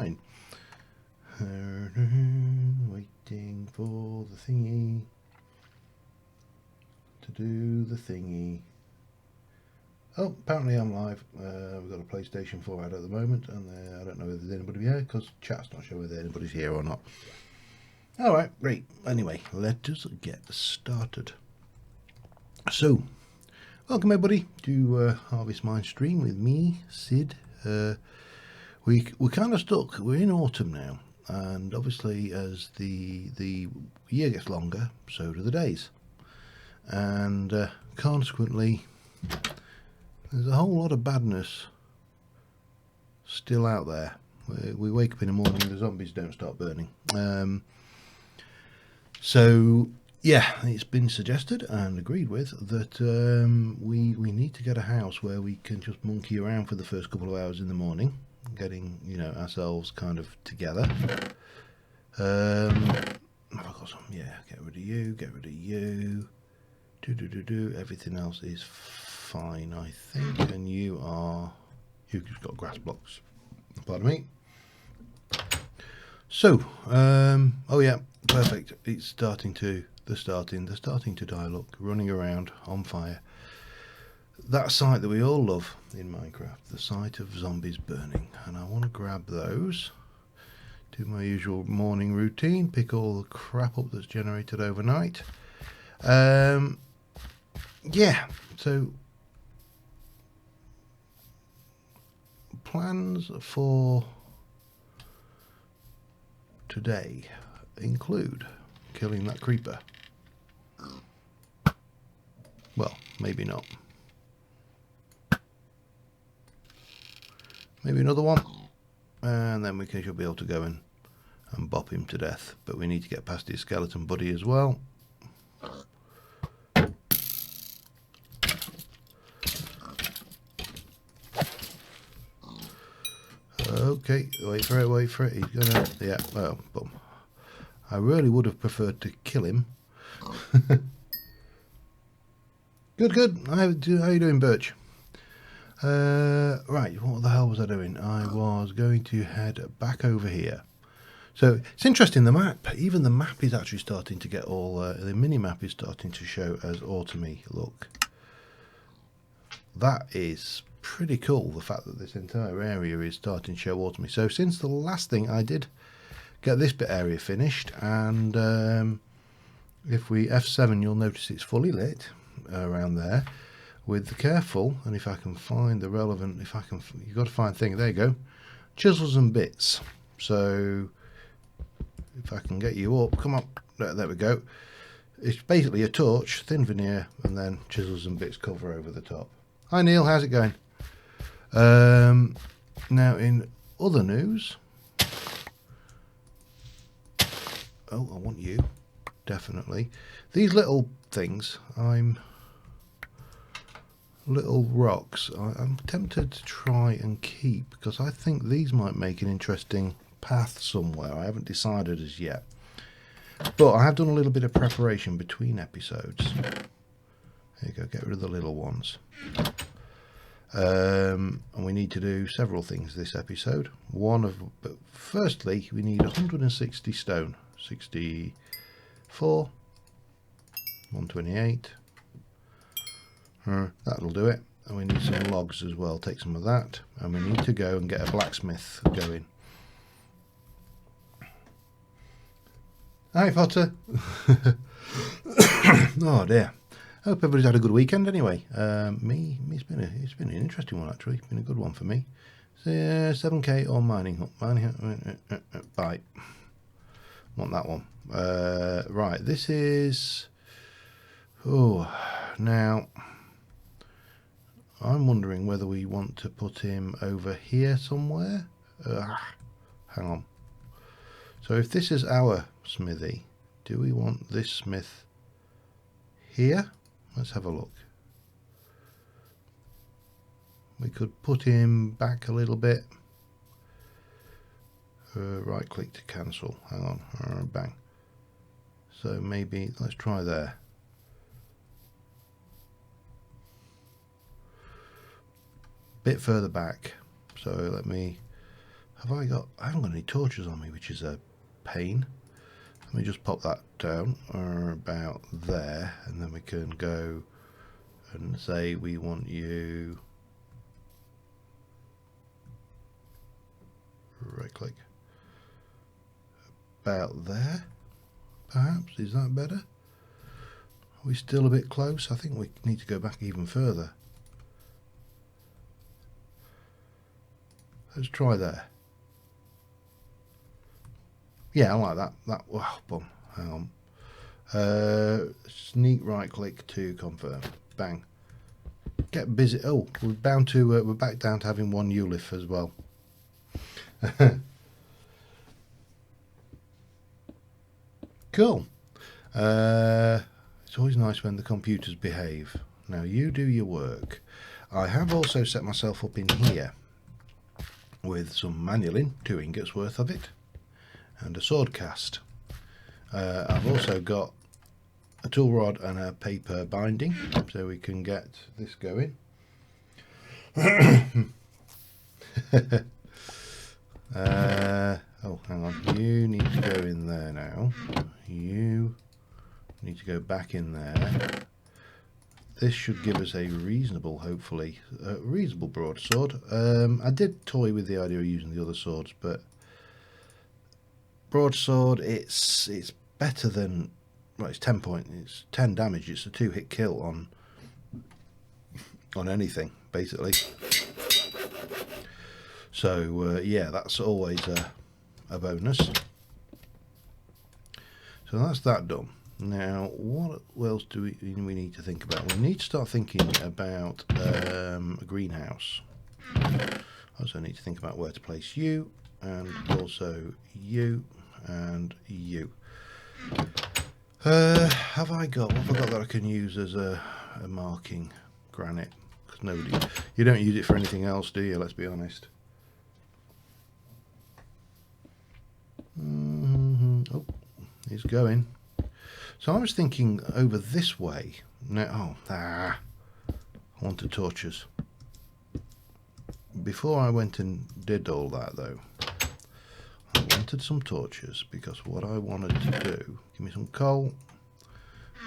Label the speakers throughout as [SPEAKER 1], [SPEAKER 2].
[SPEAKER 1] fine. Waiting for the thingy to do the thingy. Oh, apparently I'm live. We've got a PlayStation 4 out at the moment, and I don't know if there's anybody here because chat's not showing whether anybody's here or not. Alright, great. Anyway, let us get started. So, welcome everybody to Harvest Mine stream with me, Sid. We're kind of stuck. We're in autumn now, and obviously as the year gets longer, so do the days, and consequently there's a whole lot of badness still out there. We wake up in the morning and the zombies don't start burning. So yeah, it's been suggested and agreed with that we need to get a house where we can just monkey around for the first couple of hours in the morning, getting ourselves kind of together. I've got some. Yeah, get rid of you. Get rid of you. Do. Everything else is fine, I think. And you've just got grass blocks. Pardon me. So, oh yeah, perfect. It's starting to. They're starting to die. Look, running around on fire. That sight that we all love in Minecraft, the sight of zombies burning. And I want to grab those. Do my usual morning routine. Pick all the crap up that's generated overnight. Yeah. So plans for today include killing that creeper. Well, maybe not. Maybe another one. And then we should be able to go and bop him to death. But we need to get past his skeleton buddy as well. Okay, wait for it. He's gonna, yeah, well, boom. I really would have preferred to kill him. Good. How you doing, Birch? Right, what the hell was I doing? I was going to head back over here. So it's interesting, the map, even the map is actually starting to get all, the mini-map is starting to show as autumny. Look. That is pretty cool, the fact that this entire area is starting to show autumny. So since the last thing I did get this bit area finished, and if we F7 you'll notice it's fully lit around there with the careful, and if I can find the relevant, you've got to find thing, there you go, chisels and bits. So if I can get you up, come on, there we go. It's basically a torch, thin veneer, and then chisels and bits cover over the top. Hi Neil, how's it going? Now in other news, oh, I want you, definitely. These little things, little rocks, I'm tempted to try and keep, because I think these might make an interesting path somewhere. I haven't decided as yet. But I have done a little bit of preparation between episodes. There you go, get rid of the little ones. And we need to do several things this episode. But firstly, we need 160 stone. 64, 128. That'll do it. And we need some logs as well. Take some of that. And we need to go and get a blacksmith going. Hi, Potter. Oh dear. Hope everybody's had a good weekend anyway. It's been an interesting one actually. It's been a good one for me. So, 7k or mining hut. Bye. Want that one. Right, this is... Oh, now... I'm wondering whether we want to put him over here somewhere. Hang on. So if this is our smithy, do we want this smith here? Let's have a look. We could put him back a little bit. Right click to cancel. Hang on. Bang. So maybe let's try there. Bit further back. So let me I haven't got any torches on me, which is a pain. Let me just pop that down about there, and then we can go and say we want you, right click, about there, perhaps. Is that better? Are we still a bit close? I think we need to go back even further. Let's try there. Yeah, I like that. Wow, boom. Hang on. Sneak right click to confirm. Bang. Get busy. Oh, we're bound to. We're back down to having one ULIF as well. Cool. It's always nice when the computers behave. Now you do your work. I have also set myself up in here with some manulin, 2 ingots worth of it, and a sword cast. I've also got a tool rod and a paper binding, so we can get this going. Oh, hang on. You need to go in there now. You need to go back in there. This should give us a reasonable, hopefully, reasonable broadsword. I did toy with the idea of using the other swords, but broadsword, it's better than, well, it's 10 point, it's 10 damage. It's a 2-hit kill on anything, basically. So yeah, that's always a bonus. So that's that done. Now, what else do we need to think about? We need to start thinking about a greenhouse. I also need to think about where to place you, and also you, and you. What have I got that I can use as a marking? Granite. Because you don't use it for anything else, do you? Let's be honest. Oh, he's going. So I was thinking over this way. Now, I wanted torches. Before I went and did all that, though, I wanted some torches, because what I wanted to do, give me some coal,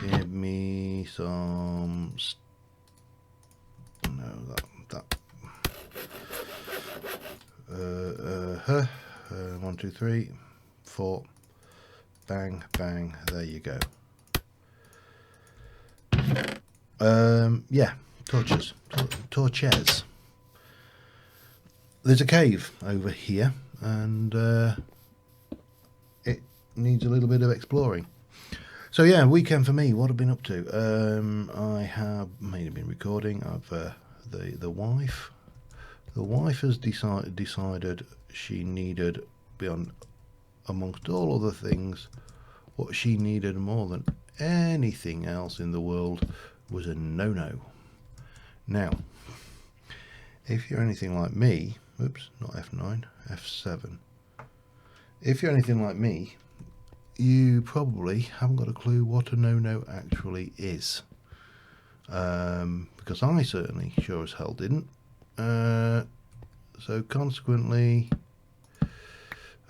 [SPEAKER 1] give me some, no, that, 1, 2, 3, 4, bang, bang, there you go. Yeah, torches. There's a cave over here, and it needs a little bit of exploring. So yeah, weekend for me. What I've been up to? I have mainly been recording. I've the wife has decided she needed, beyond amongst all other things, what she needed more than anything else in the world was a no-no. Now, if you're anything like me, oops, not F9, F7. If you're anything like me, you probably haven't got a clue what a no-no actually is. Because I certainly sure as hell didn't. So consequently, I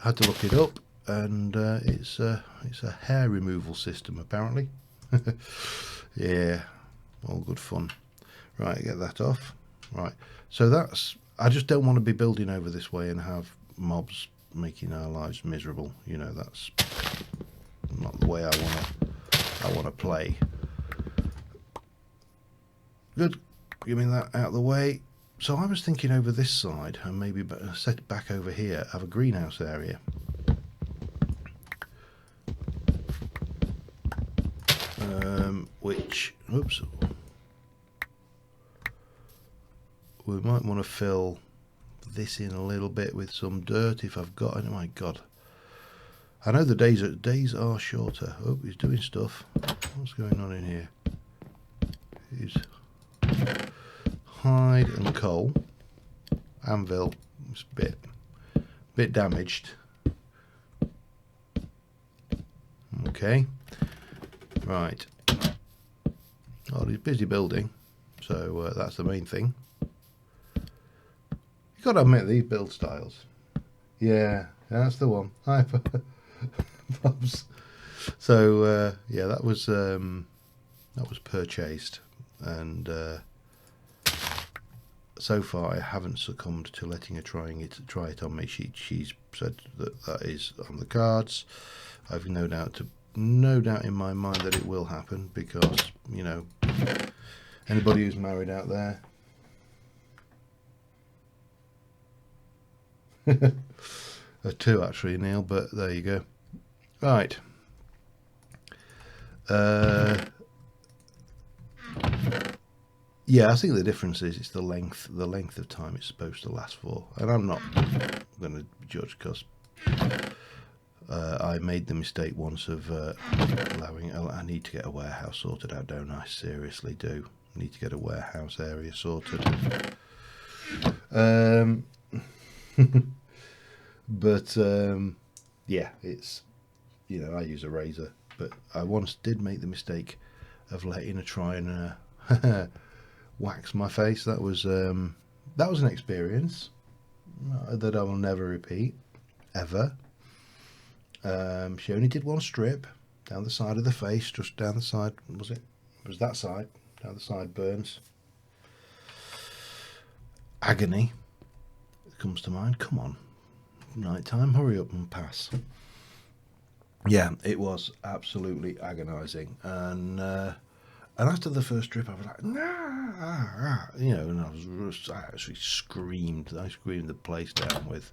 [SPEAKER 1] had to look it up, and it's a hair removal system apparently. Yeah, all good fun. Right, get that off. Right, so that's, I just don't want to be building over this way and have mobs making our lives miserable. You know, that's not the way I want to play. Good, give me that out of the way. So I was thinking over this side, and maybe set it back over here, have a greenhouse area. Which, oops, we might want to fill this in a little bit with some dirt if I've got it. Oh my god, I know the days are shorter. Oh, he's doing stuff. What's going on in here? He's hide and coal. Anvil, it's a bit damaged. Okay, right. Oh, he's busy building, so that's the main thing. You've got to admit, these build styles, Yeah, that's the one. Hi, Bobs. So yeah, that was purchased, and so far I haven't succumbed to letting her try it on me. She's said that is on the cards. I've no doubt in my mind that it will happen, because you know, anybody who's married out there. Two actually, Neil, but there you go. Right. Yeah, I think the difference is it's the length of time it's supposed to last for, and I'm not going to judge, because I made the mistake once of allowing. I need to get a warehouse sorted out, don't I? Seriously, do need to get a warehouse area sorted. But yeah, it's, you know, I use a razor, but I once did make the mistake of letting her try and wax my face. That was an experience that I will never repeat, ever. She only did one strip down the side of the face, just down the side. It was that side, down the sideburns. Agony comes to mind. Come on, night time, hurry up and pass. Yeah, it was absolutely agonising, and after the first strip, I was like, nah, you know, and I actually screamed. I screamed the place down with.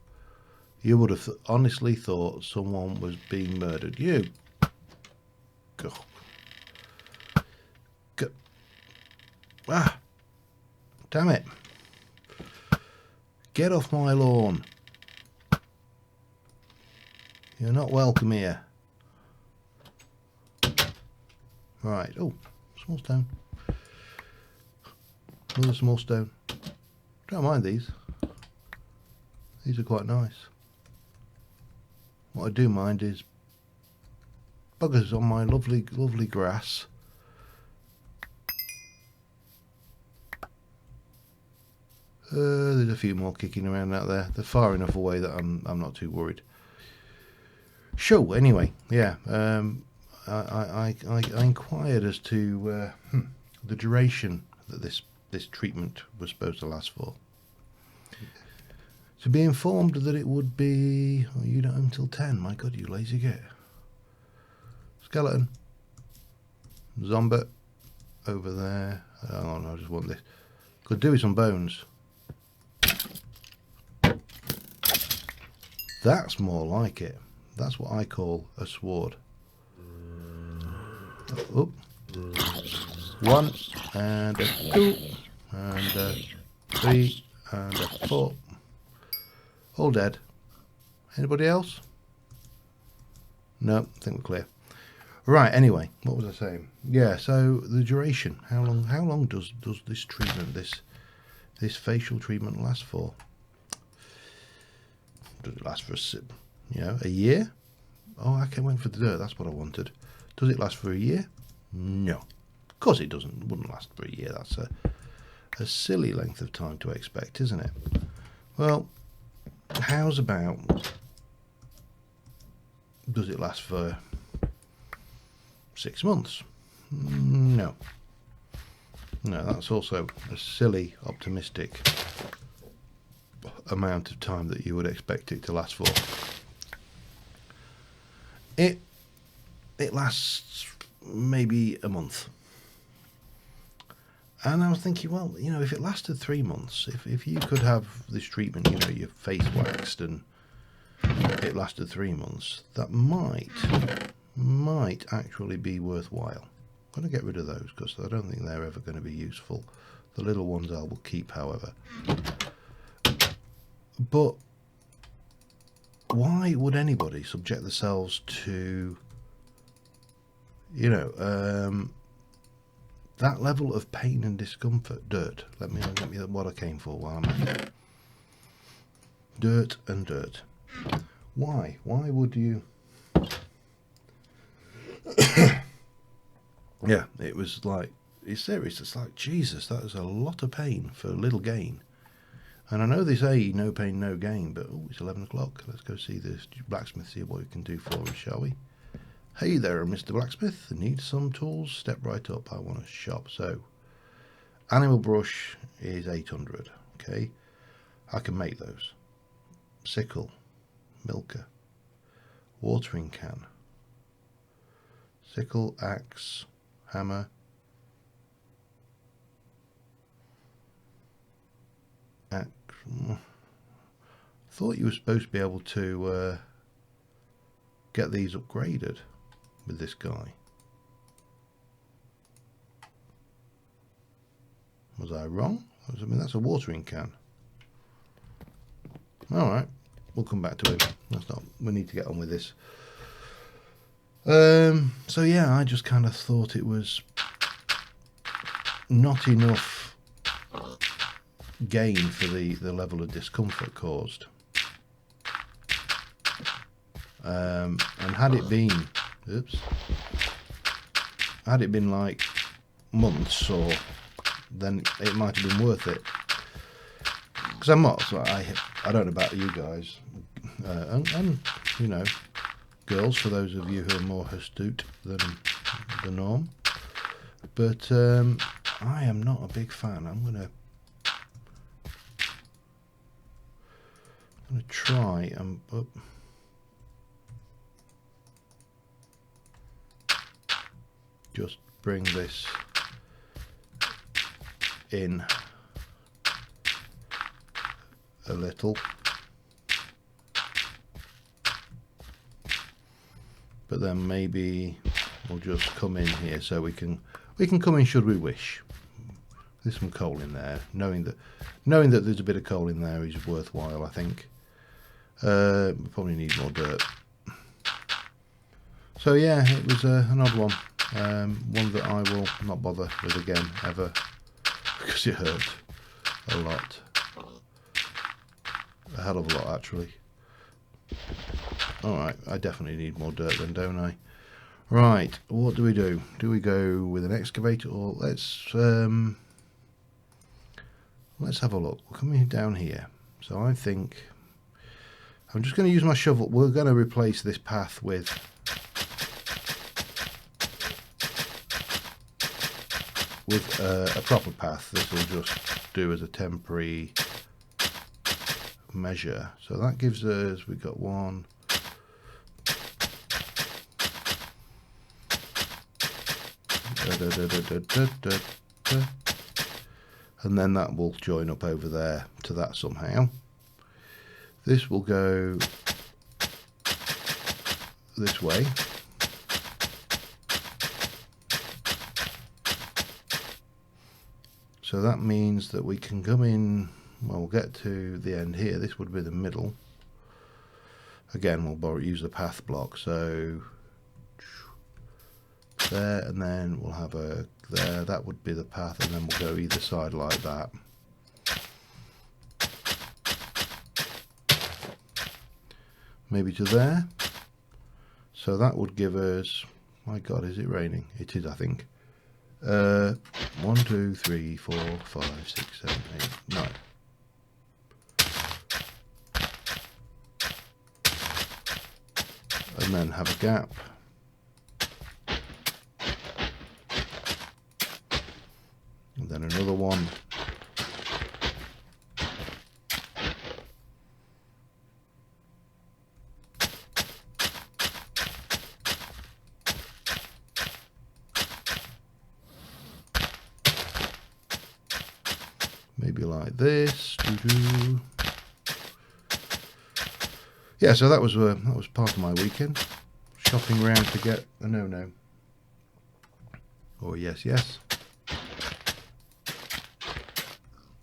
[SPEAKER 1] You would have honestly thought someone was being murdered. You, go, damn it! Get off my lawn. You're not welcome here. Right. Oh, small stone. Another small stone. Don't mind these. These are quite nice. What I do mind is buggers on my lovely grass. There's a few more kicking around out there. They're far enough away that I'm not too worried. Sure. Anyway, yeah. I inquired as to the duration that this treatment was supposed to last for. To be informed that it would be, oh, you don't home till 10. My God, you lazy git. Skeleton. Zombie. Over there. Oh no, I just want this. Could do with some bones. That's more like it. That's what I call a sword. Oh. One and a two and a three and a four. All dead. Anybody else? No, I think we're clear. Right, anyway, what was I saying? Yeah, so the duration. How long does this treatment, this facial treatment last for? Does it last for a year? Oh, I went for the dirt, that's what I wanted. Does it last for a year? No. Of course it doesn't. It wouldn't last for a year. That's a silly length of time to expect, isn't it? Well, how's about, does it last for 6 months? No. No, that's also a silly, optimistic amount of time that you would expect it to last for. It lasts maybe a month. And I was thinking, well, you know, if it lasted 3 months, if you could have this treatment, you know, your face waxed and it lasted 3 months, that might actually be worthwhile. I'm going to get rid of those because I don't think they're ever going to be useful. The little ones I will keep, however. But why would anybody subject themselves to, you know, that level of pain and discomfort? Dirt. Let me what I came for while I'm at it. Dirt and dirt. Why? Why would you? Yeah, it was like, it's serious. It's like, Jesus, that is a lot of pain for little gain. And I know they say no pain, no gain, but oh, it's 11 o'clock. Let's go see this blacksmith, see what we can do for us, shall we? Hey there, Mr. Blacksmith. Need some tools? Step right up. I want a shop. So, animal brush is 800. Okay, I can make those. Sickle, milker, watering can, sickle, axe, hammer, axe. Thought you were supposed to be able to get these upgraded with this guy. Was I wrong? I mean, that's a watering can. Alright, we'll come back to it. That's not, we need to get on with this. So yeah, I just kind of thought it was not enough gain for the level of discomfort caused. And had it been, had it been like months, or then it might have been worth it. Because I'm not, so I don't know about you guys, and you know, girls, for those of you who are more astute than the norm. But I am not a big fan. I'm gonna try and just bring this in a little, but then maybe we'll just come in here so we can come in should we wish. There's some coal in there. Knowing that there's a bit of coal in there is worthwhile, I think. We probably need more dirt. So yeah, it was an odd one. One that I will not bother with again ever, because it hurt a lot. A hell of a lot, actually. Alright, I definitely need more dirt then, don't I? Right, what do we do? Do we go with an excavator, or let's have a look. We're coming down here. So I think I'm just going to use my shovel. We're going to replace this path with a proper path. This will just do as a temporary measure. So that gives us, we've got one, and then that will join up over there to that somehow. This will go this way. So that means that we can come in, well, we'll get to the end here. This would be the middle. Again, we'll use the path block. So there, and then we'll have a there. That would be the path, and then we'll go either side like that. Maybe to there. So that would give us, my God, is it raining? It is, I think. 1, 2, 3, 4, 5, 6, 7, 8, 9. And then have a gap. And then another one. Maybe like this. Doo-doo. Yeah, so that was part of my weekend, shopping around to get a no-no, or yes.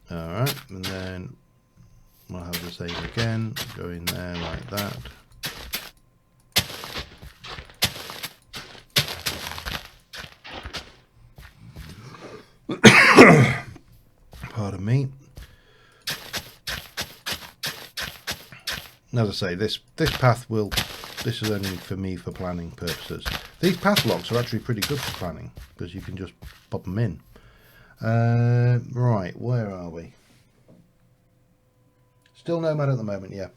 [SPEAKER 1] All right, and then we'll have the same again. Go in there like that. Pardon me. As I say, this path will, this is only for me for planning purposes. These path blocks are actually pretty good for planning because you can just pop them in. Right, where are we? Still Nomad at the moment, yeah.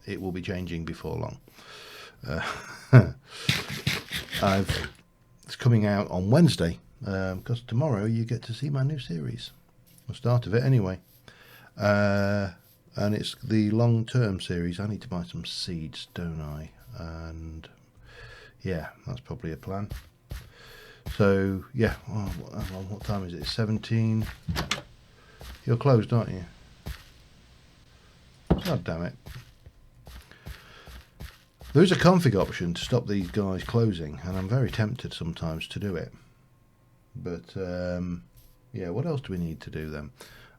[SPEAKER 1] It will be changing before long. It's coming out on Wednesday, because tomorrow you get to see my new series. The start of it anyway. And it's the long-term series. I need to buy some seeds, don't I? And yeah, that's probably a plan. So yeah, what time is it? 17. You're closed, aren't you? God damn it. There is a config option to stop these guys closing, and I'm very tempted sometimes to do it. But yeah, what else do we need to do then?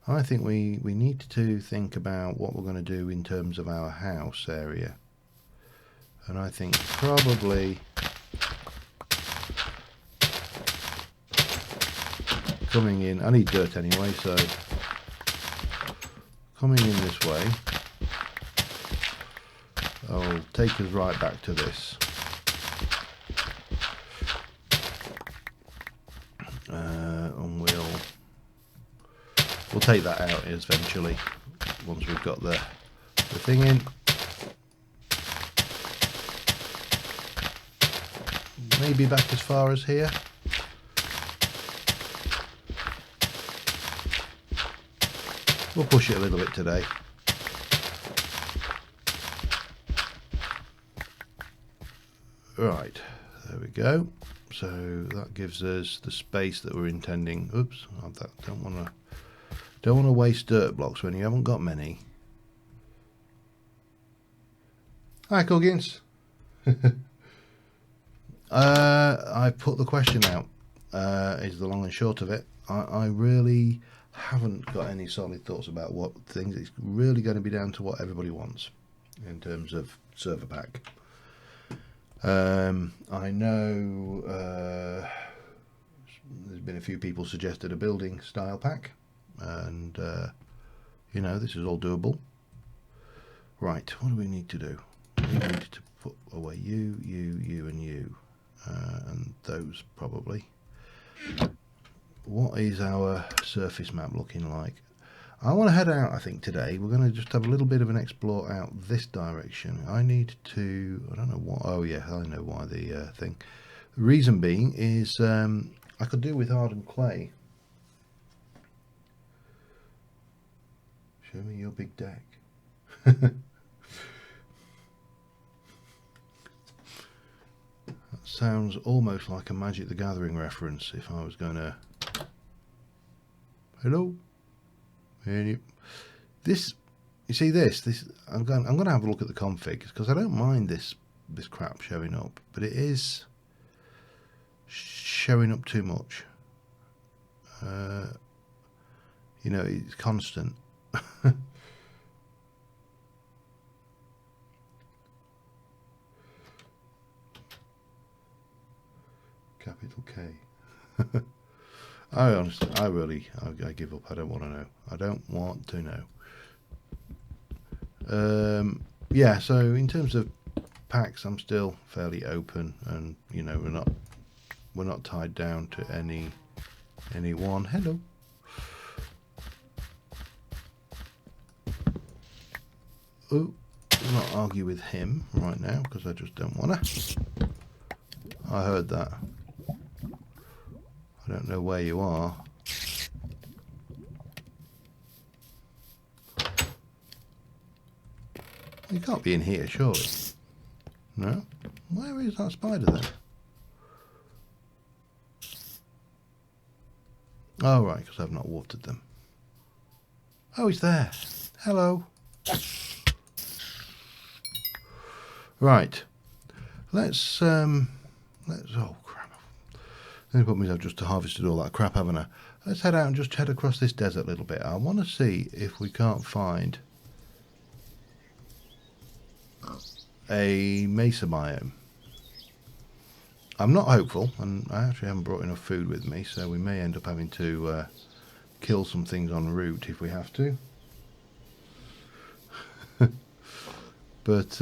[SPEAKER 1] I think we need to think about what we're going to do in terms of our house area. And I think probably coming in, I need dirt anyway, so coming in this way, I'll take us right back to this. And we'll take that out eventually once we've got the thing in. Maybe back as far as here. We'll push it a little bit today. Right, there we go. So that gives us the space that we're intending. Oops, don't want to waste dirt blocks when you haven't got many. Hi, Coggins. I put the question out. Is the long and short of it. I really haven't got any solid thoughts about what things. It's really going to be down to what everybody wants in terms of server pack. I know there's been a few people suggested a building style pack, and you know, this is all doable. Right, what do we need to do? We need to put away you, and you, and those probably. What is our surface map looking like? I want to head out, I think, today. We're going to just have a little bit of an explore out this direction. I need to, I don't know what, oh yeah, I know why the thing. The reason being is I could do with hardened clay. Show me your big deck. That sounds almost like a Magic the Gathering reference if I was going to... Hello? This, you see this I'm going to have a look at the configs, because I don't mind this crap showing up, but it is showing up too much. You know, it's constant. Capital K. I honestly, I give up. I don't want to know. I don't want to know. Yeah, so in terms of packs, I'm still fairly open, and you know, we're not tied down to any one. Hello. Oh, I'll not argue with him right now because I just don't want to. I heard that. I don't know where you are. You can't be in here, surely. No? Where is that spider then? Oh, right, because I've not watered them. Oh, he's there. Hello. Right. Let's oh crap. Then put myself just to harvested all that crap, haven't I? Let's head out and just head across this desert a little bit. I want to see if we can't find a mesa biome. I'm not hopeful, and I actually haven't brought enough food with me, so we may end up having to kill some things en route if we have to. But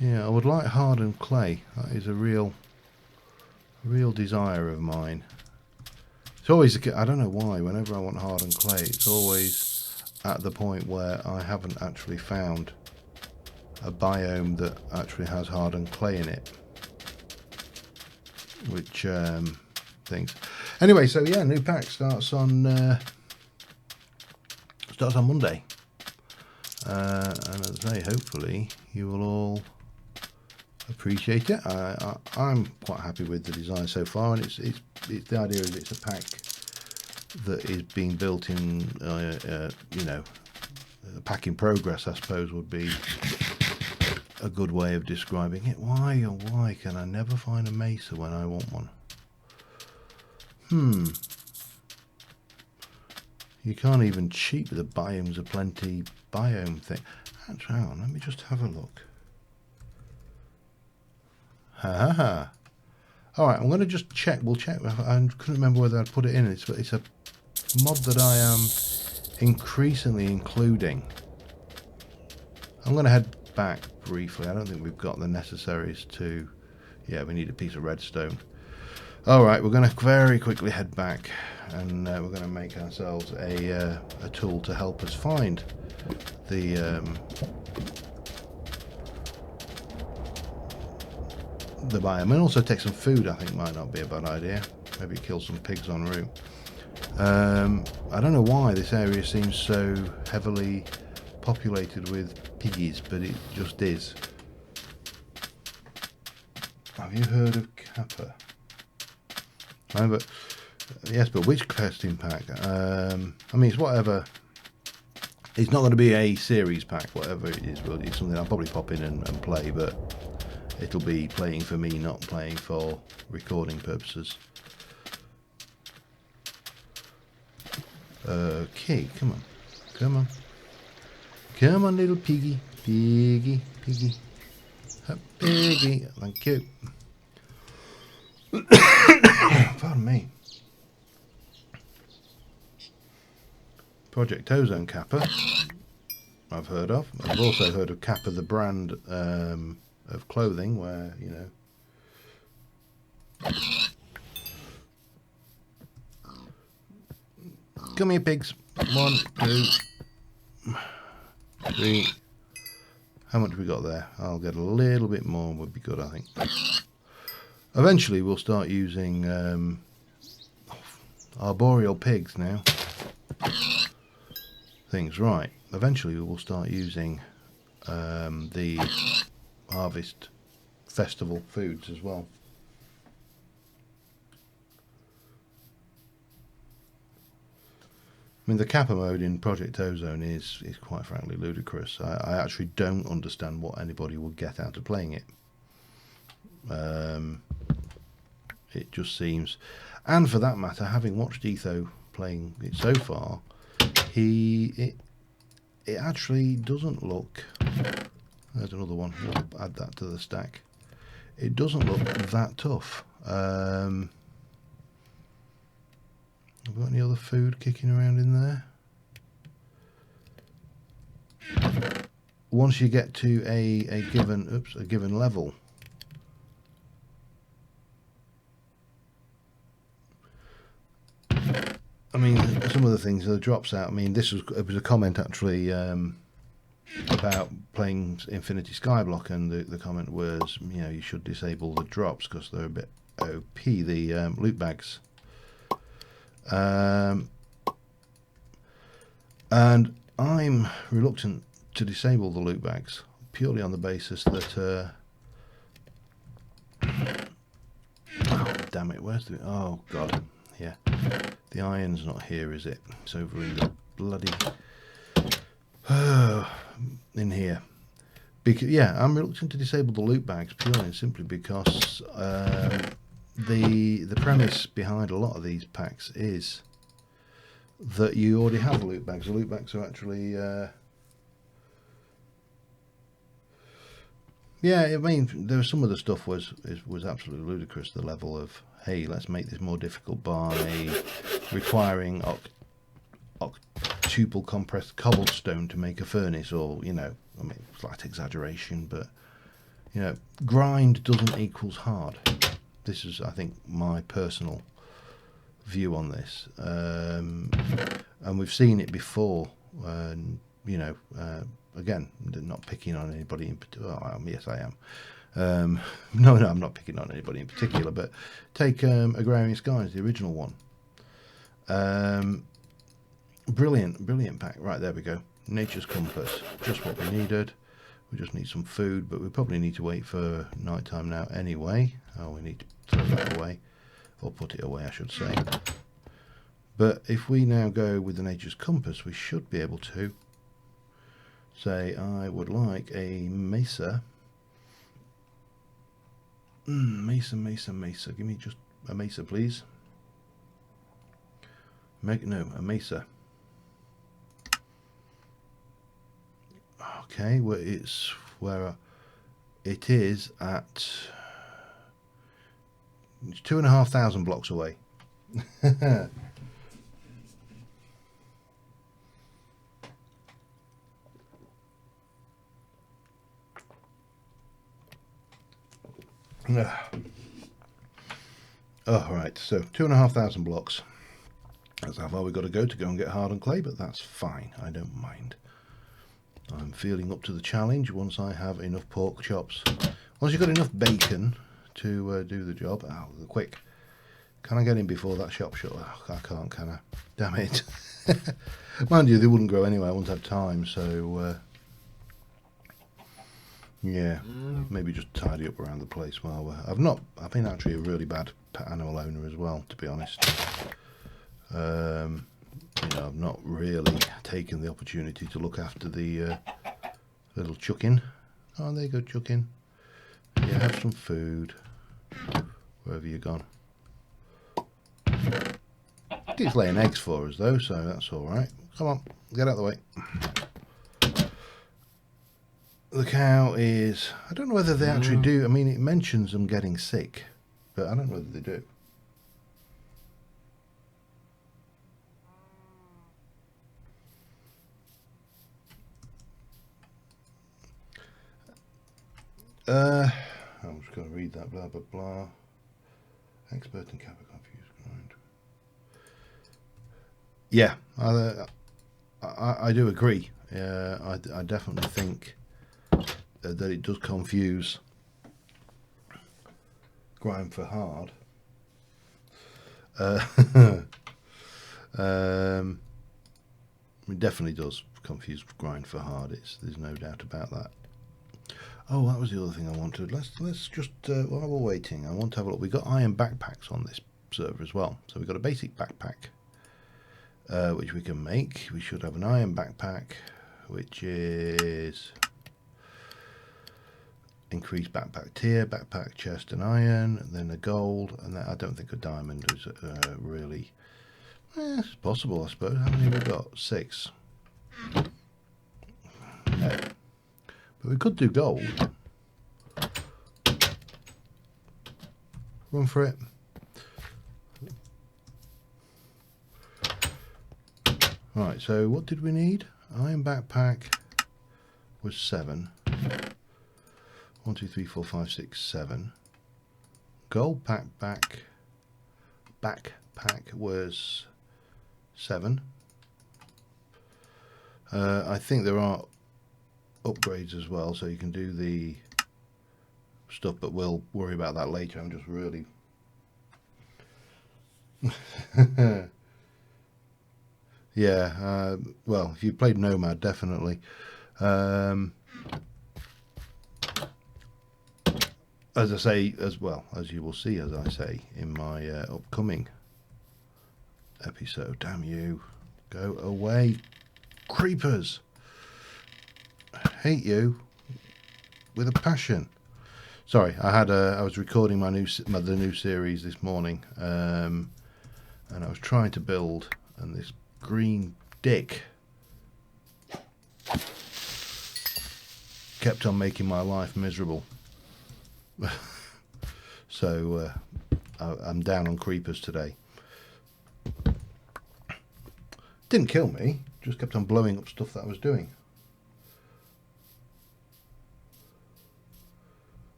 [SPEAKER 1] yeah, I would like hardened clay. That is a real desire of mine. It's always, I don't know why, whenever I want hardened clay, it's always at the point where I haven't actually found a biome that actually has hardened clay in it. Which things. Anyway, so yeah, new pack starts on Monday. And as I say, hopefully you will all appreciate it. I'm quite happy with the design so far, and it's the idea is it's a pack that is being built in, you know, a pack in progress, I suppose, would be a good way of describing it. Why, oh why can I never find a mesa when I want one? You can't even cheat with the biomes of plenty biome thing. Hang on, let me just have a look. Ha ha. Alright, I'm going to just check. We'll check. I couldn't remember whether I'd put it in. It's a mod that I am increasingly including. I'm going to head back briefly. I don't think we've got the necessaries to... Yeah, we need a piece of redstone. Alright, we're going to very quickly head back, and we're going to make ourselves a tool to help us find the biome, and also take some food. I think might not be a bad idea. Maybe kill some pigs en route. I don't know why this area seems so heavily populated with piggies, but it just is. Have you heard of Kappa? But yes, but which questing pack? I mean, it's whatever. It's not going to be a series pack, whatever it is. But it's something I'll probably pop in and play, but it'll be playing for me, not playing for recording purposes. Okay, come on, come on, come on, little piggy, piggy, piggy, piggy. Thank you. Pardon me. Project Ozone Kappa, I've heard of. I've also heard of Kappa, the brand of clothing, where, you know. Come here, pigs. 1, 2, 3. How much have we got there? I'll get a little bit more, would be good, I think. Eventually we'll start using arboreal pigs now. Things right. Eventually we will start using the harvest festival foods as well. I mean, the Kappa mode in Project Ozone is quite frankly ludicrous. I actually don't understand what anybody would get out of playing it. It just seems, and for that matter, having watched Etho playing it so far, it actually doesn't look. There's another one. We'll add that to the stack. It doesn't look that tough. Have we got any other food kicking around in there? Once you get to a given level, I mean, some of the things that drops out. I mean, it was a comment actually about playing Infinity Skyblock, and the comment was, you know, you should disable the drops because they're a bit OP. The loot bags. And I'm reluctant to disable the loot bags purely on the basis that oh damn it, where's the, oh god, yeah, the iron's not here, is it? It's over in the bloody in here. Because yeah, I'm reluctant to disable the loot bags purely and simply because the premise behind a lot of these packs is that you already have loot bags. The loot bags are actually yeah, I mean, there was some of the stuff was absolutely ludicrous. The level of, hey, let's make this more difficult by requiring octuple compressed cobblestone to make a furnace, or, you know, I mean, slight exaggeration, but, you know, grind doesn't equals hard. This is, I think, my personal view on this, and we've seen it before. And you know, again, not picking on anybody in particular. Well, yes, I am. No, I'm not picking on anybody in particular, but take Agrarian Skies, the original one. Brilliant pack. Right, there we go. Nature's Compass, just what we needed. We just need some food, but we probably need to wait for night time now anyway. Oh, we need to throw that away, or put it away, I should say. But if we now go with the Nature's Compass, we should be able to say, I would like a mesa. Mesa. Give me just a mesa, please. A mesa. Okay, well, it's where it is at. It's 2,500 blocks away. Oh, right, so 2,500 blocks. That's how far we've got to go and get hardened clay, but that's fine. I don't mind. I'm feeling up to the challenge once I have enough pork chops. Once you've got enough bacon to do the job. Oh, quick. Can I get in before that shop shut? Oh, I can't, can I? Damn it. Mind you, they wouldn't grow anyway. I wouldn't have time, so... yeah, maybe just tidy up around the place while I've been actually a really bad pet animal owner as well, to be honest. You know, I've not really taken the opportunity to look after the little chuckin. Oh, there you go, chuckin. Yeah, have some food. Wherever you're gone. He's laying eggs for us though, so that's alright. Come on, get out of the way. The cow is... I don't know whether they actually do... I mean, it mentions them getting sick, but I don't know whether they do. I'm just going to read that, blah, blah, blah. Expert in Capricorn confused grind. Yeah, I do agree. I definitely think that it does confuse grind for hard. It definitely does confuse grind for hard. There's no doubt about that. Oh, that was the other thing I wanted. Let's just while we're waiting, I want to have a look. We've got iron backpacks on this server as well. So we've got a basic backpack which we can make. We should have an iron backpack, which is increased backpack tier, backpack chest and iron, and then a gold, and then I don't think a diamond is really... it's possible, I suppose. How many have we got? 6. No. But we could do gold. Run for it. Right, so what did we need? Iron backpack was 7. 1, 2, 3, 4, 5, 6, 7. Gold backpack was 7. I think there are upgrades as well, so you can do the stuff, but we'll worry about that later. I'm just really yeah, well, if you played Nomad, definitely. As I say, as well as you will see, as I say in my upcoming episode. Damn you, go away, creepers! I hate you with a passion. Sorry, I was recording the new series this morning, and I was trying to build, and this green dick kept on making my life miserable. So I'm down on creepers today. Didn't kill me, just kept on blowing up stuff that I was doing.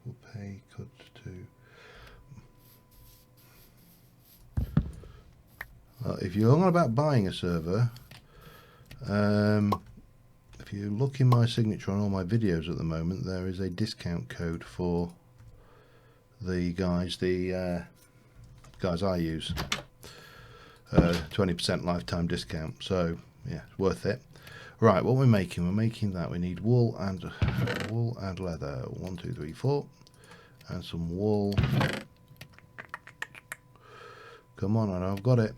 [SPEAKER 1] We'll pay cut to... if you're on about buying a server, if you look in my signature on all my videos at the moment, there is a discount code for the guys I use. 20% lifetime discount, so yeah, it's worth it. Right, what we're making that we need wool and leather. 1, 2, 3, 4, and some wool. Come on, I know I've got it.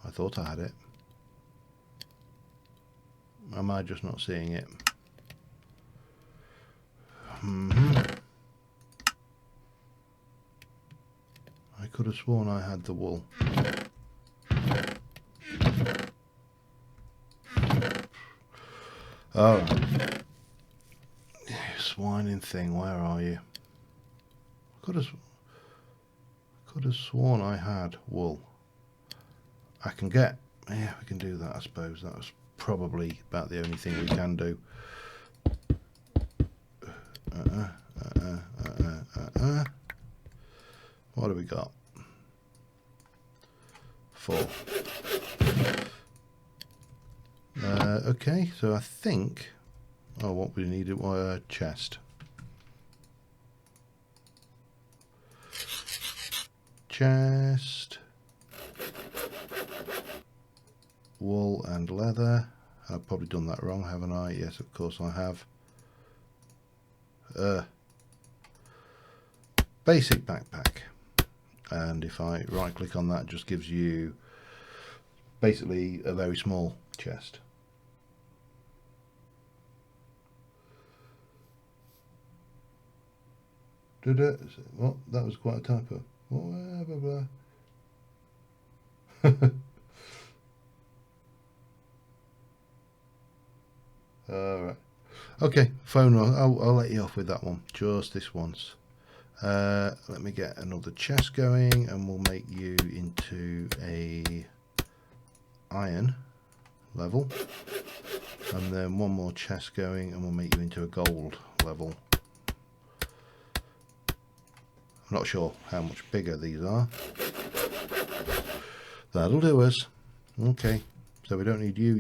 [SPEAKER 1] I thought I had it. Am I just not seeing it? I could have sworn I had the wool. Alright. Swining thing, where are you? Could have sworn I had wool. I can get... Yeah, we can do that, I suppose. That was probably about the only thing we can do. What have we got? 4. Okay, so I think... Oh, what we needed was a chest. Chest. Wool and leather. I've probably done that wrong, haven't I? Yes, of course I have. Basic backpack. And if I right click on that, it just gives you basically a very small chest. Well, that was quite a typo. Blah, blah, blah. Alright. Okay, phone. I'll let you off with that one. Just this once. Let me get another chest going, and we'll make you into a iron level, and then one more chest going, and we'll make you into a gold level. I'm not sure how much bigger these are. That'll do us. Okay, so we don't need you.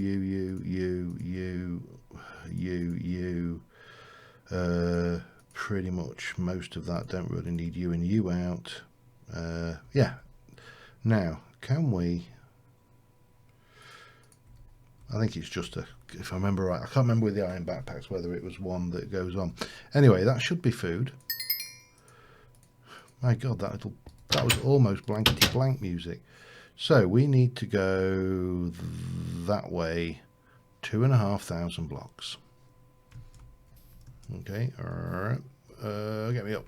[SPEAKER 1] Pretty much most of that don't really need you in, you out. Yeah. Now, can we... I think it's just a... If I remember right, I can't remember with the iron backpacks whether it was one that goes on. Anyway, that should be food. My God, that was almost blankety blank music. So we need to go that way, 2,500 blocks. Okay, get me up.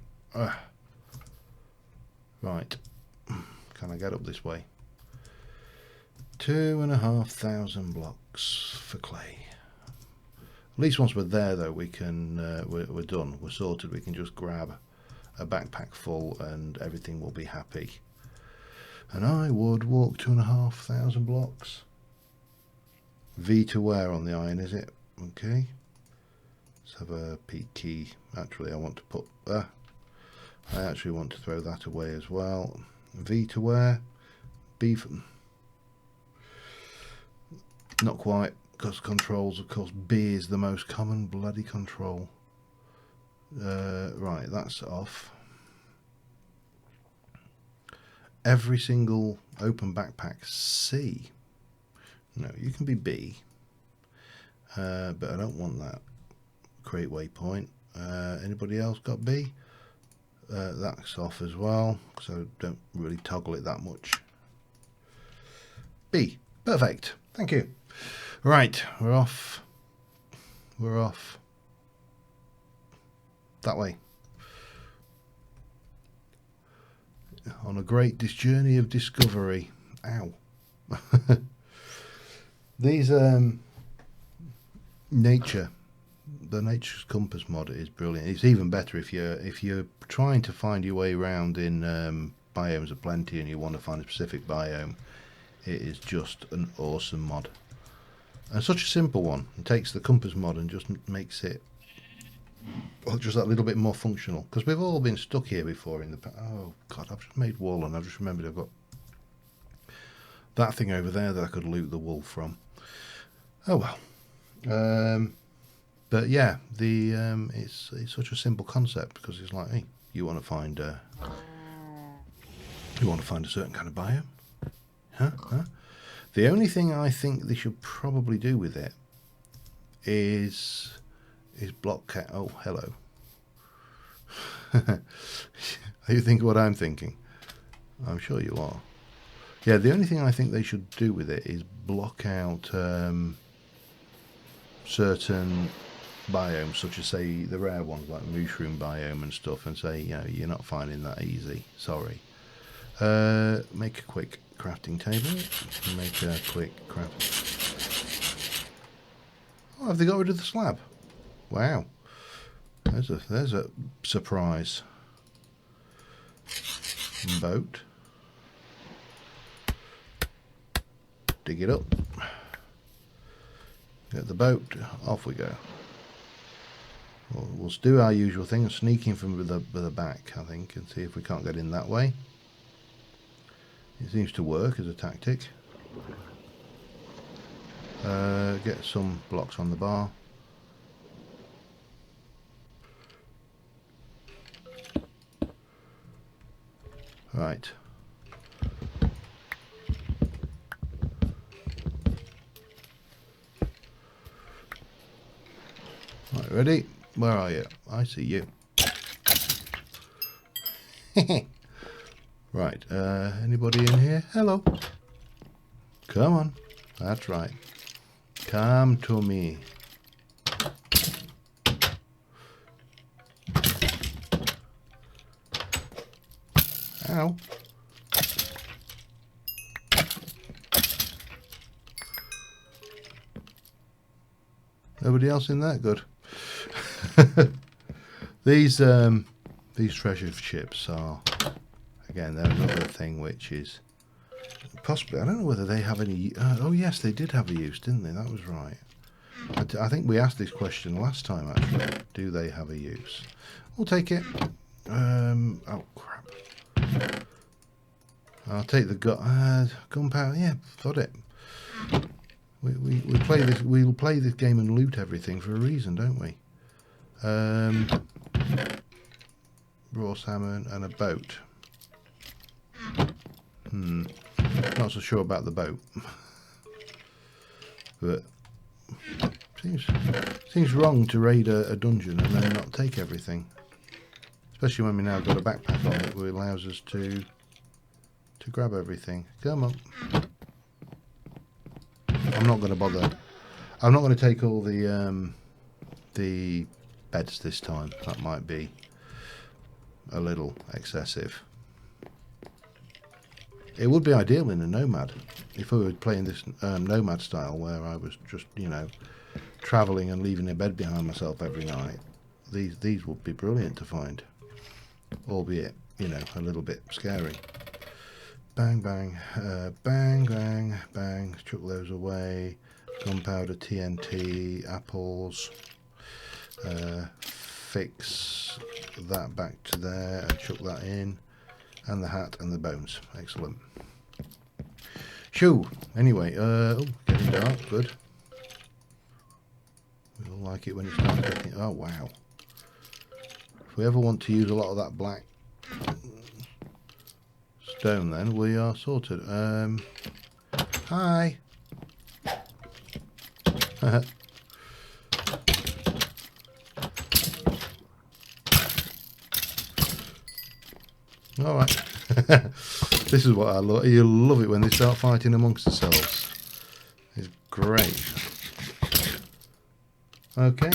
[SPEAKER 1] Right, can I get up this way? 2,500 blocks for clay. At least once we're there, though, we can. We're done. We're sorted. We can just grab a backpack full, and everything will be happy. And I would walk 2,500 blocks. V to where on the iron, is it? Okay. Let's have a peek key. Actually, I want to put... I actually want to throw that away as well. V to where? B for... Not quite, because controls, of course, B is the most common bloody control. Right, that's off. Every single open backpack C. No, you can be B, but I don't want that. Create waypoint. Anybody else got B? That's off as well, so don't really toggle it that much. B, perfect. Thank you. Right, we're off. We're off. That way. On a great journey of discovery. Ow. These the Nature's Compass mod is brilliant. It's even better if you're trying to find your way around in biomes of plenty and you want to find a specific biome. It is just an awesome mod, and such a simple one. It takes the compass mod and just makes it just that little bit more functional, because we've all been stuck here before in the past. Oh God, I've just made wool, and I've just remembered I've got that thing over there that I could loot the wool from. Oh well. But yeah, it's such a simple concept, because it's like, hey, you want to find a certain kind of biome, huh? The only thing I think they should probably do with it is block cat. Oh, hello. Are you thinking what I'm thinking? I'm sure you are. Yeah, the only thing I think they should do with it is block out certain biomes, such as, say, the rare ones like mushroom biome and stuff, and say, you know, you're not finding that easy. Sorry. Make a quick crafting table. Make a quick craft. Oh, have they got rid of the slab? Wow. There's a surprise. Boat. Dig it up. Get the boat. Off we go. We'll do our usual thing of sneaking from the back, I think, and see if we can't get in that way. It seems to work as a tactic. Get some blocks on the bar. Right. Right, ready? Where are you? I see you. Right, anybody in here? Hello. Come on. That's right. Come to me. Ow. Nobody else in there? Good. These treasure ships are, again, they're another thing which is possibly, I don't know whether they have any, oh yes, they did have a use, didn't they? That was right. I think we asked this question last time, actually. Do they have a use? We'll take it. Oh crap. I'll take the gunpowder. Yeah, got it. We play this. We'll play this game and loot everything for a reason, don't we? Raw salmon and a boat. Not so sure about the boat, but seems wrong to raid a dungeon and then not take everything. Especially when we now got a backpack on it, which allows us to grab everything. Come on. I'm not going to bother. I'm not going to take all the beds this time. That might be a little excessive. It would be ideal in a nomad, if we were playing this nomad style, where I was just, you know, travelling and leaving a bed behind myself every night. These would be brilliant to find, albeit, you know, a little bit scary. Bang bang, bang bang bang. Chuck those away. Gunpowder, TNT, apples. Fix that back to there and chuck that in. And the hat and the bones. Excellent. Shoo! Anyway, oh, getting dark. Good. We'll like it when it starts getting... Oh, wow. If we ever want to use a lot of that black stone, then we are sorted. Hi! Alright. This is what I love. You love it when they start fighting amongst themselves. It's great. Okay.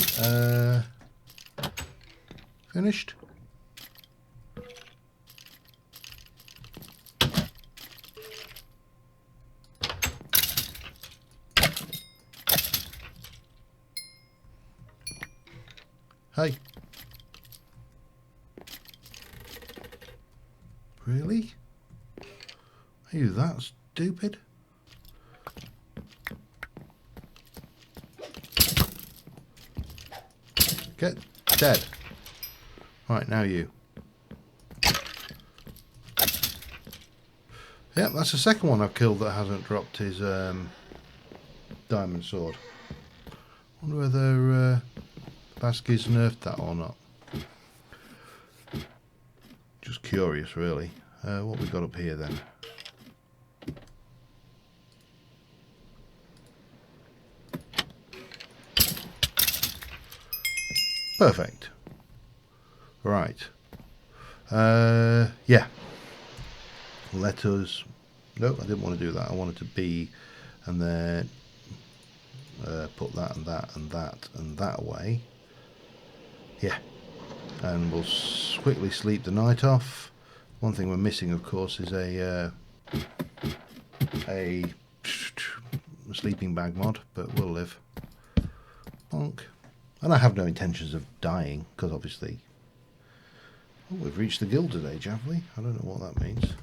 [SPEAKER 1] Finished? Hey. Really? Are you that stupid? Get dead. Right, now you. Yep, that's the second one I've killed that hasn't dropped his diamond sword. Wonder whether Vasquez nerfed that or not. Just curious, really. What we got up here then? Perfect. Right. Yeah. Let us... No, I didn't want to do that. I wanted to be... And then... put that and that and that and that away. Yeah. And we'll quickly sleep the night off. One thing we're missing, of course, is a sleeping bag mod, but we'll live. Bonk. And I have no intentions of dying, because obviously... Oh, we've reached the guild today, have we? I don't know what that means.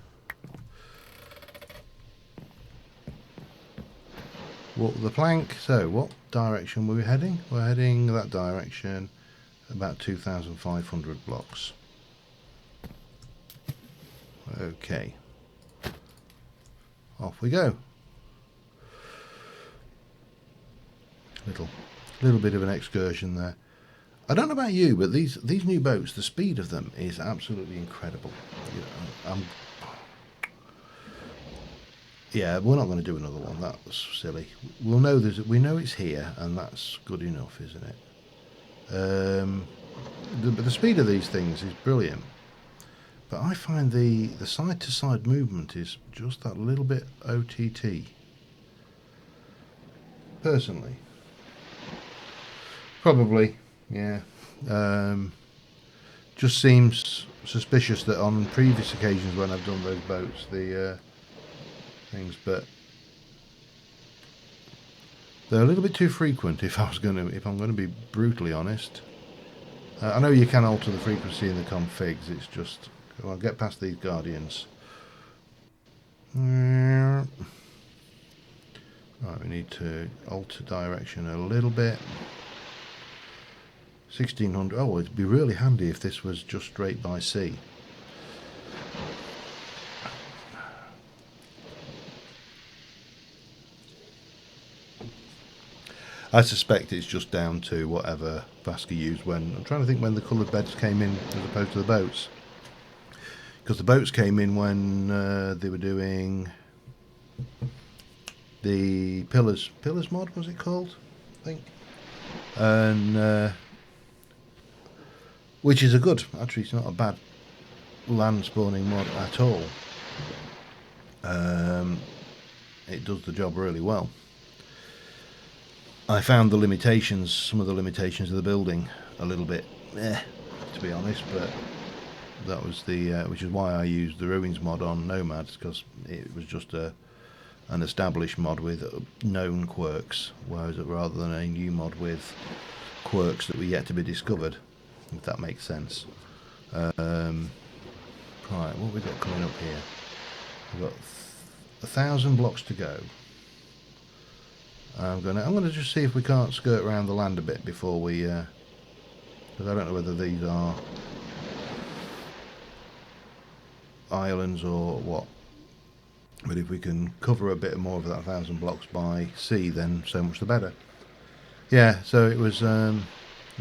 [SPEAKER 1] Walk the plank. So, what direction were we heading? We're heading that direction, about 2,500 blocks. Okay. Off we go. Little bit of an excursion there. I don't know about you, but these new boats, the speed of them is absolutely incredible. You know, yeah, we're not going to do another one. That's silly. We'll know we know it's here, and that's good enough, isn't it? The speed of these things is brilliant, but I find the side-to-side movement is just that little bit OTT. Personally, probably, yeah. Just seems suspicious that on previous occasions when I've done those boats, the things, but they're a little bit too frequent. If I'm going to be brutally honest, I know you can alter the frequency in the configs. It's just, well, get past these guardians. Right, we need to alter direction a little bit. 1600. Oh, it'd be really handy if this was just straight by sea. I suspect it's just down to whatever Vasquez used when... I'm trying to think when the coloured beds came in as opposed to the boats. Because the boats came in when they were doing the Pillars mod, was it called? I think. And... which is a good... Actually, it's not a bad land spawning mod at all. It does the job really well. I found some of the limitations of the building a little bit to be honest, but that was the which is why I used the Ruins mod on Nomads, because it was just an established mod with known quirks, whereas rather than a new mod with quirks that were yet to be discovered, if that makes sense. Right, what have we got coming up here? We've got 1,000 blocks to go. I'm gonna just see if we can't skirt around the land a bit before we, because I don't know whether these are islands or what. But if we can cover a bit more of that 1,000 blocks by sea, then so much the better. Yeah, so it was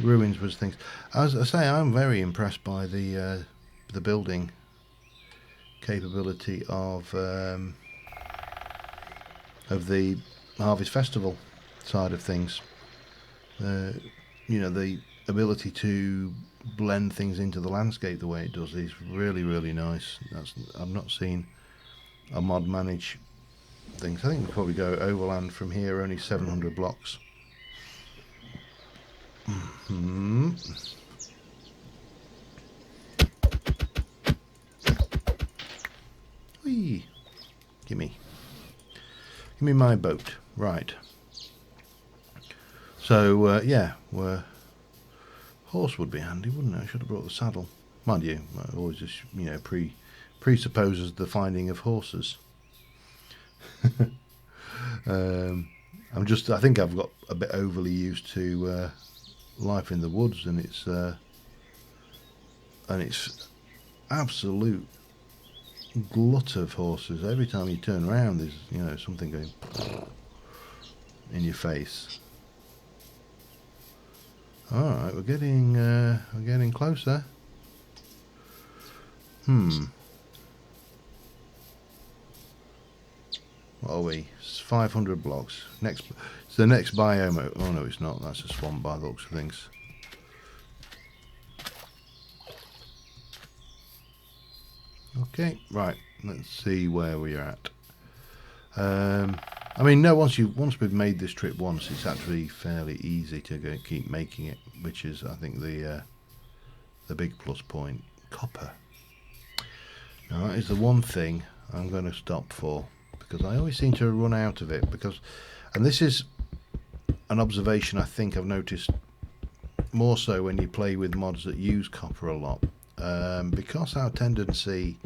[SPEAKER 1] Ruins was things. As I say, I'm very impressed by the building capability of the Harvest Festival side of things. You know, the ability to blend things into the landscape the way it does is really, really nice. I've not seen a mod manage things. I think we'll probably go overland from here, only 700 blocks. Whee! Gimme my boat. Right. So yeah, horse would be handy, wouldn't it? I should have brought the saddle. Mind you, I always just presupposes the finding of horses. I think I've got a bit overly used to life in the woods, and it's absolute glut of horses. Every time you turn around, there's, you know, something going in your face. All right, we're getting closer. What are we? It's 500 blocks. Next, it's the next biome. Oh no, it's not. That's a swamp by the looks of things. Okay, right. Let's see where we're at. I mean, no. Once we've made this trip once, it's actually fairly easy to keep making it, which is, I think, the big plus point. Copper. Now that is the one thing I'm going to stop for, because I always seem to run out of it. And this is an observation I think I've noticed more so when you play with mods that use copper a lot, because our tendency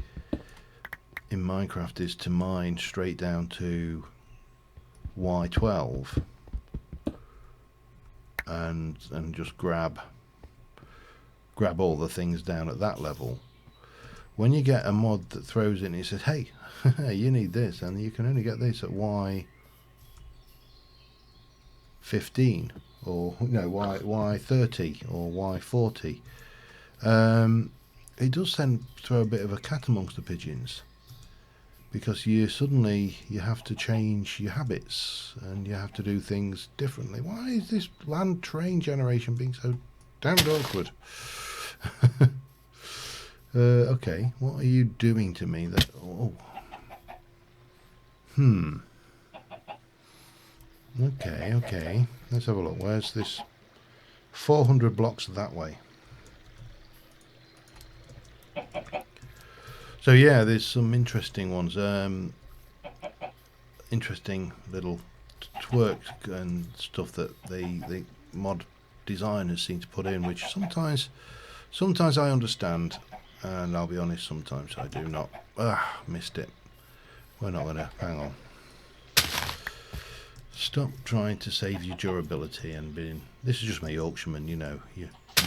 [SPEAKER 1] in Minecraft is to mine straight down to Y12 and just grab all the things down at that level. When you get a mod that throws in, it says, hey, you need this, and you can only get this at Y15 or Y30 or Y40. It does then throw a bit of a cat amongst the pigeons, because you have to change your habits and you have to do things differently. Why is this land train generation being so damned awkward? Okay, what are you doing to me? Okay. Let's have a look. Where's this? 400 blocks that way. So yeah, there's some interesting ones. Interesting little twerks and stuff that the mod designers seem to put in, which sometimes I understand, and I'll be honest, sometimes I do not. Missed it. We're not gonna hang on. Stop trying to save your durability and being. This is just my Yorkshireman, you know.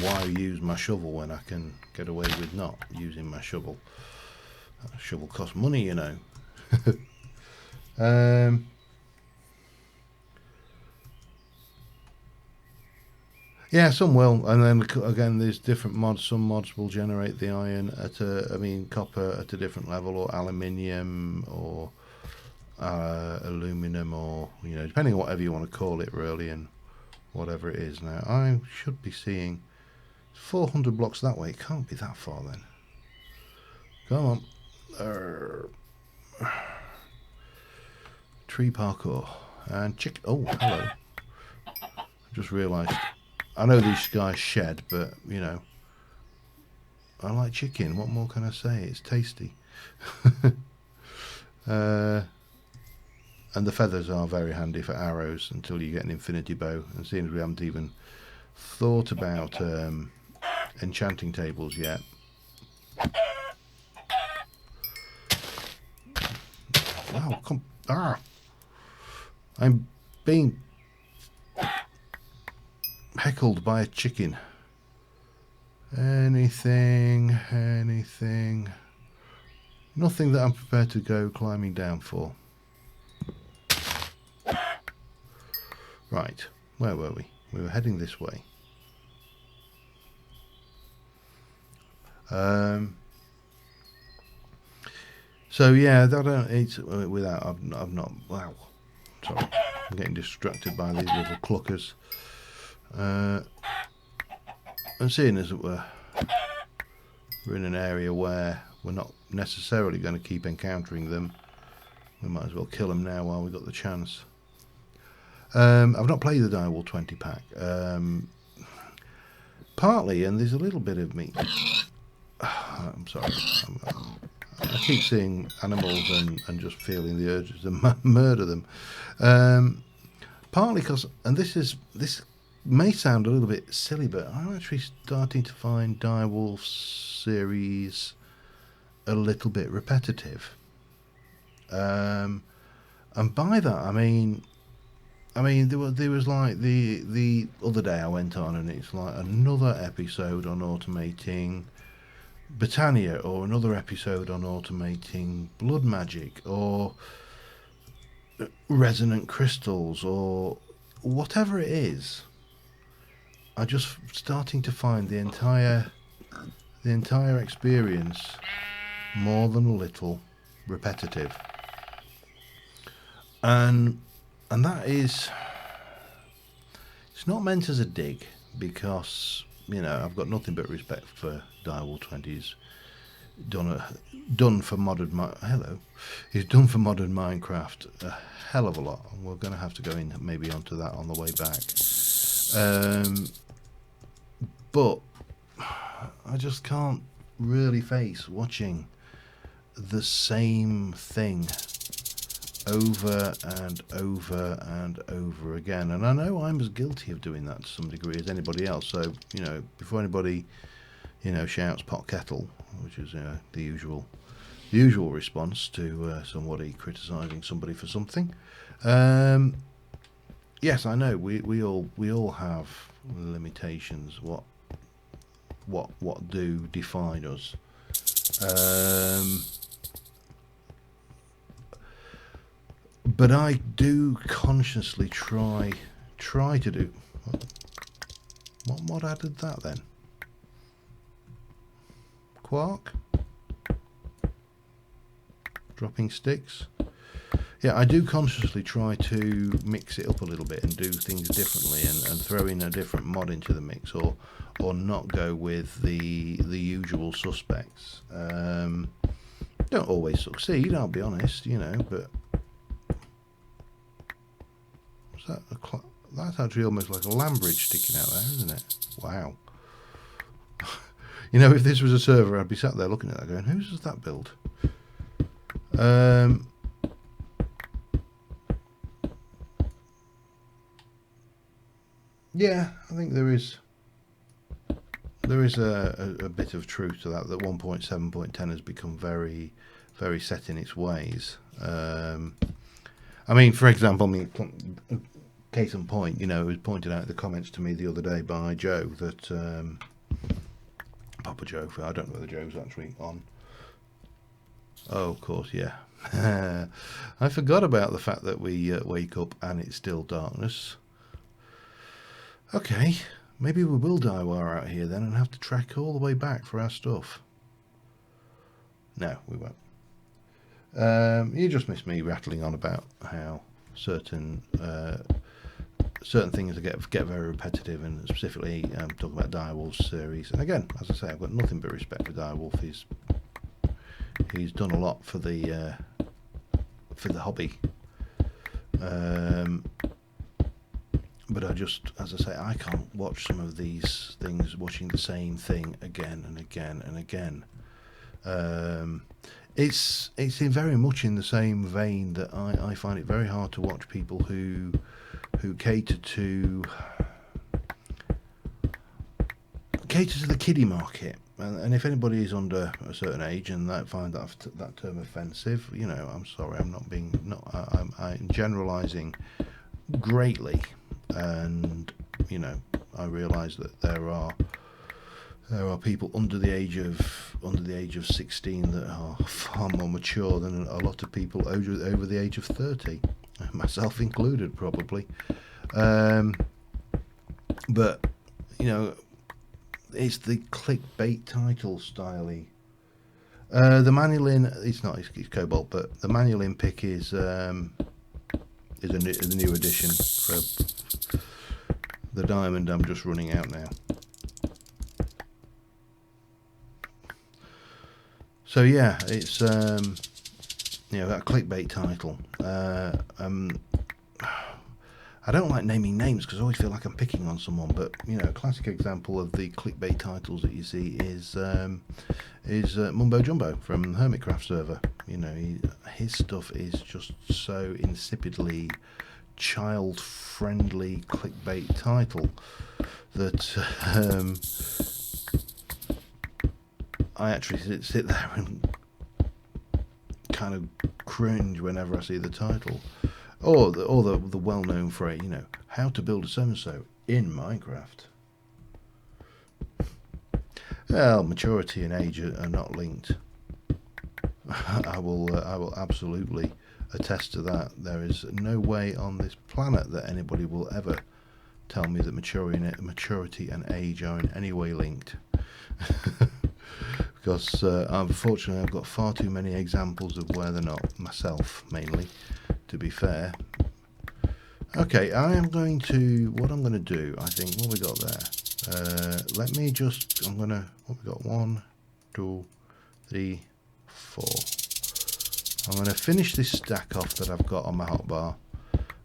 [SPEAKER 1] Why use my shovel when I can get away with not using my shovel? That shovel costs money, you know. Yeah, some will, and then again, there's different mods. Some mods will generate the iron copper at a different level, or aluminium, or aluminum, or, you know, depending on whatever you want to call it, really, and whatever it is. Now, I should be seeing 400 blocks that way. It can't be that far then. Come on. Tree parkour and chicken. Oh, hello. Just realised. I know these guys shed, but, you know, I like chicken. What more can I say? It's tasty. And the feathers are very handy for arrows until you get an infinity bow. And seeing as we haven't even thought about enchanting tables yet. Wow, come. I'm being heckled by a chicken. Anything. Nothing that I'm prepared to go climbing down for. Right, where were we? We were heading this way. So yeah, it's without. I've not. Wow, sorry, I'm getting distracted by these little cluckers. And seeing as we're in an area where we're not necessarily going to keep encountering them, we might as well kill them now while we've got the chance. I've not played the Direwolf 20 pack. Partly, and there's a little bit of me. I'm sorry. I keep seeing animals and just feeling the urge to murder them. Partly because, and this may sound a little bit silly, but I'm actually starting to find Direwolf series a little bit repetitive. And by that I mean there was like the other day I went on, and it's like another episode on automating Britannia, or another episode on automating blood magic, or resonant crystals, or whatever it is, I'm just starting to find the entire experience more than a little repetitive, and that is, it's not meant as a dig, because I've got nothing but respect for Direwolf 20's done for modern he's done for modern Minecraft a hell of a lot, and we're going to have to go in maybe onto that on the way back. But I just can't really face watching the same thing over and over and over again, and I know I'm as guilty of doing that to some degree as anybody else. So before anybody shouts pot kettle, which is the usual response to somebody criticising somebody for something, yes, I know we all have limitations. What do define us? But I do consciously try to do. What mod added that then? Quark? Dropping sticks? Yeah, I do consciously try to mix it up a little bit and do things differently, and throw in a different mod into the mix, or not go with the usual suspects. Don't always succeed, I'll be honest, but that's actually almost like a land bridge sticking out there, isn't it? Wow. If this was a server, I'd be sat there looking at that going, whose does that build? Yeah, I think there is a bit of truth to that 1.7.10 has become very, very set in its ways. I mean, for example, case in point, it was pointed out in the comments to me the other day by Joe that Papa Joe, I don't know whether Joe's actually on. Oh, of course, yeah. I forgot about the fact that we wake up and it's still darkness. Okay, maybe we will die while we're out here then and have to trek all the way back for our stuff. No, we won't. You just missed me rattling on about how certain things get very repetitive, and specifically talking about Direwolf's series. And again, as I say, I've got nothing but respect for Direwolf. He's done a lot for the hobby. But I just, as I say, I can't watch some of these things, watching the same thing again and again and again. It's very much in the same vein that I find it very hard to watch people who cater to the kiddie market. And if anybody is under a certain age and find that term offensive, I'm sorry, I'm generalising greatly, and I realise that there are people under the age of 16 that are far more mature than a lot of people over the age of 30, myself included, probably. But it's the clickbait title style-y. The Manulin, it's Cobalt, but the Manulin pick is a new addition for the diamond I'm just running out now. So yeah, it's that clickbait title. I don't like naming names because I always feel like I'm picking on someone, but a classic example of the clickbait titles that you see is Mumbo Jumbo from Hermitcraft server. His stuff is just so insipidly child-friendly clickbait title that I actually sit there and kind of cringe whenever I see the title, or the well-known phrase, how to build a so-and-so in Minecraft. Well, maturity and age are not linked. I will absolutely attest to that. There is no way on this planet that anybody will ever tell me that maturity and age are in any way linked. Because unfortunately I've got far too many examples of where they're not, myself mainly, to be fair. Okay, what I'm going to do, I think, what we got there? Let me just, what we got, 1, 2, 3, 4. I'm going to finish this stack off that I've got on my hotbar,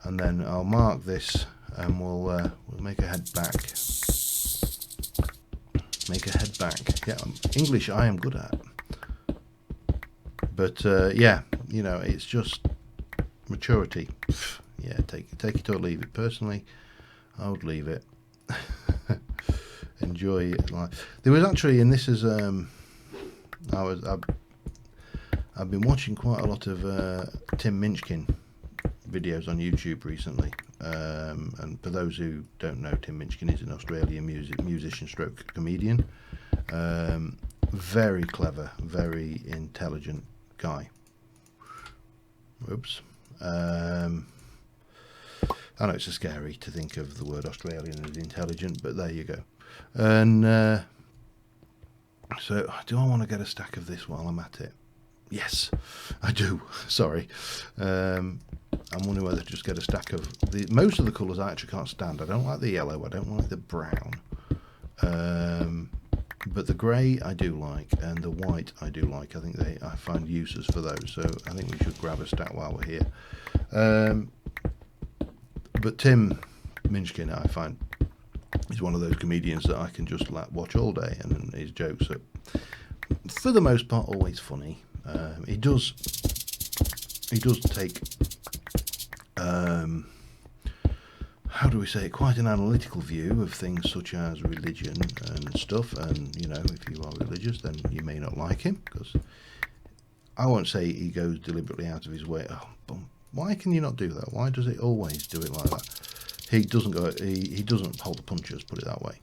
[SPEAKER 1] and then I'll mark this, and we'll make a head back. Yeah, English I am good at, but yeah, you know, it's just maturity. Yeah, take it or leave it. Personally, I would leave it. Enjoy life. There was actually, and this is I've been watching quite a lot of Tim Minchin videos on YouTube recently. And for those who don't know, Tim Minchin is an Australian musician stroke comedian. Very clever, very intelligent guy. Oops. I know it's scary to think of the word Australian as intelligent, but there you go. And so, do I want to get a stack of this while I'm at it? Yes, I do. Sorry. I'm wondering whether to just get a stack of most of the colours I actually can't stand. I don't like the yellow, I don't like the brown, but the grey I do like, and the white I do like. I think I find uses for those, so I think we should grab a stack while we're here. But Tim Minchin, I find, is one of those comedians that I can just watch all day, and his jokes are, for the most part, always funny. He does take, how do we say it, quite an analytical view of things such as religion and stuff, and you know, if you are religious then you may not like him, because I won't say he goes deliberately out of his way. But why can you not do that? Why does it always do it like that? He doesn't hold the punches, put it that way.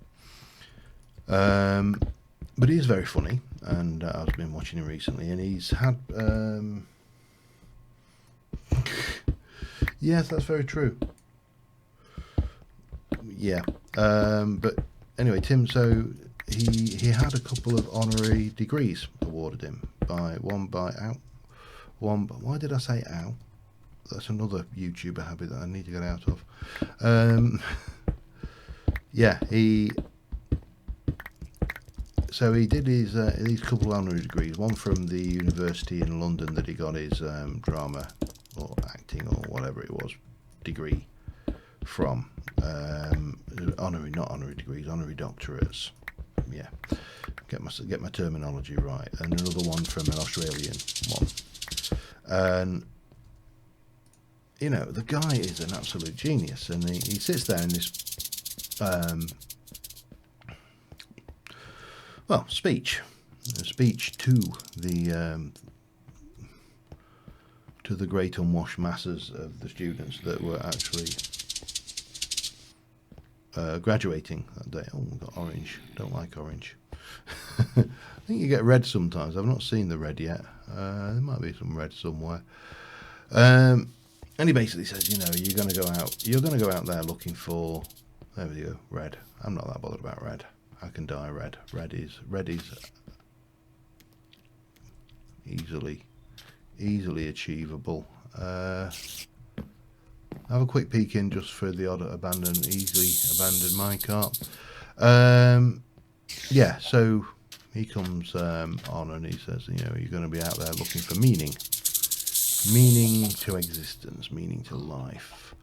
[SPEAKER 1] But he is very funny, and I've been watching him recently, and he's had yes, that's very true. Yeah, but anyway, Tim. So he had a couple of honorary degrees awarded him one by why did I say ow? That's another YouTuber habit that I need to get out of. Yeah, so he did these couple of honorary degrees. One from the university in London that he got his drama or acting or whatever it was degree from. Not honorary degrees, honorary doctorates. Yeah, get my terminology right. And another one from an Australian one. And you know, the guy is an absolute genius, and he sits there in this speech to the great unwashed masses of the students that were actually graduating that day. Oh, we've got orange. Don't like orange. I think you get red sometimes. I've not seen the red yet. There might be some red somewhere. And he basically says, you know, you're going to go out there looking for, there we go, red. I'm not that bothered about red. I can dye red. Red is easily achievable. Have a quick peek in just for the odd easily abandoned minecart. Yeah, so he comes on and he says, you know, you're going to be out there looking for meaning to existence, meaning to life.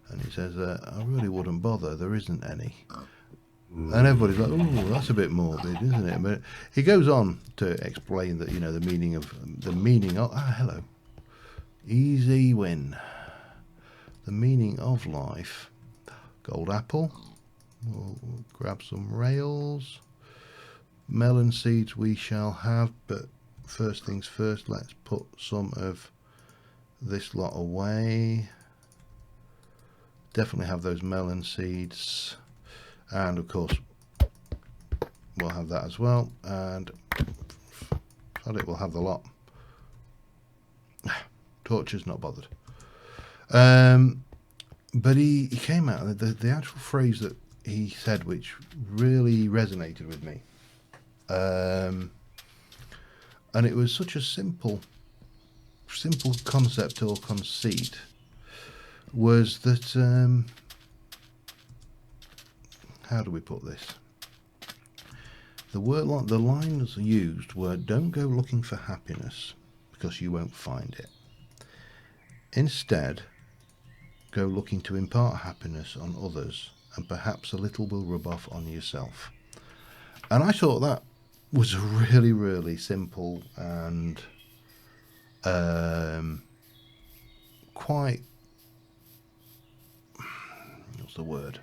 [SPEAKER 1] And he says, I really wouldn't bother, there isn't any. And everybody's like, oh, that's a bit morbid, isn't it? But he goes on to explain that, you know, the meaning of hello, easy win. The meaning of life. Gold apple. We'll grab some rails. Melon seeds we shall have, but first things first, let's put some of this lot away. Definitely have those melon seeds. And of course, we'll have that as well, and we'll have the lot. Torture's not bothered. But he came out, the actual phrase that he said, which really resonated with me, and it was such a simple concept or conceit, was that, how do we put this? The lines used were, don't go looking for happiness because you won't find it. Instead, go looking to impart happiness on others, and perhaps a little will rub off on yourself. And I thought that was really, really simple and quite, what's the word?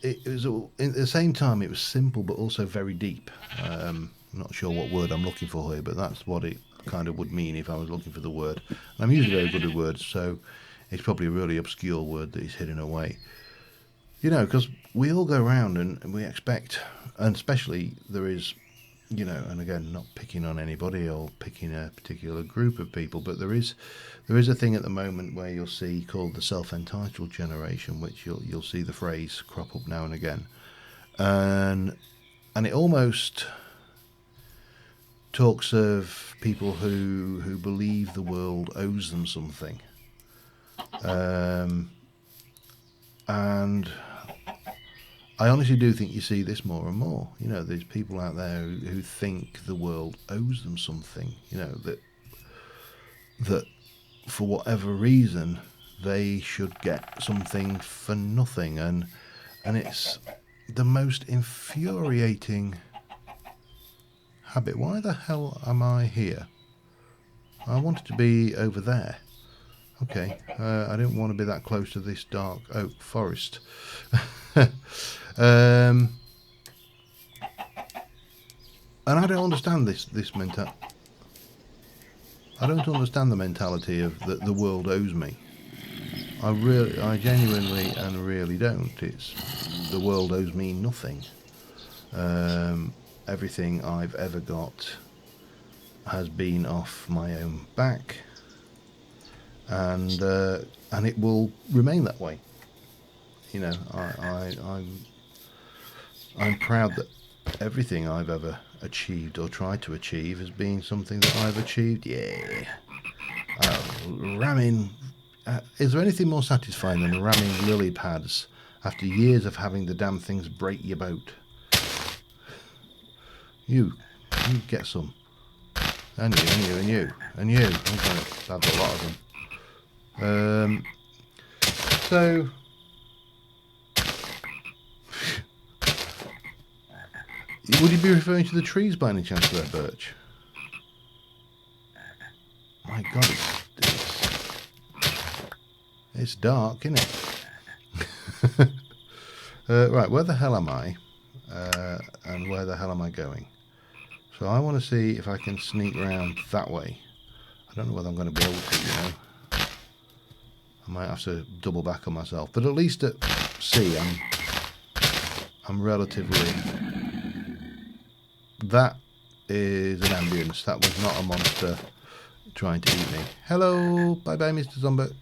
[SPEAKER 1] It was, at the same time, it was simple but also very deep. I'm not sure what word I'm looking for here, but that's what it kind of would mean if I was looking for the word. And I'm usually very good at words, so it's probably a really obscure word that is hidden away. You know, because we all go around and we expect, and especially there is, you know, and again, not picking on anybody or picking a particular group of people, but there is a thing at the moment where you'll see called the self-entitled generation, which you'll see the phrase crop up now and again, and it almost talks of people who believe the world owes them something, and I honestly do think you see this more and more. You know, there's people out there who think the world owes them something. You know, that for whatever reason they should get something for nothing, and it's the most infuriating habit. Why the hell am I here? I wanted to be over there. Okay, I didn't want to be that close to this dark oak forest. And I don't understand this mentality. I don't understand the mentality of that the world owes me. I genuinely and really don't. It's the world owes me nothing. Everything I've ever got has been off my own back, and it will remain that way. You know, I'm proud that everything I've ever achieved or tried to achieve has been something that I've achieved. Yeah, ramming. Is there anything more satisfying than ramming lily pads after years of having the damn things break your boat? You get some, and you. I've got a lot of them. So. Would you be referring to the trees by any chance there, Birch? My God, it's dark, isn't it? Right, where the hell am I? And where the hell am I going? So I want to see if I can sneak around that way. I don't know whether I'm going to be able to, you know. I might have to double back on myself. But at least at sea, I'm relatively... That is an ambience. That was not a monster trying to eat me. Hello, bye-bye, Mr. Zombie.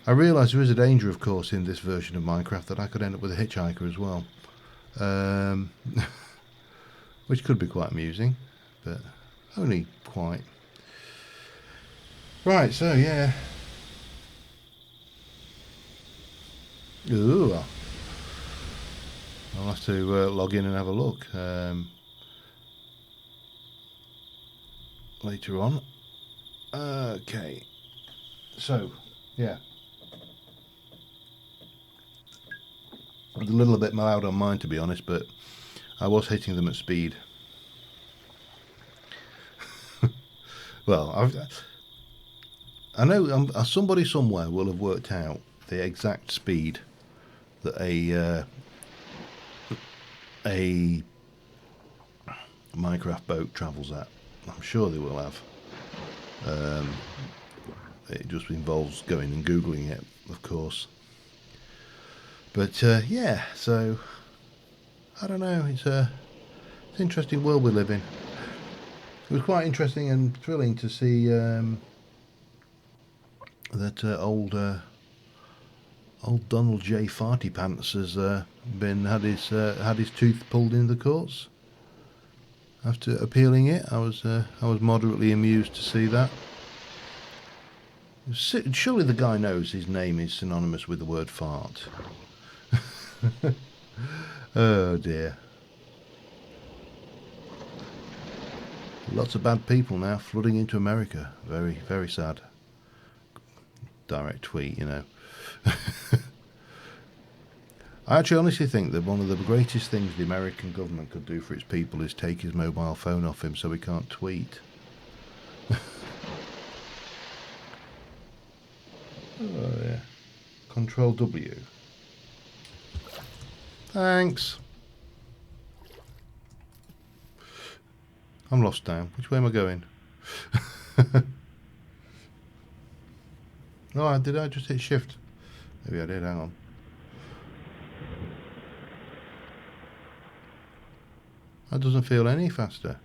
[SPEAKER 1] I realise there is a danger, of course, in this version of Minecraft that I could end up with a hitchhiker as well. Which could be quite amusing, but only quite. Right, so yeah. Ooh. I'll have to log in and have a look later on. Okay, so yeah, it was a little bit loud on mine, to be honest, but I was hitting them at speed. Well, I know somebody somewhere will have worked out the exact speed that a Minecraft boat travels at. I'm sure they will have. It just involves going and Googling it, of course. But yeah, so I don't know. It's an interesting world we live in. It was quite interesting and thrilling to see that old Donald J. Farty Pants has had his tooth pulled in the courts after appealing it. I was moderately amused to see that. Surely the guy knows his name is synonymous with the word fart. Oh dear. Lots of bad people now flooding into America. Very, very sad. Direct tweet, you know. I actually honestly think that one of the greatest things the American government could do for its people is take his mobile phone off him so he can't tweet. Oh yeah. Control W. Thanks. I'm lost now. Which way am I going? Oh, did I just hit shift? Maybe I did, hang on. That doesn't feel any faster.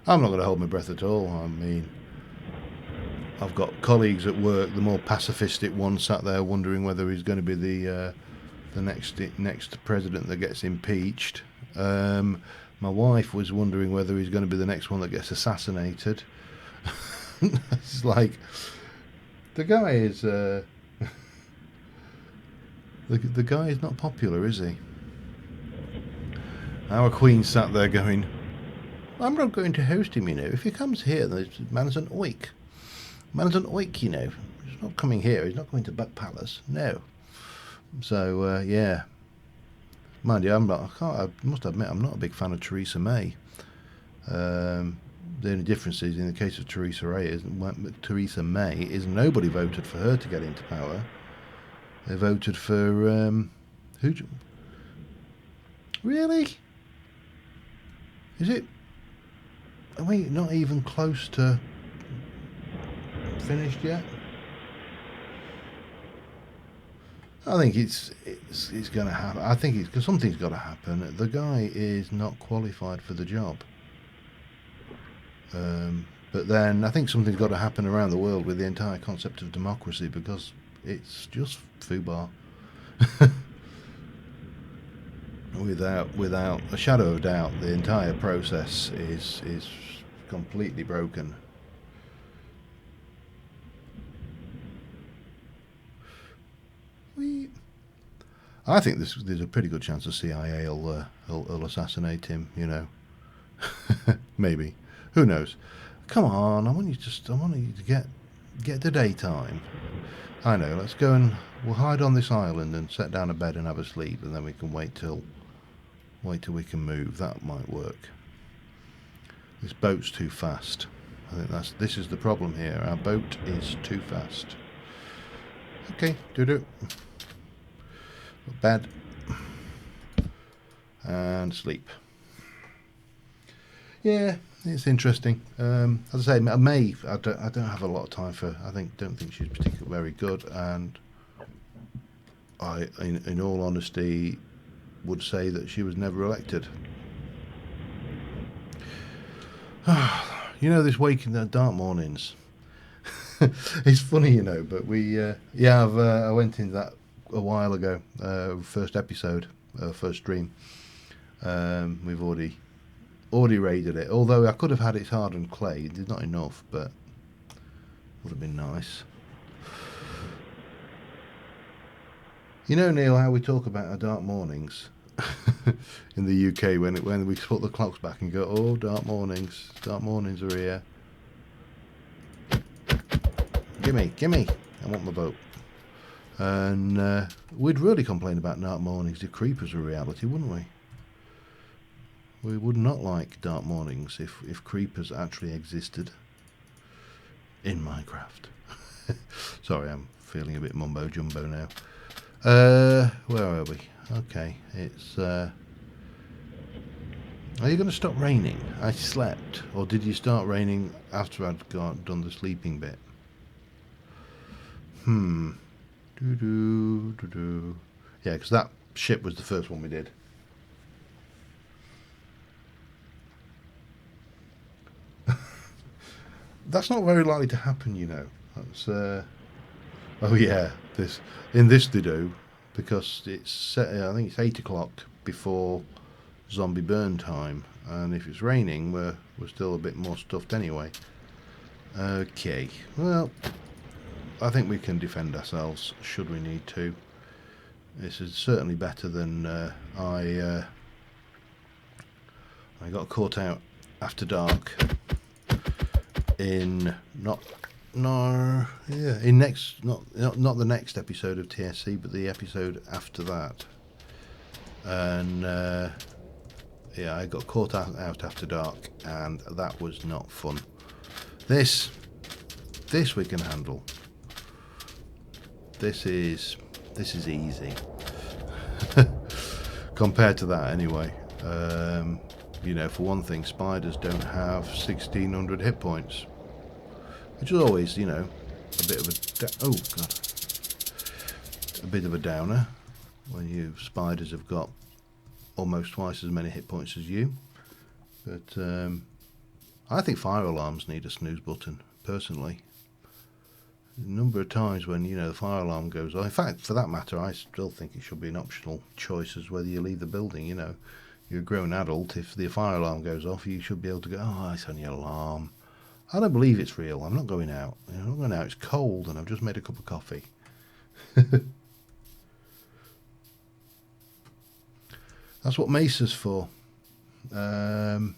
[SPEAKER 1] I'm not going to hold my breath at all. I mean, I've got colleagues at work, the more pacifistic one, sat there wondering whether he's going to be the next president that gets impeached. My wife was wondering whether he's going to be the next one that gets assassinated. It's like the guy is the guy is not popular, is he? Our Queen sat there going, I'm not going to host him, you know. If he comes here, the man's an oik. Man's an oik, you know. He's not coming here. He's not going to Buck Palace. No. So, yeah. Mind you, I must admit, I'm not a big fan of Theresa May. The only difference is, in the case of Theresa May, is nobody voted for her to get into power. They voted for, who? Really? Is it? Are we not even close to finished yet? I think it's going to happen. I think because something's got to happen. The guy is not qualified for the job. But then I think something's got to happen around the world with the entire concept of democracy, because it's just foobar. Without a shadow of doubt, the entire process is completely broken. I think there's a pretty good chance the CIA will assassinate him. You know, maybe. Who knows? Come on, I want you to get the daytime. I know. Let's go and we'll hide on this island and set down a bed and have a sleep, and then we can wait till we can move. That might work. This boat's too fast. I think this is the problem here. Our boat is too fast. Okay, do. Bed and sleep. Yeah, it's interesting. As I say, May, I don't have a lot of time for. Don't think she's particularly very good, and I, in all honesty, would say that she was never elected. You know, this waking the dark mornings. It's funny, you know, but I went into that a while ago. First episode, first stream. We've already raided it. Although I could have had its hardened clay. It's not enough, but would have been nice. You know, Neil, how we talk about our dark mornings in the UK when we put the clocks back and go, oh, dark mornings are here. Gimme, I want my boat. And we'd really complain about dark mornings if creepers were reality, wouldn't we? We would not like dark mornings if creepers actually existed in Minecraft. Sorry, I'm feeling a bit mumbo jumbo now. Where are we? Okay, it's are you going to stop raining? I slept, or did you start raining after I'd done the sleeping bit? Yeah, because that ship was the first one we did. That's not very likely to happen, you know. That's oh yeah, this they do, because it's set, I think it's 8 o'clock before zombie burn time, and if it's raining, we're still a bit more stuffed anyway. Okay, well, I think we can defend ourselves should we need to. This is certainly better than I got caught out after dark in not the next episode of TSC, but the episode after that. And yeah, I got caught out after dark, and that was not fun. This we can handle. This is easy compared to that, anyway. You know, for one thing, spiders don't have 1600 hit points, which is always, you know, a bit of a bit of a downer when you spiders have got almost twice as many hit points as you. But I think fire alarms need a snooze button, personally. A number of times when, you know, the fire alarm goes off. In fact, for that matter, I still think it should be an optional choice as whether you leave the building. You know, you're a grown adult. If the fire alarm goes off, you should be able to go, oh, it's only an alarm. I don't believe it's real. I'm not going out. You know, I'm not going out. It's cold and I've just made a cup of coffee. That's what Mesa's for. And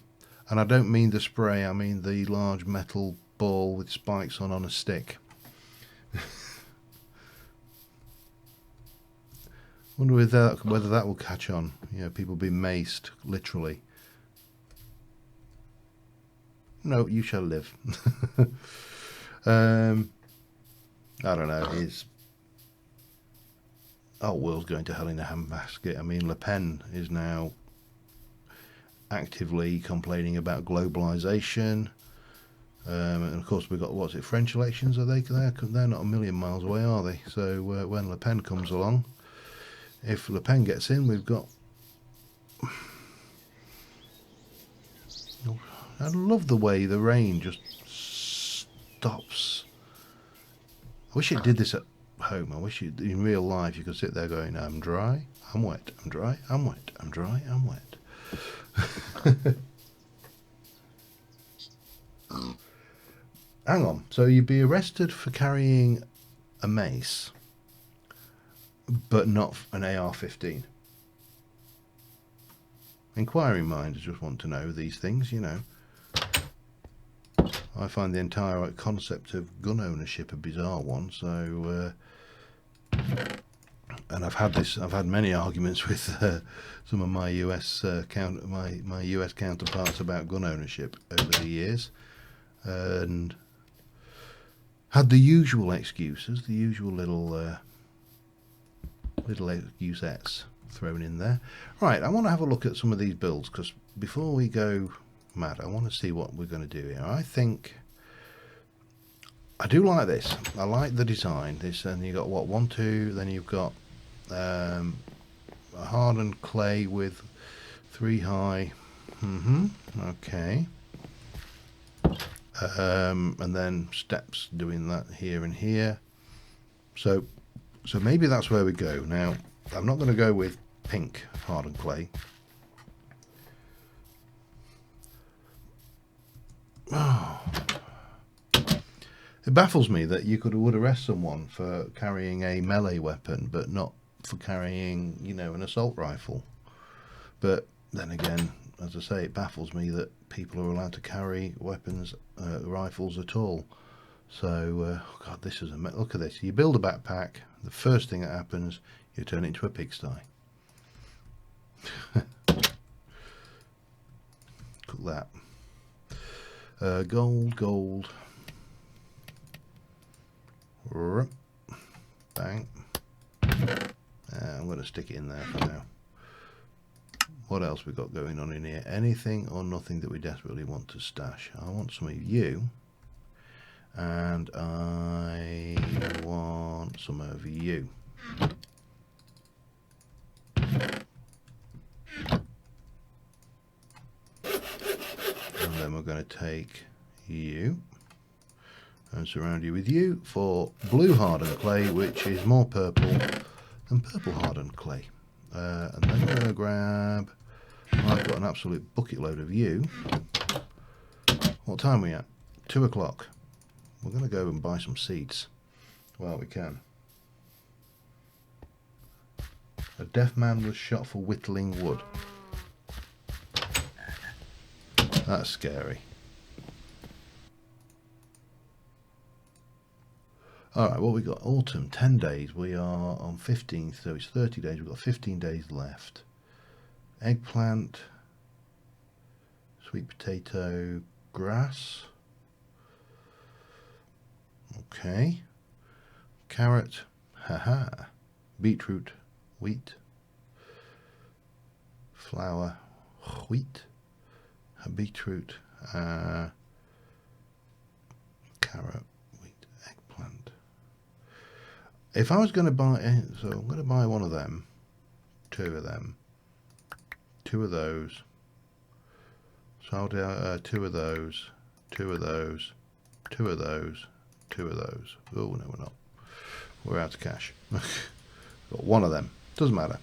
[SPEAKER 1] I don't mean the spray. I mean the large metal ball with spikes on a stick. Wonder whether that will catch on. You know, people being maced, literally. No, you shall live. I don't know. Is oh, world's going to hell in a handbasket. I mean, Le Pen is now actively complaining about globalization. And of course, we've got, what's it, French elections? Are they? They're not a million miles away, are they? So when Le Pen comes along, if Le Pen gets in, we've got. I love the way the rain just stops. I wish it did this at home. I wish in real life you could sit there going, I'm dry, I'm wet, I'm dry, I'm wet, I'm dry, I'm wet. Hang on, so you'd be arrested for carrying a mace, but not an AR-15? Inquiring minds just want to know these things, you know. I find the entire concept of gun ownership a bizarre one. So, and I've had many arguments with some of my US my US counterparts about gun ownership over the years, and had the usual excuses, the usual little excusettes thrown in there. Right, I want to have a look at some of these builds, because before we go mad, I want to see what we're going to do here. I think I do like this. I like the design. This, and you got what, 1, 2, then you've got a hardened clay with 3 high. Okay. And then steps doing that here and here. So maybe that's where we go. Now, I'm not going to go with pink hardened clay. Oh. It baffles me that you would arrest someone for carrying a melee weapon, but not for carrying, you know, an assault rifle. But then again, as I say, it baffles me that people are allowed to carry weapons, rifles at all. So, God, this is look at this. You build a backpack. The first thing that happens, you turn it into a pigsty. Look at that. Gold. Bang. I'm going to stick it in there for now. What else we got going on in here? Anything or nothing that we desperately want to stash? I want some of you. And I want want some of you. And then we're going to take you and surround you with you for blue hardened clay, which is more purple than purple hardened clay. And then we're going to grab, I've got an absolute bucket load of you. What time are we at? 2 o'clock. We're going to go and buy some seeds. Well, we can. A deaf man was shot for whittling wood. That's scary. Alright, what we got? Autumn, 10 days. We are on 15th, so it's 30 days. We've got 15 days left. Eggplant, sweet potato, grass. Okay. Carrot, haha. Beetroot, wheat. Flour, wheat. Beetroot, carrot, wheat, eggplant. If I was going to buy, so I'm going to buy one of them, 2 of them, 2 of those. So I'll do 2 of those, 2 of those, 2 of those, 2 of those. Oh no, we're not. We're out of cash. Got 1 of them. Doesn't matter.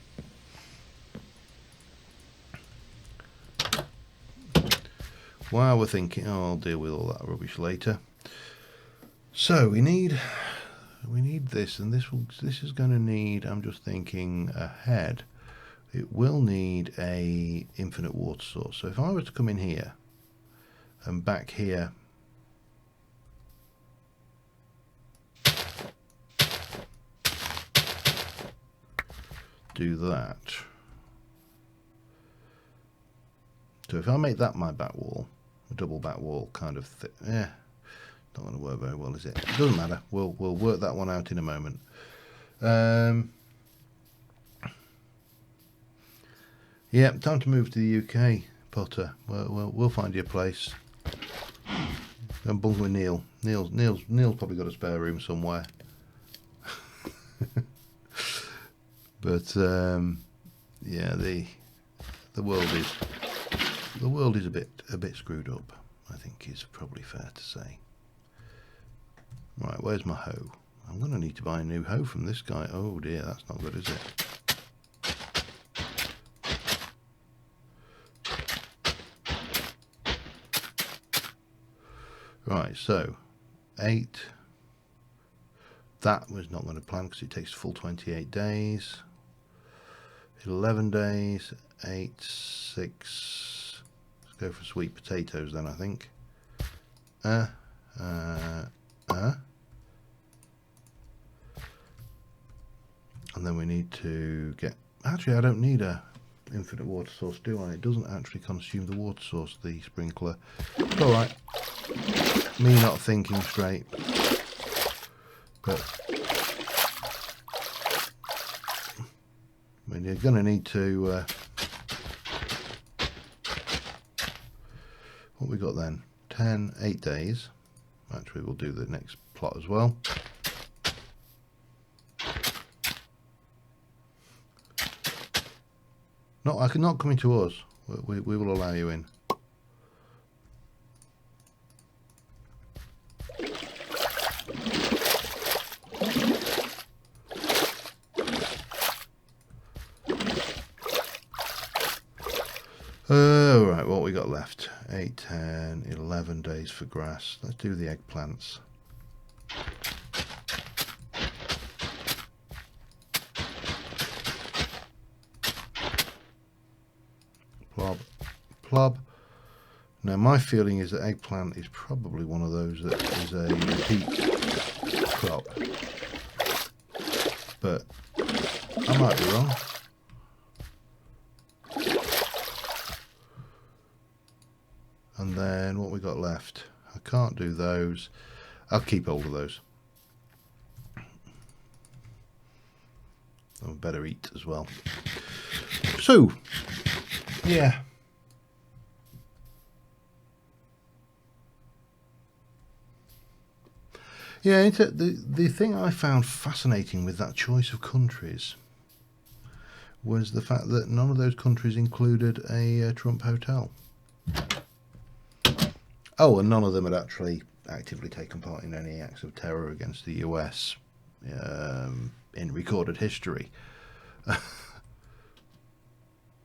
[SPEAKER 1] While we're thinking, oh, I'll deal with all that rubbish later. So we need this, and this is going to need. I'm just thinking ahead. It will need a infinite water source. So if I were to come in here and back here, do that. So if I make that my back wall, a double back wall kind of thing, not going to work very well, is it? It doesn't matter. We'll work that one out in a moment. Yeah, time to move to the UK, Potter. We'll find you a place. Go and bunk with Neil. Neil's probably got a spare room somewhere. But yeah, the world is a bit screwed up, I think is probably fair to say. Right, where's my hoe? I'm going to need to buy a new hoe from this guy. Oh dear, that's not good, is it? Right, so 8. That was not going to plan because it takes a full 28 days. 11 days, 8, 6. Let's go for sweet potatoes then, I think. And then we need to get. Actually, I don't need a infinite water source, do I? It doesn't actually consume the water source, the sprinkler. It's all right. Me not thinking straight. But I mean, you're going to need to. What we got then? 8 days. Actually, we'll do the next plot as well. Not coming to us. We will allow you in. Right, what we got left? 8, 10, 11 days for grass. Let's do the eggplants. Plob, plob. Now my feeling is that eggplant is probably one of those that is a repeat crop, but I might be wrong. And then what we got left? I can't do those. I'll keep hold of those. I better eat as well. So, yeah. Yeah, the thing I found fascinating with that choice of countries was the fact that none of those countries included a Trump hotel. Oh, and none of them had actually actively taken part in any acts of terror against the US in recorded history.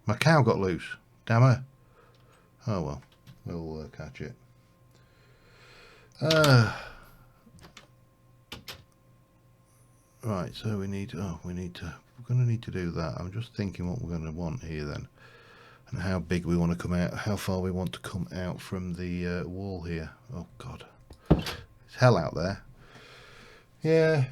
[SPEAKER 1] My cow got loose. Damn her. Oh well, we'll catch it. Right, so we're going to need to do that. I'm just thinking what we're going to want here then, and how big we want to come out, how far we want to come out from the wall here. Oh God, it's hell out there. Yeah.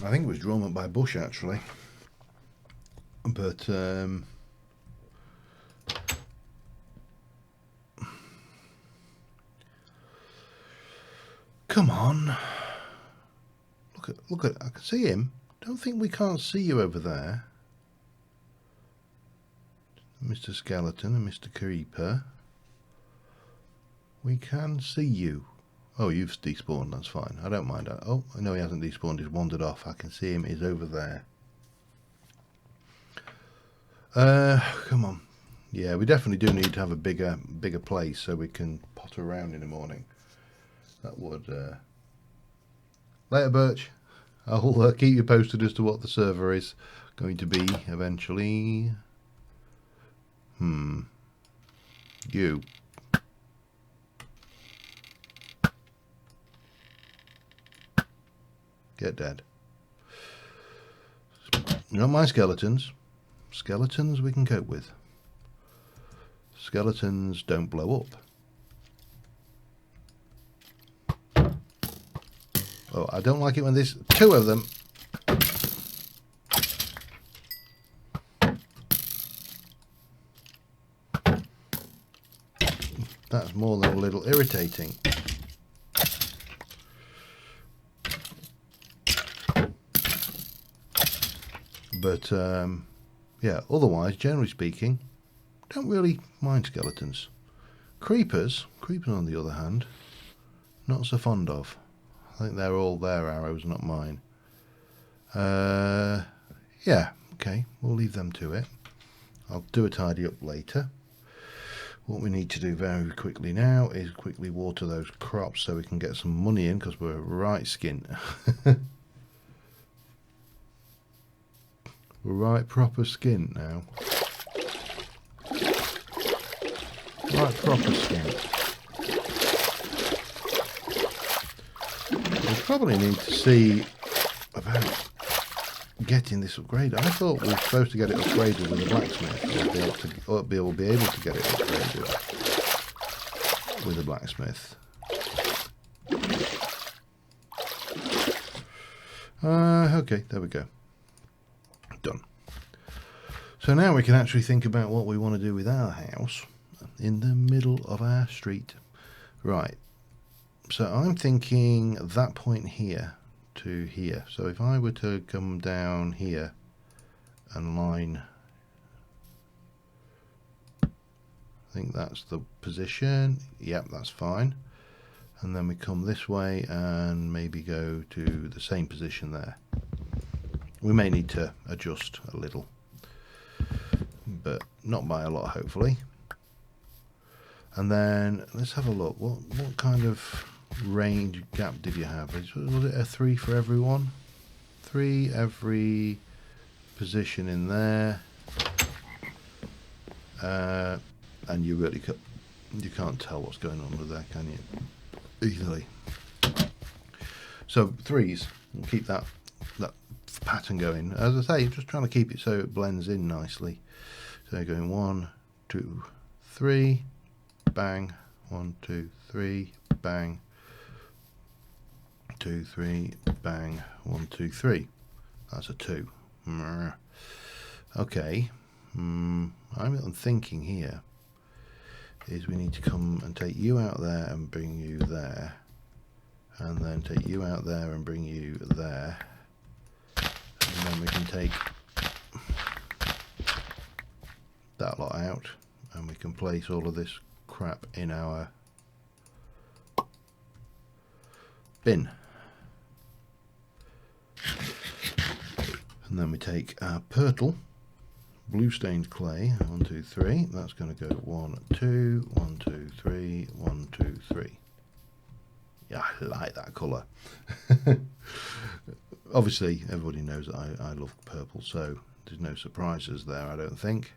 [SPEAKER 1] I think it was drawn up by Bush actually, but come on, look at, I can see him. Don't think we can't see you over there, Mr. Skeleton and Mr. Creeper. We can see you. Oh, you've despawned, that's fine. I don't mind that. Oh, no, he hasn't despawned, he's wandered off. I can see him, he's over there. Come on. Yeah, we definitely do need to have a bigger place so we can potter around in the morning. That would... Later, Birch. I'll keep you posted as to what the server is going to be eventually. You. Get dead. Not my skeletons. Skeletons we can cope with. Skeletons don't blow up. Oh, I don't like it when there's two of them. That's more than a little irritating. But yeah, otherwise, generally speaking, don't really mind skeletons. Creepers on the other hand, not so fond of. I think they're all their arrows, not mine. Yeah, okay, we'll leave them to it. I'll do a tidy up later. What we need to do very quickly now is quickly water those crops so we can get some money in, because we're right skint. We're right proper skint now. Right proper skint. We probably need to see about getting this upgraded. I thought we were supposed to get it upgraded with a blacksmith, or be able to get it upgraded with a blacksmith. Okay, there we go. Done. So now we can actually think about what we want to do with our house in the middle of our street. Right. So I'm thinking that point here to here. So if I were to come down here and line, I think that's the position. Yep, that's fine. And then we come this way and maybe go to the same position there. We may need to adjust a little, but not by a lot, hopefully. And then let's have a look. What kind of range gap did you have? Was it a 3 for everyone? 3 every position in there. And you really can't tell what's going on with that, can you? Easily. So 3s. We'll keep that pattern going. As I say, just trying to keep it so it blends in nicely. So going 1, 2, 3, bang, 1, 2, 3, bang, 2, 3, bang, 1, 2, 3. That's a 2. Okay. I'm thinking here is we need to come and take you out there and bring you there, and then take you out there and bring you there, and then we can take can place all of this crap in our bin. And then we take our Pertle blue stained clay, 1 2 3, that's going to go 1 2 1 2 3 1 2 3. Yeah, I like that colour. Obviously everybody knows that I love purple, so there's no surprises there, I don't think.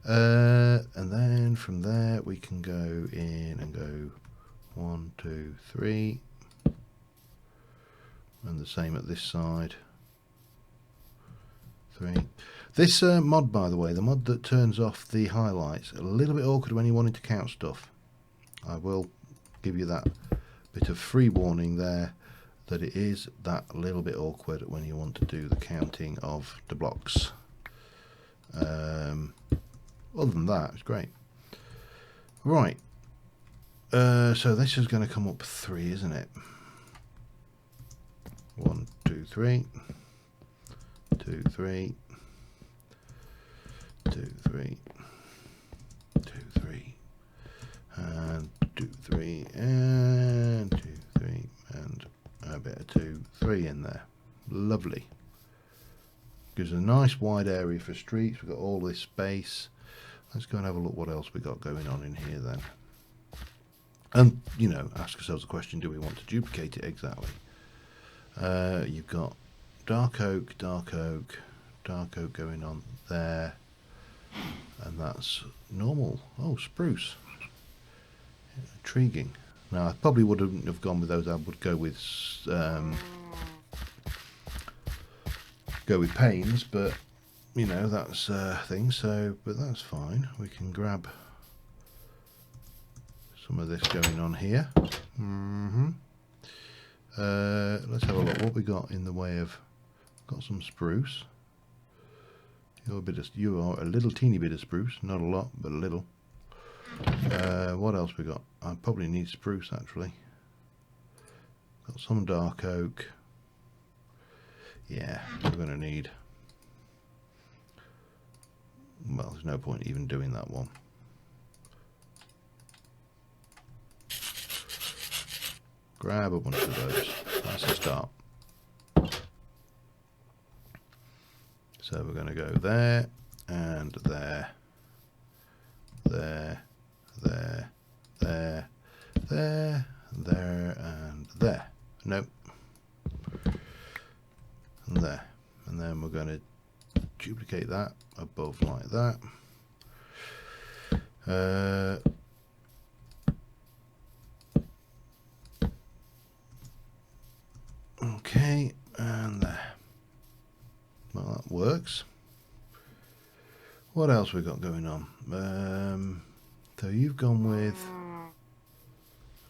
[SPEAKER 1] And then from there we can go in and go 1 2 3, and the same at this side, 3. This mod, by the way, the mod that turns off the highlights, a little bit awkward when you're wanting to count stuff. I will give you that bit of free warning there, that it is that little bit awkward when you want to do the counting of the blocks. Other than that, it's great. Right, so this is going to come up 3, isn't it? 1 2 3 2 3 2 3 2 3 and 2 3 and 2 3 and a bit of 2 3 in there. Lovely. Gives a nice wide area for streets. We've got all this space. Let's go and have a look what else we got going on in here then. And, you know, ask ourselves the question, do we want to duplicate it exactly? You've got dark oak, dark oak, dark oak going on there. And that's normal. Oh, spruce. Intriguing. Now, I probably wouldn't have gone with those. I would go with panes, but you know, that's a thing. So, but that's fine. We can grab some of this going on here. Let's have a look. What we got in the way of? Got some spruce. You are a little teeny bit of spruce, not a lot, but a little. What else we got? I probably need spruce actually. Got some dark oak. Yeah, we're going to need. Well, there's no point even doing that one. Grab a bunch of those. That's a start. So we're going to go there and there, there, there, there, there, there, and there. Nope. And there. And then we're going to duplicate that above like that. Okay, and there. Well, that works. What else we got going on? So you've gone with.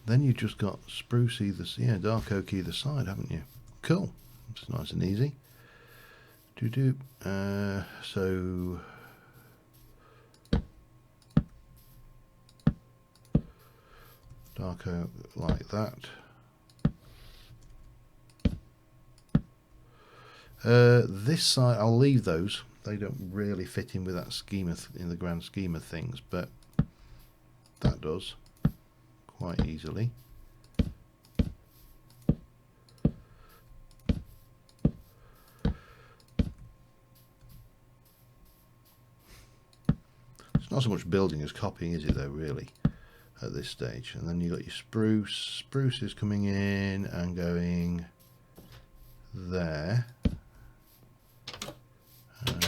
[SPEAKER 1] Then you've just got spruce either, yeah, dark oak either side, haven't you? Cool. It's nice and easy. So dark oak like that. This side, I'll leave those. They don't really fit in with that scheme in the grand scheme of things, but that does quite easily. It's not so much building as copying, is it though, really, at this stage? And then you've got your spruce. Spruce is coming in and going there.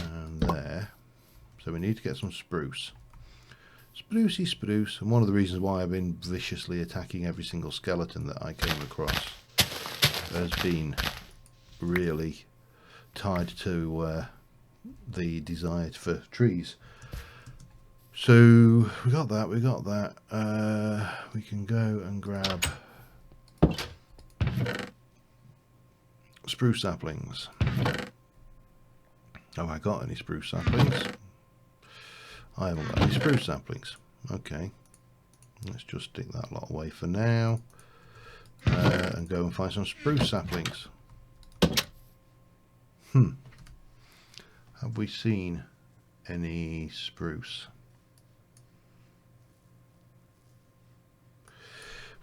[SPEAKER 1] And there. So we need to get some spruce. Sprucey spruce. And one of the reasons why I've been viciously attacking every single skeleton that I came across has been really tied to the desire for trees. So we got that, we can go and grab spruce saplings. Have I got any spruce saplings? I haven't got any spruce saplings. Okay, let's just stick that lot away for now and go and find some spruce saplings. Have we seen any spruce?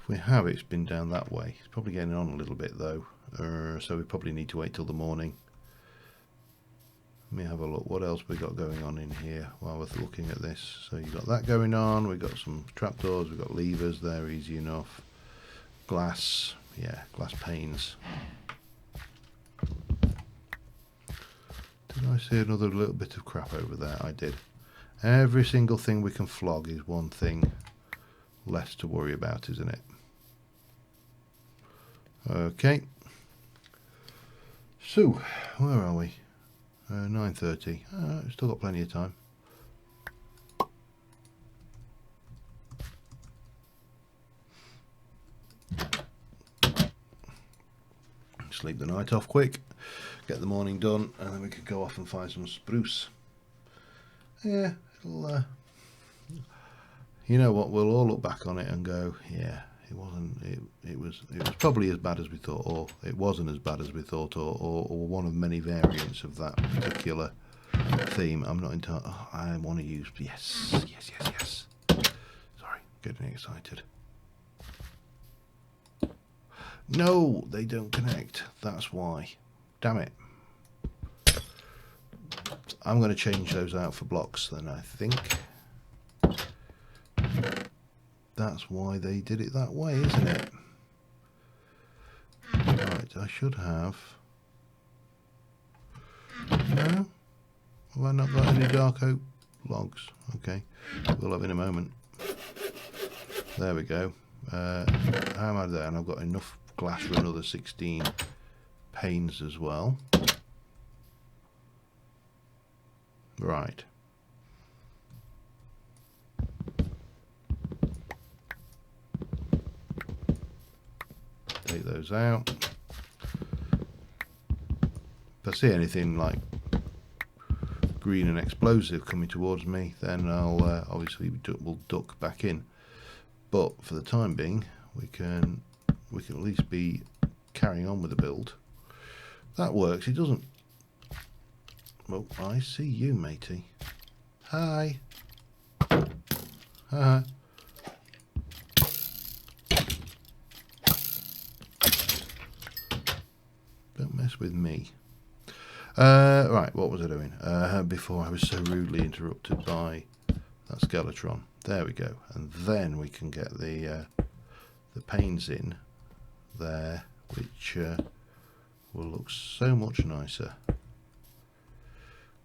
[SPEAKER 1] If we have, it's been down that way. It's probably getting on a little bit though, so we probably need to wait till the morning. Let me have a look. What else we got going on in here while we're looking at this? So you've got that going on. We've got some trapdoors. We've got levers there, easy enough. Glass, yeah, glass panes. Did I see another little bit of crap over there? I did. Every single thing we can flog is one thing less to worry about, isn't it? Okay. So, where are we? 9:30. Still got plenty of time. Sleep the night off quick, get the morning done, and then we could go off and find some spruce. Yeah, it'll, you know what, we'll all look back on it and go, yeah, it wasn't, it was probably as bad as we thought, or it wasn't as bad as we thought, or one of many variants of that particular theme. I'm not entirely, oh, I want to use, yes. Sorry, getting excited. No, they don't connect, that's why. Damn it. I'm going to change those out for blocks then, I think. That's why they did it that way, isn't it? Right, I should have... No? Have I not got any dark oak logs? Okay, we'll have in a moment. There we go. How am I there? And I've got enough glass for another 16 panes as well. Right. Take those out. If I see anything like green and explosive coming towards me, then I'll obviously we'll duck back in. But for the time being, we can at least be carrying on with the build. That works. It doesn't. Well, I see you, matey. Hi. Hi. Don't mess with me. Right, what was I doing? Before I was so rudely interrupted by that Skeletron. There we go. And then we can get the panes in there, which will look so much nicer.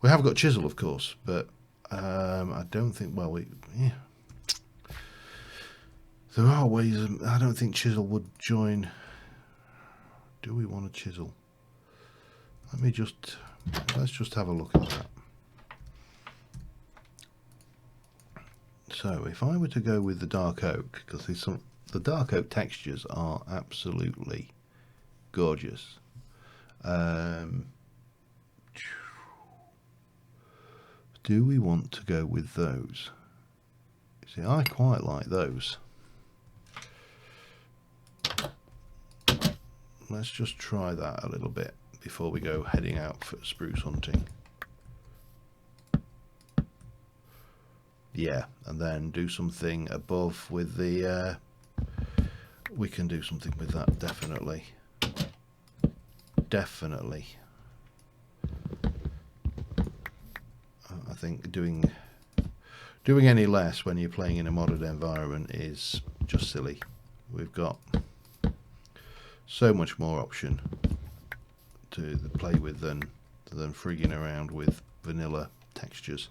[SPEAKER 1] We have got chisel, of course, but I don't think, well, yeah. There are ways, I don't think chisel would join. Do we want a chisel? Let's just have a look at that. So if I were to go with the dark oak, because the dark oak textures are absolutely gorgeous. Do we want to go with those? See, I quite like those. Let's just try that a little bit before we go heading out for spruce hunting. Yeah, and then do something above with the we can do something with that, definitely. I think doing any less when you're playing in a modded environment is just silly. We've got so much more option to play with than frigging around with vanilla textures.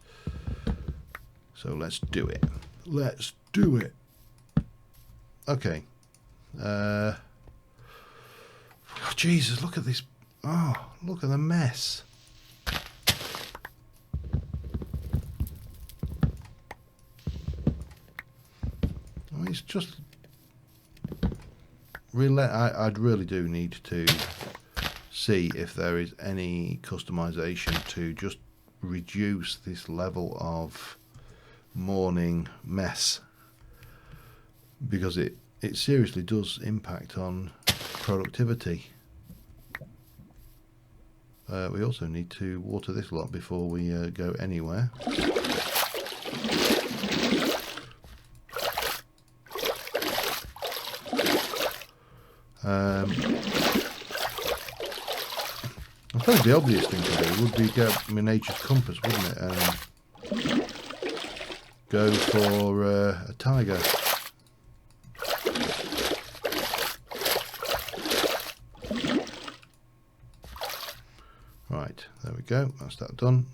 [SPEAKER 1] So let's do it. Let's do it. Okay. Oh, Jesus, look at this. Oh, look at the mess. I mean, it's just really, I'd really do need to see if there is any customization to just reduce this level of morning mess, because it seriously does impact on productivity. We also need to water this lot before we go anywhere. suppose the obvious thing to do would be get my nature's compass, wouldn't it? And go for a tiger. Right, there we go. That's that done.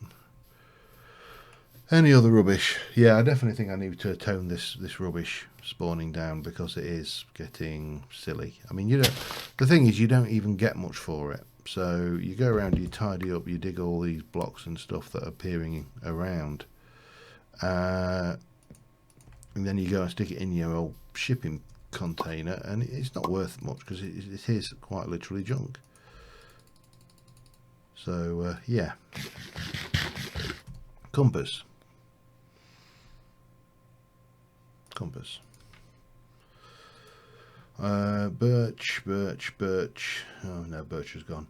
[SPEAKER 1] Any other rubbish? Yeah, I definitely think I need to tone this rubbish spawning down because it is getting silly. I mean, the thing is, you don't even get much for it. So you go around, you tidy up, you dig all these blocks and stuff that are appearing around, and then you go and stick it in your old shipping container, and it's not worth much because it is quite literally junk. So yeah, compass. Birch. Oh no, birch has gone.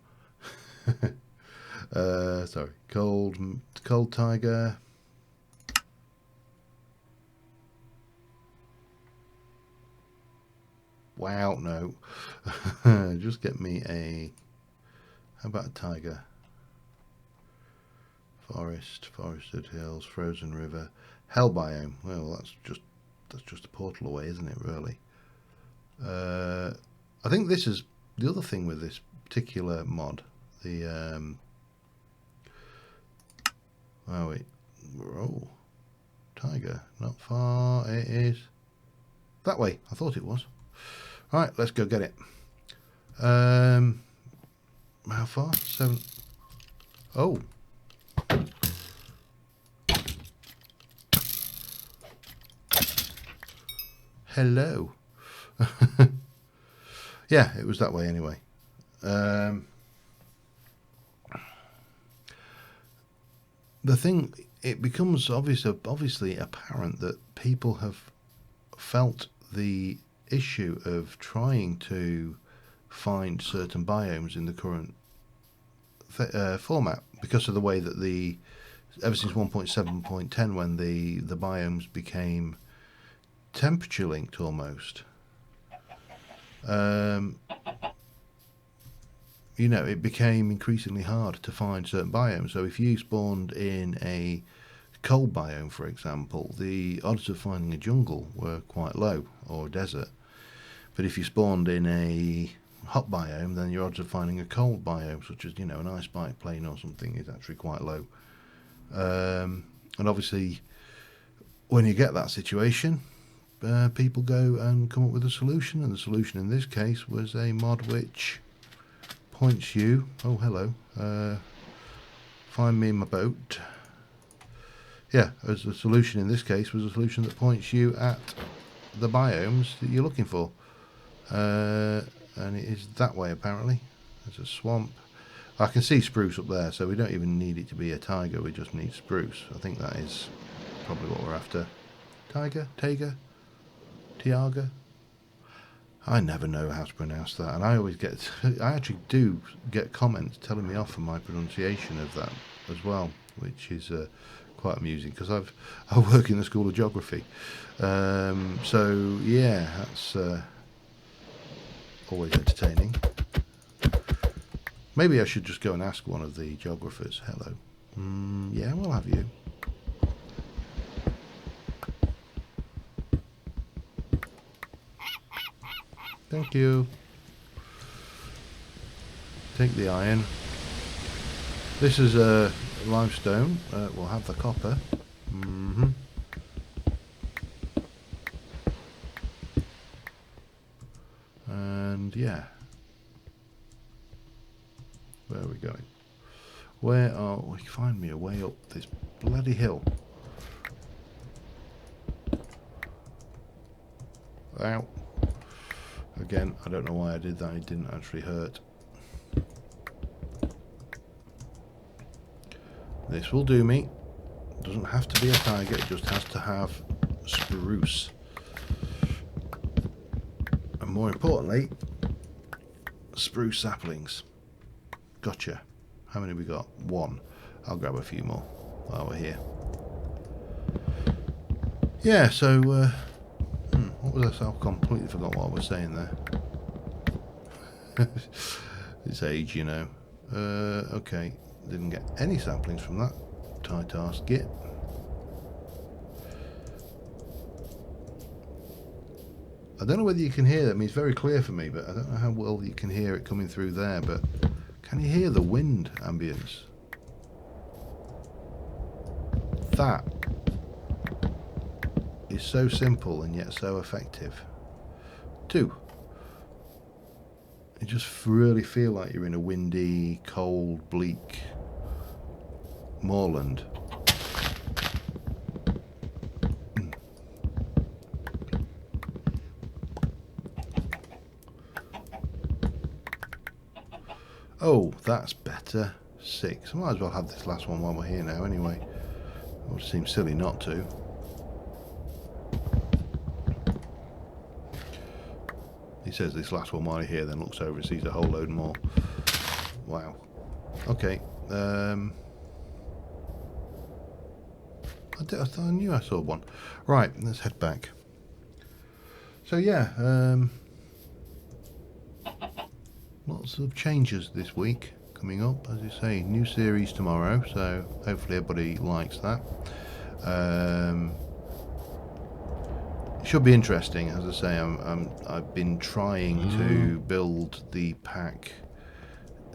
[SPEAKER 1] Sorry, cold tiger. Wow, no. Just get me a. How about a tiger? Forested hills, frozen river, hell biome. Well, that's just a portal away, isn't it? Really. I think this is the other thing with this particular mod. The oh wait, oh, tiger, not far. It is that way. I thought it was. Right, let's go get it. How far? 7. Oh. Hello. Yeah, it was that way anyway. The thing, it becomes obviously apparent that people have felt the issue of trying to find certain biomes in the current format because of the way that ever since 1.7.10 when the biomes became temperature linked almost. You know, it became increasingly hard to find certain biomes. So if you spawned in a cold biome, for example, the odds of finding a jungle were quite low, or a desert. But if you spawned in a hot biome, then your odds of finding a cold biome, such as, you know, an ice bike plain or something, is actually quite low. And obviously, when you get that situation, people go and come up with a solution, and the solution in this case was a mod which points you, oh hello, find me in my boat. Yeah, as a solution in this case was a solution that points you at the biomes that you're looking for, and it is that way apparently. There's a swamp. I can see spruce up there, so we don't even need it to be a tiger, we just need spruce. I think that is probably what we're after. Tiger? Tiger? Tiaga? I never know how to pronounce that, and I actually do get comments telling me off for my pronunciation of that as well, which is quite amusing because I work in the School of Geography, so yeah, that's always entertaining. Maybe I should just go and ask one of the geographers. Hello. Yeah, we'll have you. Thank you. Take the iron. This is a limestone. We'll have the copper. And yeah. Where are we going? Where are we? Find me a way up this bloody hill. Ow. Again, I don't know why I did that. It didn't actually hurt. This will do me. Doesn't have to be a tiger, it just has to have spruce. And more importantly, spruce saplings. Gotcha. How many we got? 1. I'll grab a few more while we're here. Yeah, so what was that? I completely forgot what I was saying there. It's age, you know. Okay, didn't get any samplings from that Titar skit. I don't know whether you can hear that. I mean, it's very clear for me, but I don't know how well you can hear it coming through there. But can you hear the wind ambience? That is so simple and yet so effective. 2. You just really feel like you're in a windy, cold, bleak moorland. Oh, that's better. 6. I might as well have this last one while we're here now anyway. It would seem silly not to. He says this last one while you're here, then looks over and sees a whole load more. Wow. Okay. I knew I saw one. Right, let's head back. So yeah, lots of changes this week coming up. As you say, new series tomorrow, so hopefully everybody likes that. Should be interesting. As I say, I've been trying to build the pack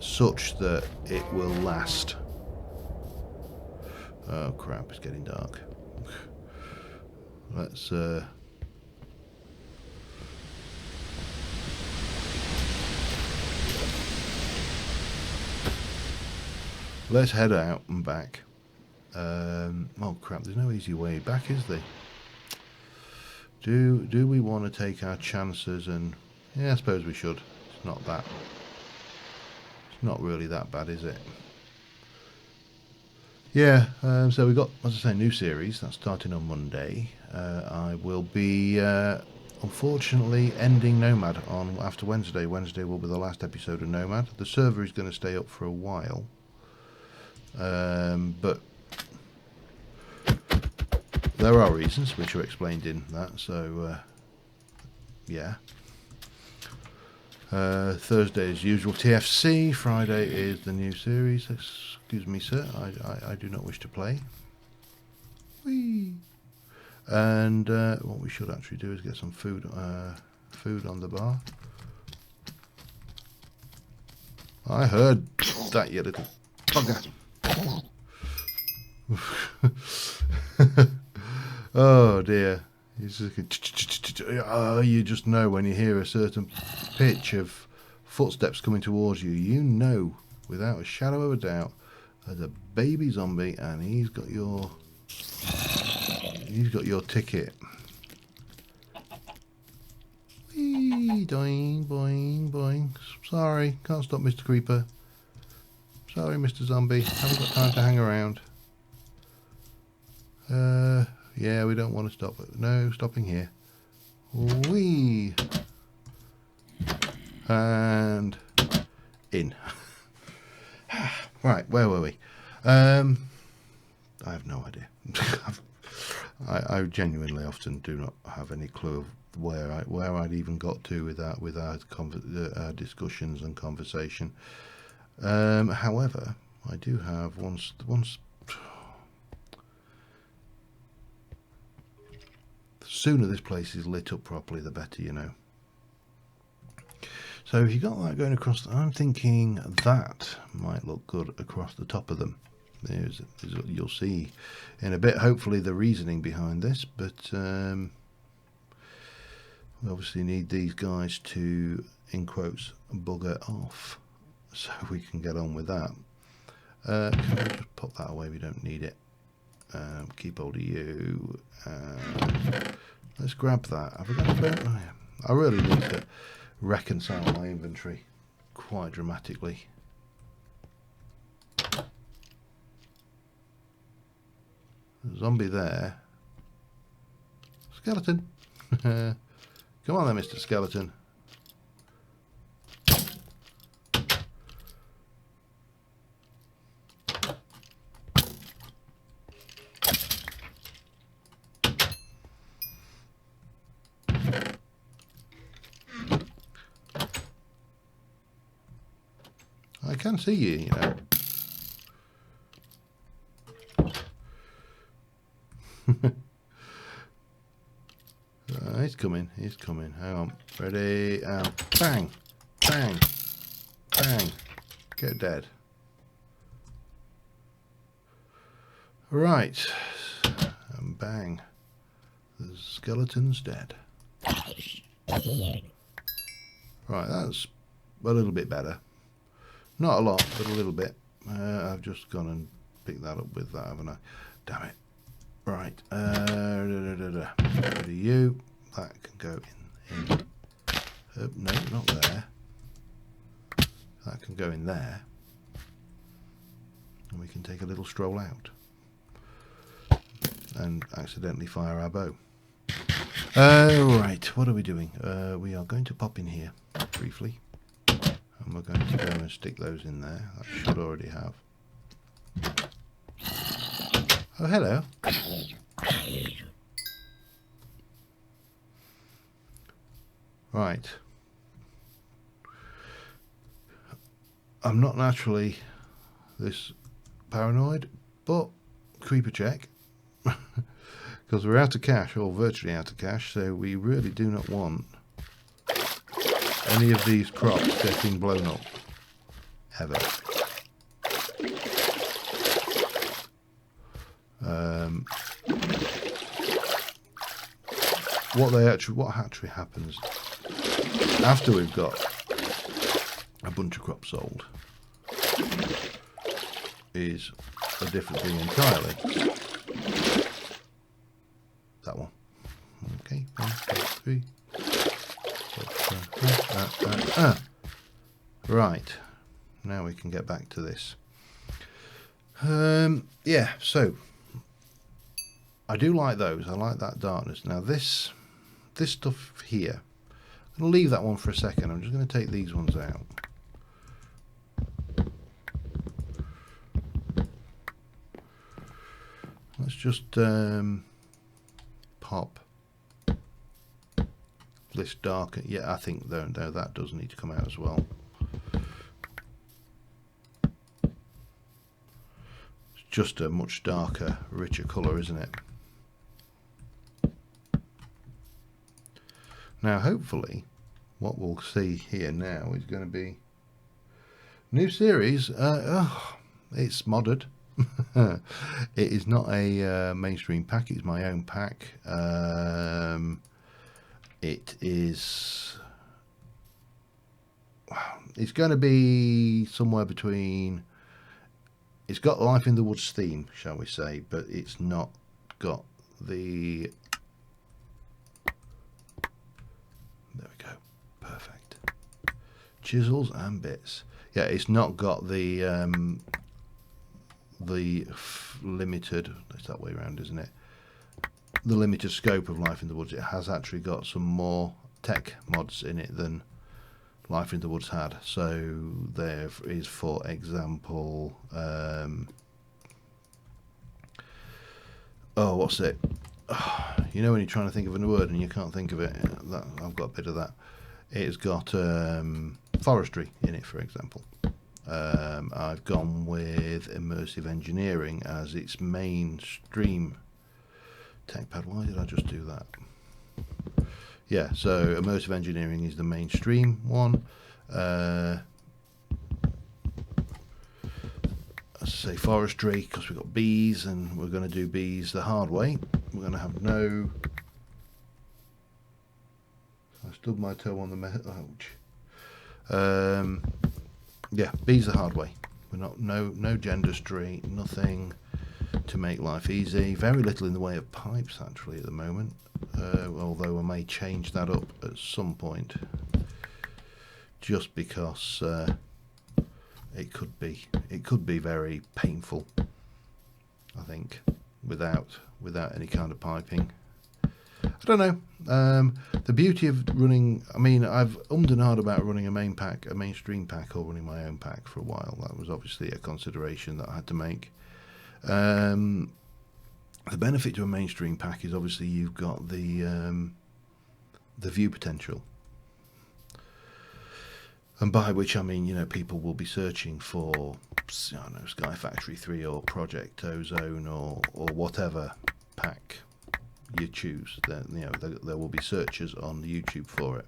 [SPEAKER 1] such that it will last. Oh crap, it's getting dark. Let's let's head out and back. Oh crap, there's no easy way back, is there? Do we want to take our chances? And yeah, I suppose we should. It's not really that bad, is it? Yeah, so we've got, as I say, new series that's starting on Monday. I will be unfortunately ending Nomad on after Wednesday. Wednesday will be the last episode of Nomad. The server is going to stay up for a while, but there are reasons which are explained in that. So yeah. Thursday as usual TFC. Friday is the new series. Excuse me, sir. I do not wish to play. Whee! And what we should actually do is get some food on the bar. I heard that, you little bugger. Oh dear. You just know when you hear a certain pitch of footsteps coming towards you. You know, without a shadow of a doubt, there's a baby zombie, and he's got your ticket. Whee, doing, boing, boing. Sorry, can't stop, Mr. Creeper. Sorry, Mr. Zombie. Haven't got time to hang around. Yeah, we don't want to stop. No, stopping here. Whee! And in. Right, where were we? I have no idea. I genuinely often do not have any clue of where I'd even got to with our discussions and conversation. However, I do have once. The sooner this place is lit up properly, the better, you know. So if you got that going across, I'm thinking that might look good across the top of them. There's what you'll see in a bit, hopefully, the reasoning behind this, but we obviously need these guys to, in quotes, bugger off so we can get on with that. Can we just pop that away? We don't need it. Keep hold of you. Let's grab that. Have I got a bit? Oh, yeah. I really need to reconcile my inventory quite dramatically. Zombie there. Skeleton. Come on then, Mr. Skeleton. I can see you, you know. He's coming, he's coming. Hang on. Ready, and bang, bang, bang. Get dead. Right. And bang. The skeleton's dead. Right, that's a little bit better. Not a lot, but a little bit. I've just gone and picked that up with that, haven't I? Damn it. Right. Go to you. That can go in. No, not there. That can go in there. And we can take a little stroll out. And accidentally fire our bow. Right, what are we doing? We are going to pop in here briefly. And we're going to go and stick those in there. That should already have. Oh, hello. Right. I'm not naturally this paranoid, but creeper check. Because we're out of cash, or virtually out of cash, so we really do not want any of these crops getting blown up. Ever. What actually happens after we've got a bunch of crops sold is a different thing entirely. That one. Okay, 1, 2, 3. Right. Now we can get back to this. Yeah, so I do like those. I like that darkness. Now this stuff here, I'm going to leave that one for a second. I'm just going to take these ones out. Let's just pop this darker. Yeah, I think though that does need to come out as well. It's just a much darker, richer colour, isn't it? Now, hopefully, what we'll see here now is going to be new series. It's modded. It is not a mainstream pack. It's my own pack. It is. It's going to be somewhere between. It's got Life in the Woods theme, shall we say, but it's not got the. There we go. Perfect. Chisels and bits. Yeah, it's not got the limited. It's that way around, isn't it? The limited scope of Life in the Woods. It has actually got some more tech mods in it than Life in the Woods had. So there is, for example, oh, what's it? You know when you're trying to think of a word and you can't think of it. I've got a bit of that. It's got forestry in it, for example. I've gone with immersive engineering as its mainstream TechPad. Why did I just do that? Yeah, so immersive engineering is the mainstream one. Let's say forestry, because we've got bees, and we're going to do bees the hard way. We're going to have no. I stubbed my toe on the ouch. Yeah, bees the hard way. We're not no gendustry, nothing to make life easy. Very little in the way of pipes actually at the moment. Although I may change that up at some point, just because it could be very painful, I think, without any kind of piping. I don't know. The beauty of running, I mean, I've and ahed about running a mainstream pack, or running my own pack for a while. That was obviously a consideration that I had to make. The benefit to a mainstream pack is obviously you've got the view potential. And by which I mean, you know, people will be searching for, I don't know, Sky Factory 3 or Project Ozone or whatever pack you choose. Then, you know, there will be searches on YouTube for it.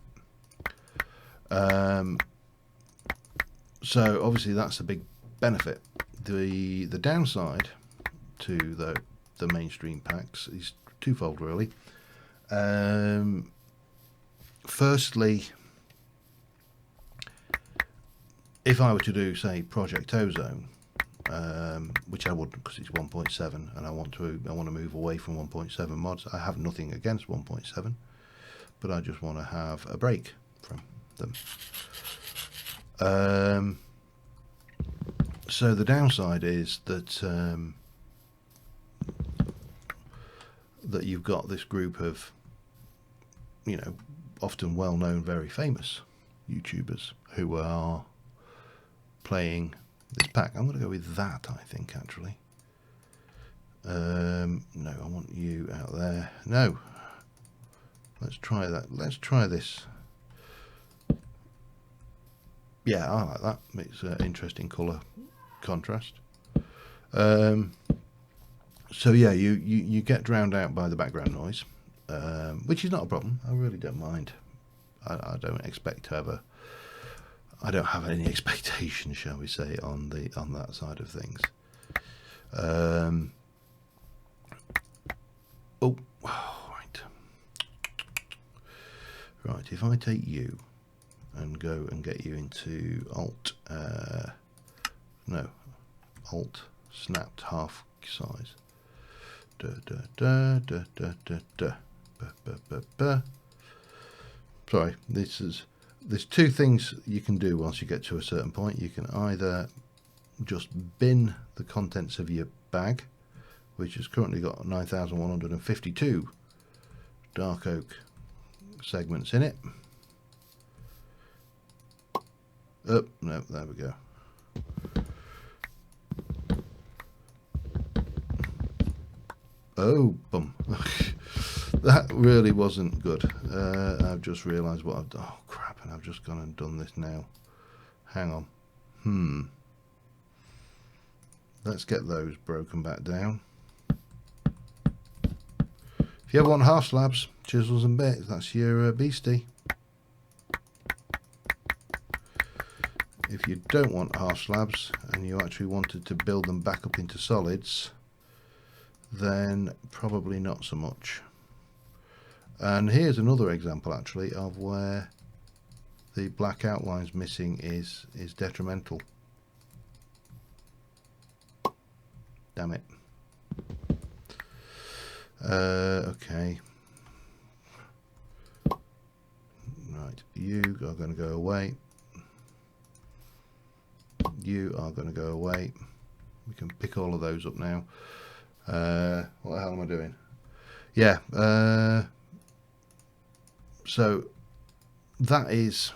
[SPEAKER 1] So obviously that's a big benefit. The downside to the mainstream packs is twofold, really. Firstly, if I were to do, say, Project Ozone, which I wouldn't because it's 1.7, and I want to move away from 1.7 mods. I have nothing against 1.7, but I just want to have a break from them. So the downside is that that you've got this group of, you know, often well-known, very famous YouTubers who are playing this pack. I'm going to go with that, I think, actually. No, I want you out there. No. Let's try that. Let's try this. Yeah, I like that. It's an interesting colour contrast. So yeah, you get drowned out by the background noise, which is not a problem. I really don't mind. I don't expect to have I don't have any expectation, shall we say, on that side of things. Right. If I take you and go and get you into Alt snapped half size. Sorry, there's two things you can do once you get to a certain point. You can either just bin the contents of your bag, which has currently got 9,152 dark oak segments in it. Oh, no, there we go. Oh, bum. That really wasn't good. I've just realised what I've done. Oh, crap, and I've just gone and done this now. Hang on. Let's get those broken back down. If you ever want half slabs, chisels and bits, that's your beastie. If you don't want half slabs and you actually wanted to build them back up into solids, then probably not so much. And here's another example actually of where the black outlines missing is detrimental. Damn it. Okay. Right, you are going to go away. You are going to go away. We can pick all of those up now. What the hell am I doing? Yeah. So that is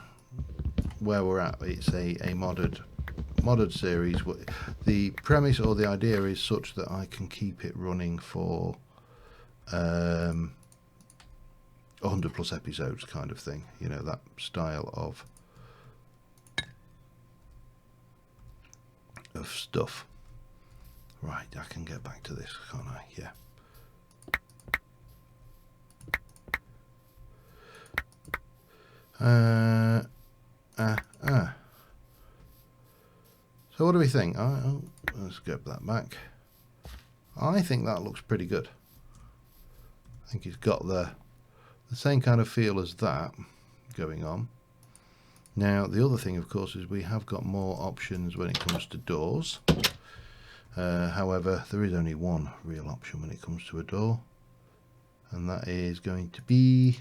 [SPEAKER 1] where we're at. It's a modded series. The premise or the idea is such that I can keep it running for 100 plus episodes, kind of thing. You know, that style of stuff. Right, I can get back to this, can't I? Yeah. So what do we think? Let's get that back. I think that looks pretty good. I think it's got the same kind of feel as that going on. Now, the other thing, of course, is we have got more options when it comes to doors. However, there is only one real option when it comes to a door, and that is going to be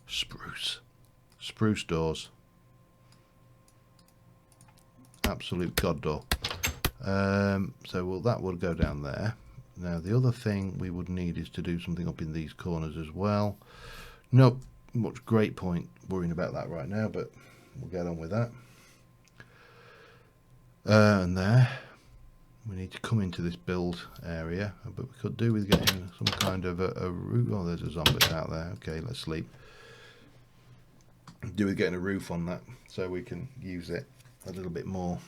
[SPEAKER 1] spruce doors. Absolute god door. So that will go down there. Now the other thing we would need is to do something up in these corners as well. Not much great point worrying about that right now, but we'll get on with that. And there we need to come into this build area, but we could do with getting some kind of a roof. Oh, there's a zombie out there. Okay, let's sleep. do with getting a roof on that so we can use it a little bit more.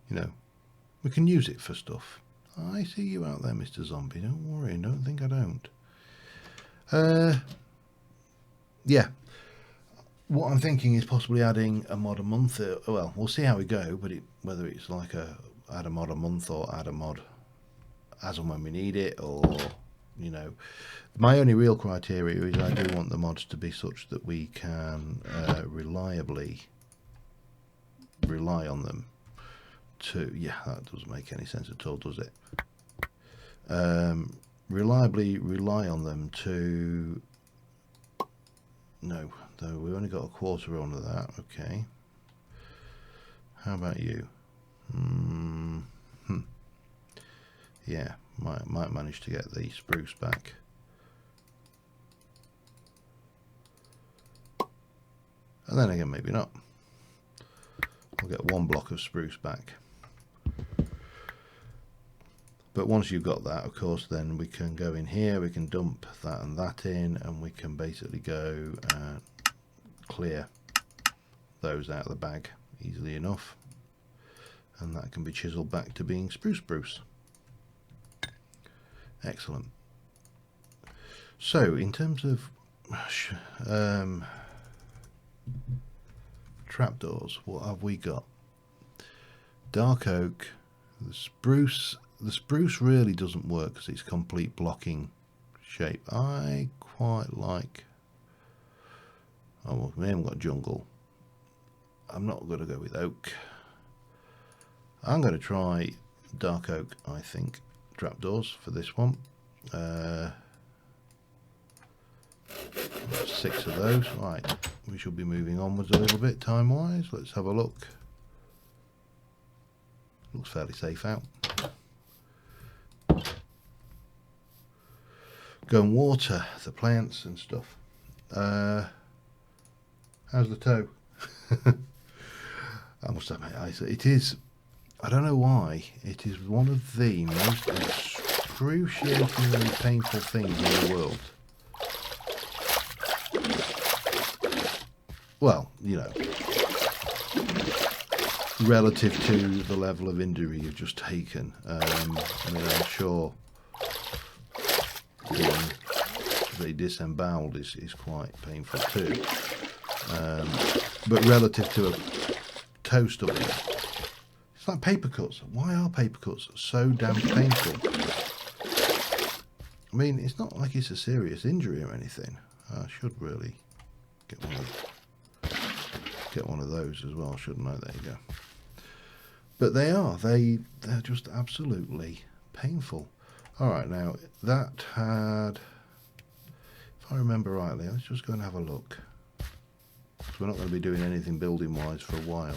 [SPEAKER 1] You know, we can use it for stuff. I see you out there, Mr. Zombie. Don't worry. Don't think I don't. Yeah. What I'm thinking is possibly adding a mod a month. Well, we'll see how we go, but whether it's like add a mod a month or add a mod as and when we need it, or, you know, my only real criteria is I do want the mods to be such that we can reliably rely on them to, yeah, that doesn't make any sense at all, does it? Reliably rely on them to, no, though we only got a quarter on of that. Okay, how about you? Yeah, might manage to get the spruce back. And then again, maybe not. We'll get one block of spruce back. But once you've got that, of course, then we can go in here, we can dump that and that in, and we can basically go and clear those out of the bag easily enough. And that can be chiseled back to being spruce. Excellent. So, in terms of trapdoors, what have we got? Dark oak, the spruce. The spruce really doesn't work because it's complete blocking shape. I quite like. Oh, well, we haven't got jungle. I'm not going to go with oak. I'm going to try dark oak, I think, trapdoors for this one. 6 of those. Right, we should be moving onwards a little bit time-wise. Let's have a look. Looks fairly safe out. Go and water the plants and stuff. How's the toe? I must admit, it is, I don't know why, it is one of the most excruciatingly painful things in the world. Well, you know, relative to the level of injury you've just taken. I mean, I'm sure being disemboweled is quite painful too. But relative to a toe stubbing, it's like paper cuts. Why are paper cuts so damn painful? I mean, it's not like it's a serious injury or anything. I should really get one of those as well, shouldn't I? There you go. But they're just absolutely painful. All right, now that had, if I remember rightly, let's just go and have a look. So we're not going to be doing anything building wise for a while.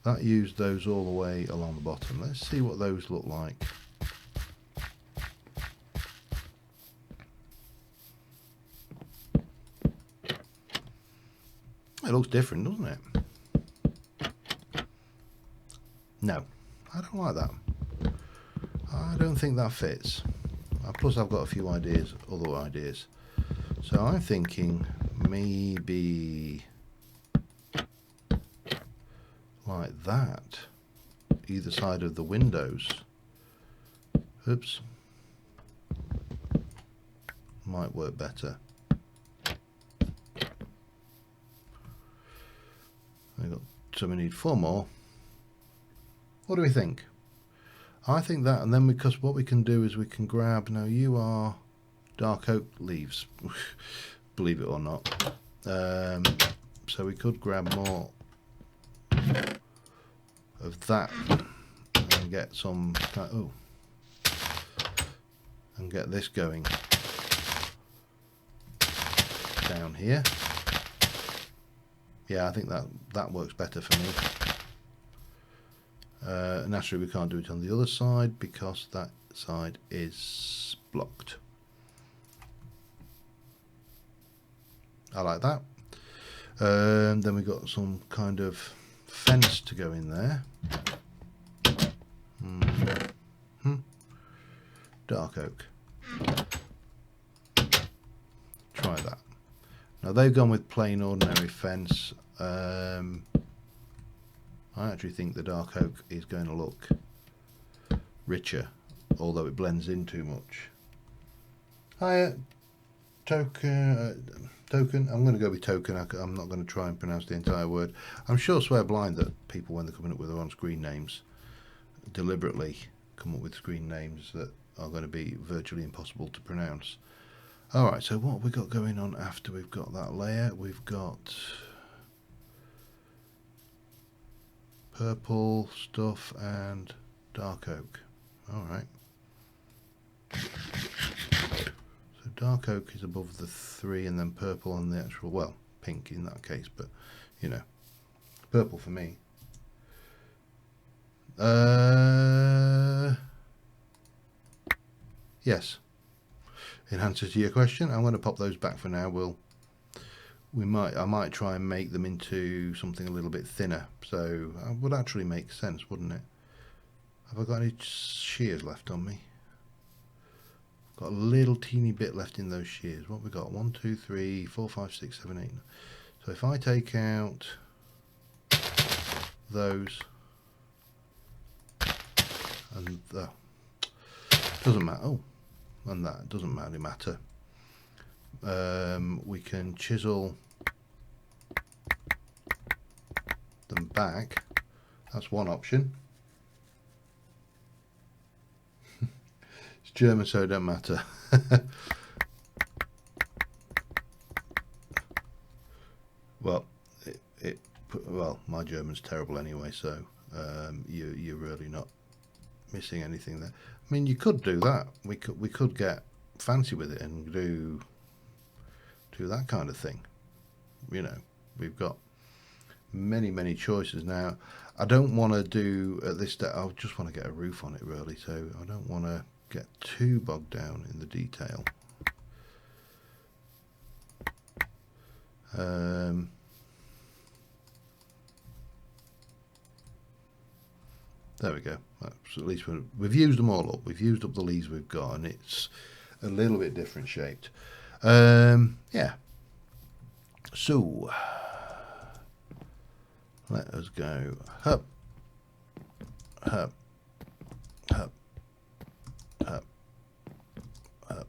[SPEAKER 1] That used those all the way along the bottom. Let's see what those look like. It looks different, doesn't it? No, I don't like that. I don't think that fits. Plus I've got a few ideas, other ideas. So I'm thinking maybe like that, either side of the windows. Oops. Might work better. So we need 4 more. What do we think? I think that, and then because what we can do is we can grab, now you are dark oak leaves, believe it or not. So we could grab more of that and get some, and get this going down here. Yeah, I think that works better for me. Naturally, we can't do it on the other side because that side is blocked. I like that. Then we've got some kind of fence to go in there. Dark oak. try that. Now they've gone with plain ordinary fence. I actually think the dark oak is going to look richer, although it blends in too much. Hiya, Token. I'm going to go with Token. I'm not going to try and pronounce the entire word. I'm sure swear blind that people, when they're coming up with their own screen names, deliberately come up with screen names that are going to be virtually impossible to pronounce. Alright, so what have we got going on after we've got that layer? We've got purple stuff and dark oak. Alright. So dark oak is above the 3 and then purple on the actual, well, pink in that case, but you know, purple for me. Yes. In answer to your question, I'm going to pop those back for now. I might try and make them into something a little bit thinner. So it would actually make sense, wouldn't it? Have I got any shears left on me? Got a little teeny bit left in those shears. What have we got? 1, 2, 3, 4, 5, 6, 7, 8. So if I take out those and doesn't matter. Oh, and that doesn't really matter. We can chisel them back. That's one option. It's German, so it don't matter. Well, well, my German's terrible anyway, so you're really not missing anything there. I mean, you could do that. We could get fancy with it and do that kind of thing. You know, we've got many choices now. I don't want to do at this stage. I just want to get a roof on it really, so I don't want to get too bogged down in the detail. There we go. So at least we've used them all up. We've used up the leaves we've got, and it's a little bit different shaped. Yeah. So let us go up, up, up, up, up,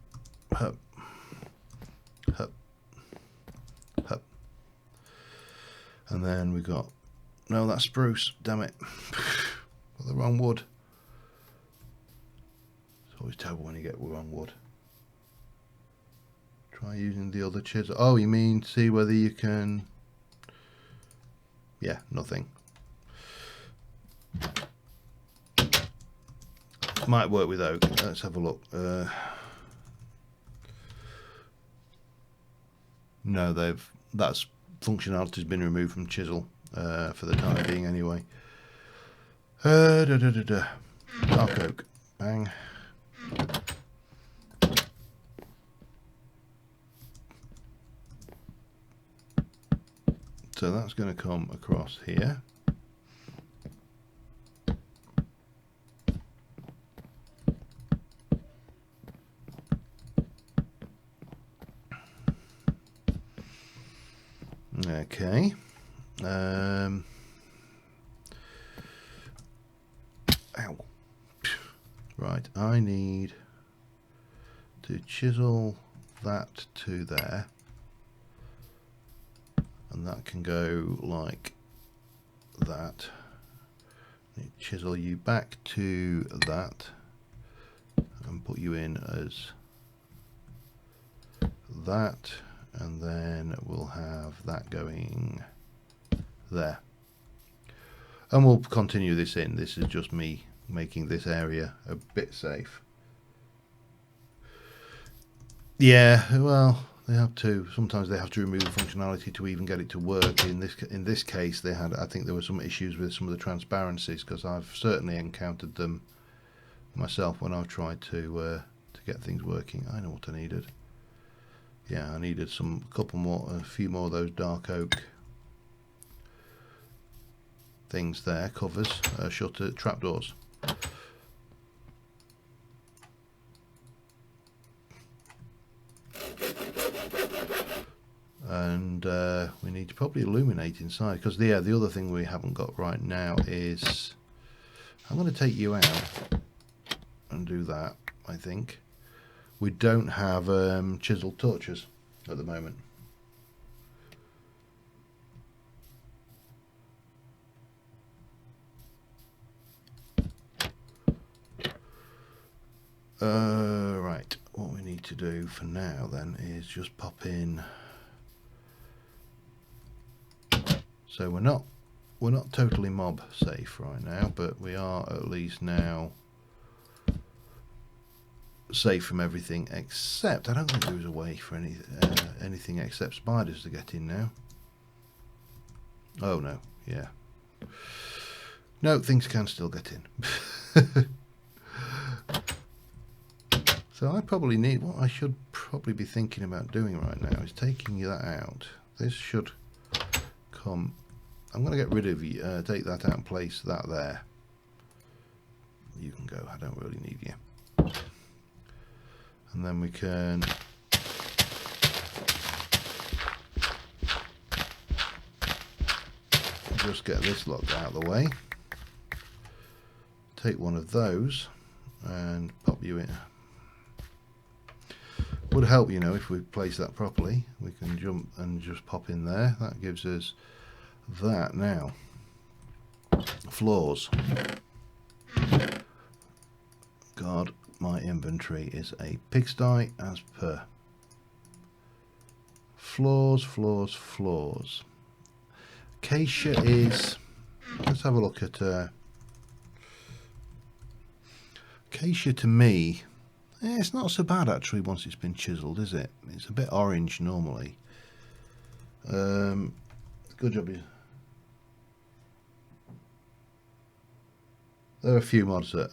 [SPEAKER 1] up, up, up, and then we got, no, that's spruce. Damn it. Got the wrong wood. It's always terrible when you get the wrong wood. Try using the other chisel. Oh, you mean see whether you can... Yeah, nothing. Might work with oak. Let's have a look. No, that's functionality's been removed from chisel for the time being anyway. Dark oak. Bang. So that's going to come across here. Okay. Ow. Right, I need to chisel that to there. And that can go like that. Chisel you back to that and put you in as that, and then we'll have that going there. And we'll continue this in. This is just me making this area a bit safe. Yeah, well, they have to. Sometimes they have to remove functionality to even get it to work. In this case, they had. I think there were some issues with some of the transparencies, because I've certainly encountered them myself when I've tried to get things working. I know what I needed. Yeah, I needed a few more of those dark oak things there, covers, shutter, trapdoors. to probably illuminate inside, because the other thing we haven't got right now is, I'm going to take you out and do that. I think we don't have chiseled torches at the moment. Right, what we need to do for now then is just pop in. So we're not totally mob safe right now, but we are at least now safe from everything except, I don't think there is a way for anything except spiders to get in now. Oh no, yeah. No, things can still get in. So I probably need, what I should probably be thinking about doing right now is taking that out. This should come, I'm going to get rid of you, take that out and place that there. You can go, I don't really need you. And then we can just get this lot out of the way. Take one of those and pop you in. Would help, you know, if we place that properly. We can jump and just pop in there. That gives us that now. Floors. God, my inventory is a pigsty as per. Floors, floors, floors. Acacia is, let's have a look at acacia. To me, it's not so bad actually once it's been chiseled, is it? It's a bit orange normally. Good job. There are a few mods that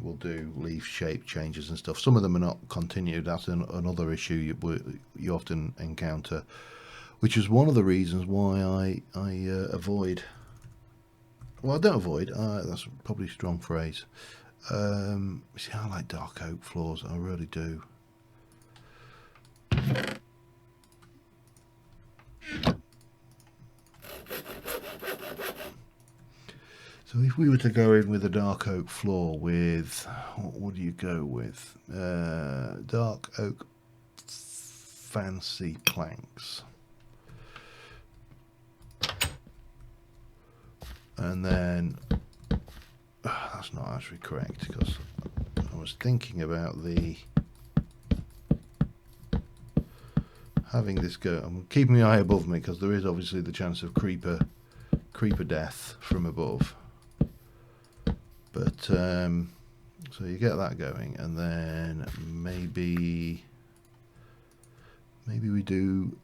[SPEAKER 1] will do leaf shape changes and stuff. Some of them are not continued. That's another issue you often encounter, which is one of the reasons why I avoid. Well, I don't avoid. That's probably a strong phrase. See, I like dark oak floors. I really do. So if we were to go in with a dark oak floor with, what would you go with? Dark oak fancy planks. And then, that's not actually correct, because I was thinking about having this go. I'm keeping my eye above me because there is obviously the chance of creeper death from above. But so you get that going, and then maybe we do,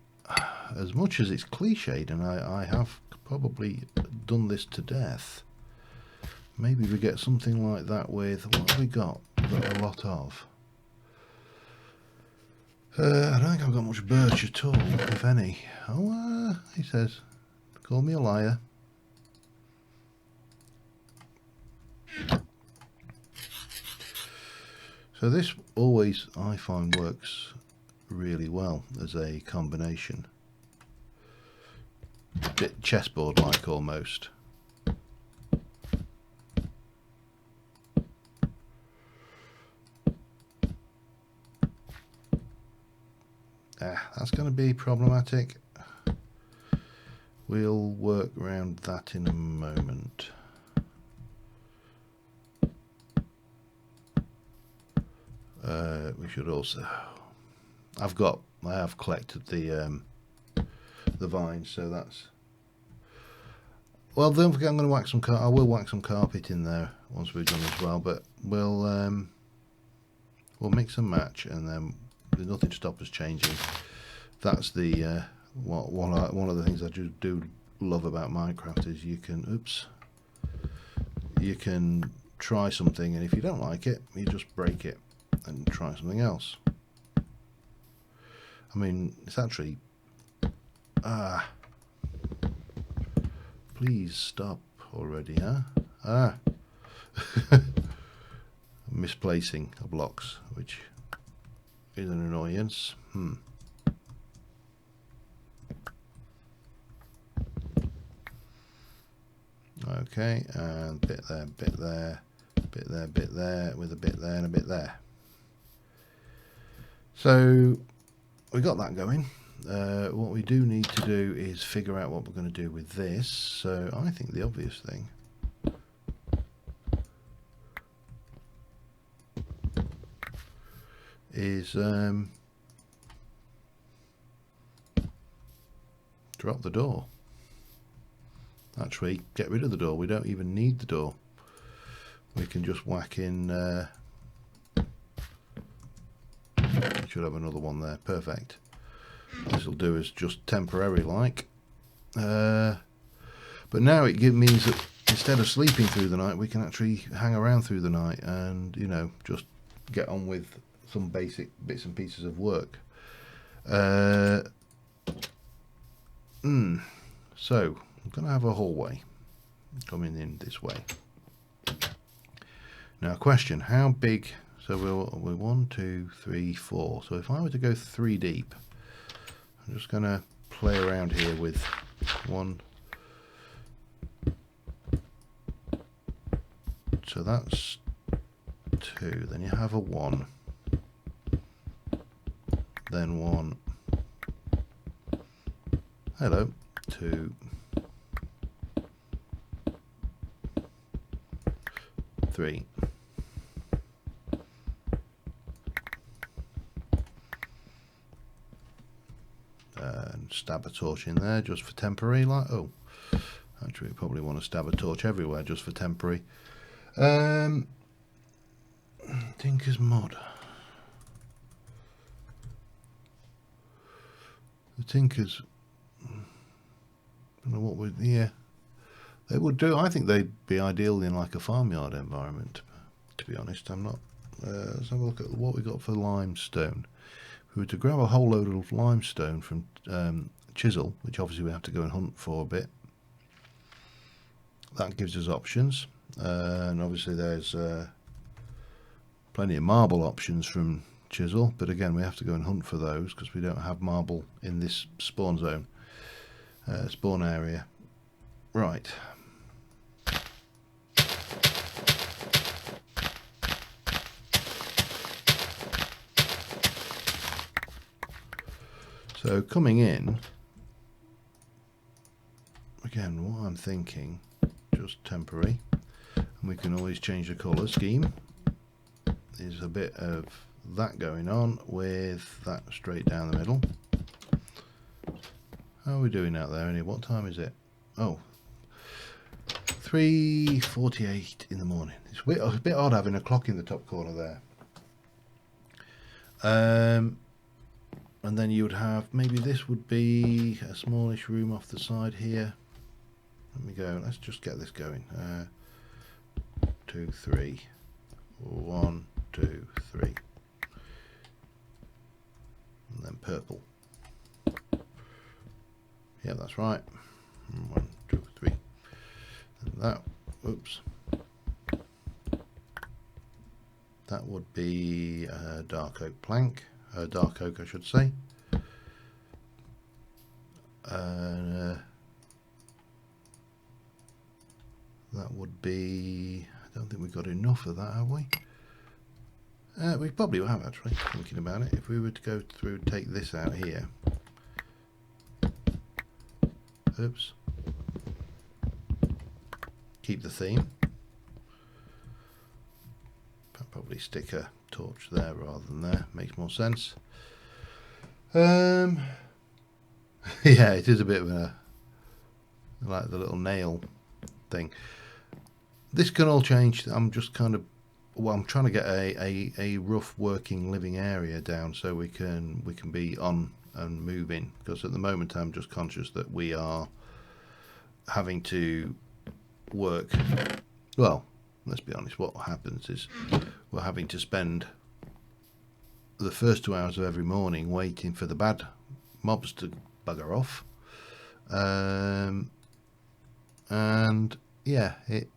[SPEAKER 1] as much as it's cliched, and I have probably done this to death. Maybe we get something like that with, what have we got? We've got a lot of. I don't think I've got much birch at all, if any. Oh, he says, call me a liar. So this always, I find, works really well as a combination. A bit chessboard-like almost. That's going to be problematic. We'll work around that in a moment. We should also, I have collected the vines, so that's, well, don't forget I'm going to whack some I will whack some carpet in there once we've done as well, but we'll mix and match, and then there's nothing to stop us changing. That's the one of the things I do love about Minecraft is you can try something, and if you don't like it, you just break it and try something else. I mean, it's actually please stop already, huh? Misplacing blocks, which is an annoyance. Okay, and bit there, bit there, bit there, bit there, with a bit there and a bit there. So we got that going. What we do need to do is figure out what we're going to do with this. So I think the obvious thing is drop the door. Actually, get rid of the door. We don't even need the door. We can just whack in. Should have another one there. Perfect. This will do as just temporary like. But now it means that instead of sleeping through the night, we can actually hang around through the night and, you know, just get on with some basic bits and pieces of work. So I'm going to have a hallway coming in this way. Now, question: how big? So we're 1, 2, 3, 4. So if I were to go 3 deep, I'm just going to play around here with 1. So that's 2. Then you have a 1. Then 1. Hello. 2. 3. And stab a torch in there just for temporary. Like, oh, actually, we probably want to stab a torch everywhere just for temporary. Tinker's Mod. The Tinkers. I don't know what would. Yeah, they would do. I think they'd be ideal in like a farmyard environment. To be honest, I'm not. Let's have a look at what we got for limestone. If we were to grab a whole load of limestone from Chisel, which obviously we have to go and hunt for a bit, that gives us options. And obviously there's plenty of marble options from Chisel, but again we have to go and hunt for those because we don't have marble in this spawn zone, spawn area. Right. So coming in, again, what I'm thinking, just temporary, and we can always change the colour scheme. There's a bit of that going on with that straight down the middle. How are we doing out there? What time is it? Oh, 3:48 in the morning. It's a bit odd having a clock in the top corner there. And then you would have, maybe this would be a smallish room off the side here. Let me go, let's just get this going. 2, 3. 1, 2, 3. And then purple. Yeah, that's right. 1, 2, 3. And that, oops. That would be a dark oak plank. Dark oak, I should say. That would be. I don't think we've got enough of that, have we? We probably have, actually, thinking about it. If we were to go through and take this out here. Oops. Keep the theme. I'll probably stick a torch there rather than there. Makes more sense. Yeah, it is a bit of a, like the little nail thing. This can all change. I'm just kind of, well, I'm trying to get a rough working living area down so we can be on and moving, because at the moment I'm just conscious that we are having to work. Well, let's be honest, what happens is we're having to spend the first 2 hours of every morning waiting for the bad mobs to bugger off, and yeah, it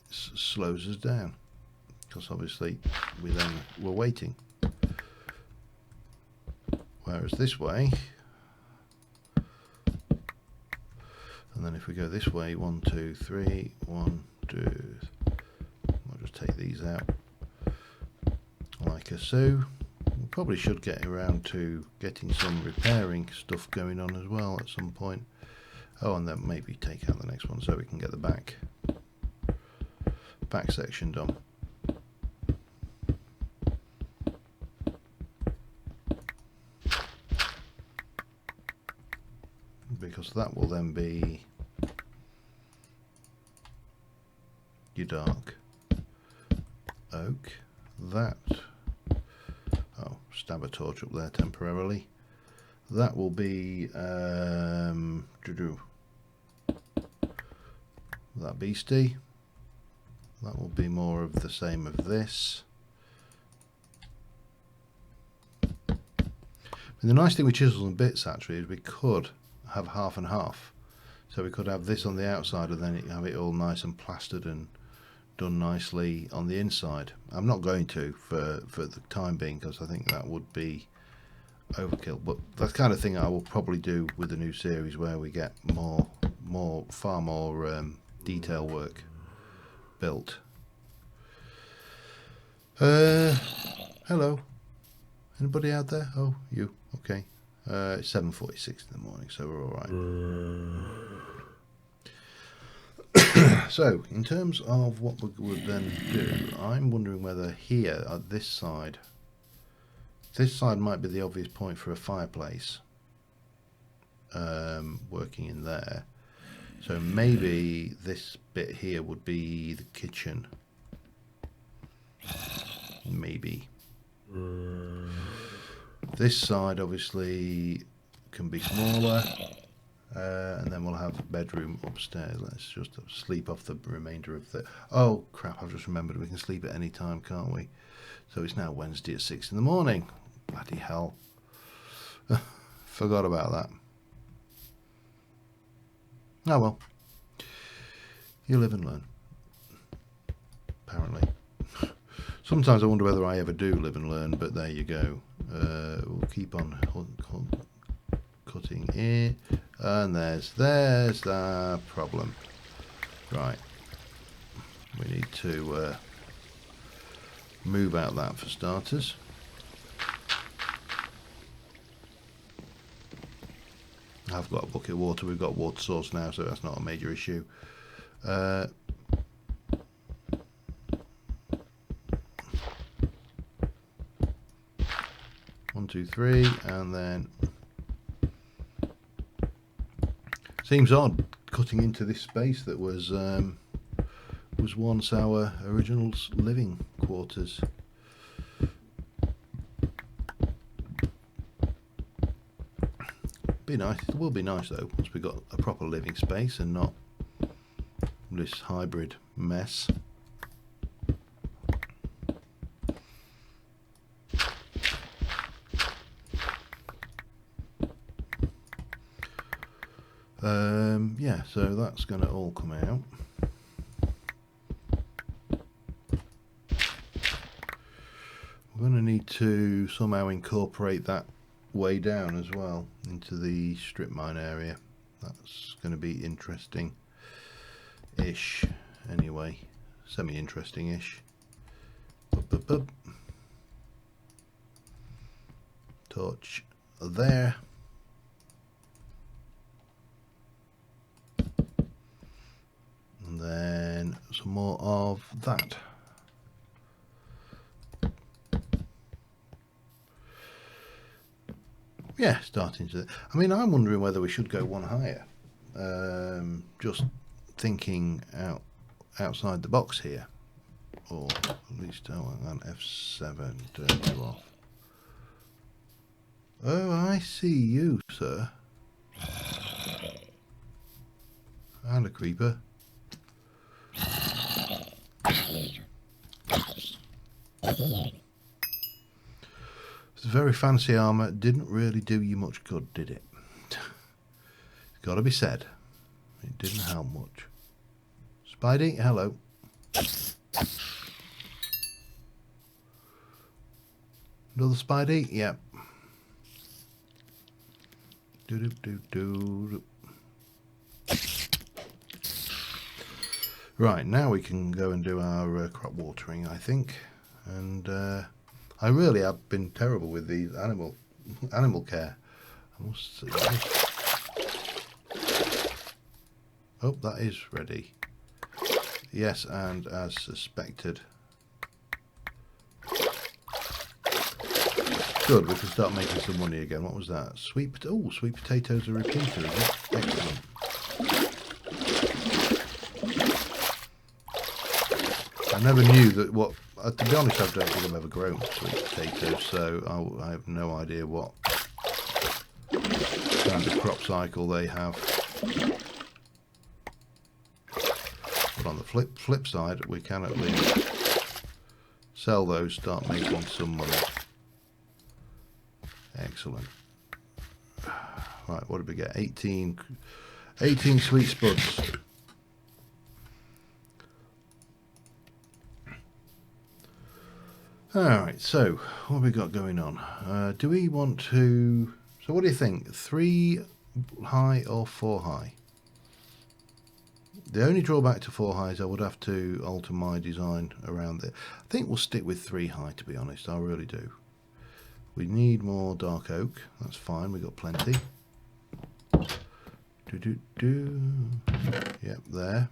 [SPEAKER 1] slows us down because obviously we're waiting. Whereas this way, And then if we go this way, 1, 2, 3, 1, 2, I'll just take these out like so. We probably should get around to getting some repairing stuff going on as well at some point. Oh, and then maybe take out the next one so we can get the back section done. Because that will then be your dark oak. That, oh, stab a torch up there temporarily. That will be that beastie. That will be more of the same of this. And the nice thing with chisels and bits actually is we could have half and half. So we could have this on the outside and then have it all nice and plastered and done nicely on the inside. I'm not going to for the time being because I think that would be overkill, but that's the kind of thing I will probably do with the new series where we get far more detail work built. Hello, anybody out there? Oh, you, okay. It's 7:46 in the morning, so we're all right. So in terms of what we would then do, I'm wondering whether here at this side might be the obvious point for a fireplace working in there. So maybe this bit here would be the kitchen. Maybe. This side obviously can be smaller, and then we'll have a bedroom upstairs. Let's just sleep off the remainder of the... Oh crap, I've just remembered we can sleep at any time, can't we? So it's now Wednesday at 6 in the morning. Bloody hell. Forgot about that. Oh well. You live and learn. Apparently. Sometimes I wonder whether I ever do live and learn, but there you go. We'll keep on cutting here. And there's the problem. Right. We need to move out that for starters. I've got a bucket of water. We've got water source now, so that's not a major issue. 1, 2, 3, and then seems odd cutting into this space that was once our original living quarters. Be nice. It will be nice though once we got a proper living space and not this hybrid mess. Yeah, so that's going to all come out. We're going to need to somehow incorporate that way down as well into the strip mine area. That's going to be interesting-ish anyway, semi-interesting-ish. Torch there. And then some more of that. Yeah, starting to... I mean, I'm wondering whether we should go one higher. Just thinking outside the box here. Or at least, oh, hang on, F7, turn you off. Oh, I see you, sir. And a creeper. It's very fancy armour. Didn't really do you much good, did it? It's got to be said. It didn't help much. Spidey, hello. Another Spidey? Yep. Do do do do. Right, now we can go and do our crop watering, I think. And I really have been terrible with these animal care. I must see. Oh, that is ready. Yes, and as suspected. Good, we can start making some money again. What was that? Sweet potatoes are repeater, is it? Excellent. I never knew that what... to be honest, I don't think I've ever grown sweet potatoes, so I have no idea what kind of crop cycle they have. But on the flip side, we can at least sell those, start making some money. Excellent. Right, what did we get? 18 sweet spuds. Alright, so what have we got going on? Do we want to... So what do you think? 3 high or 4 high? The only drawback to 4 high is I would have to alter my design around it. I think we'll stick with 3 high, to be honest. I really do. We need more dark oak. That's fine. We've got plenty. Yep, there.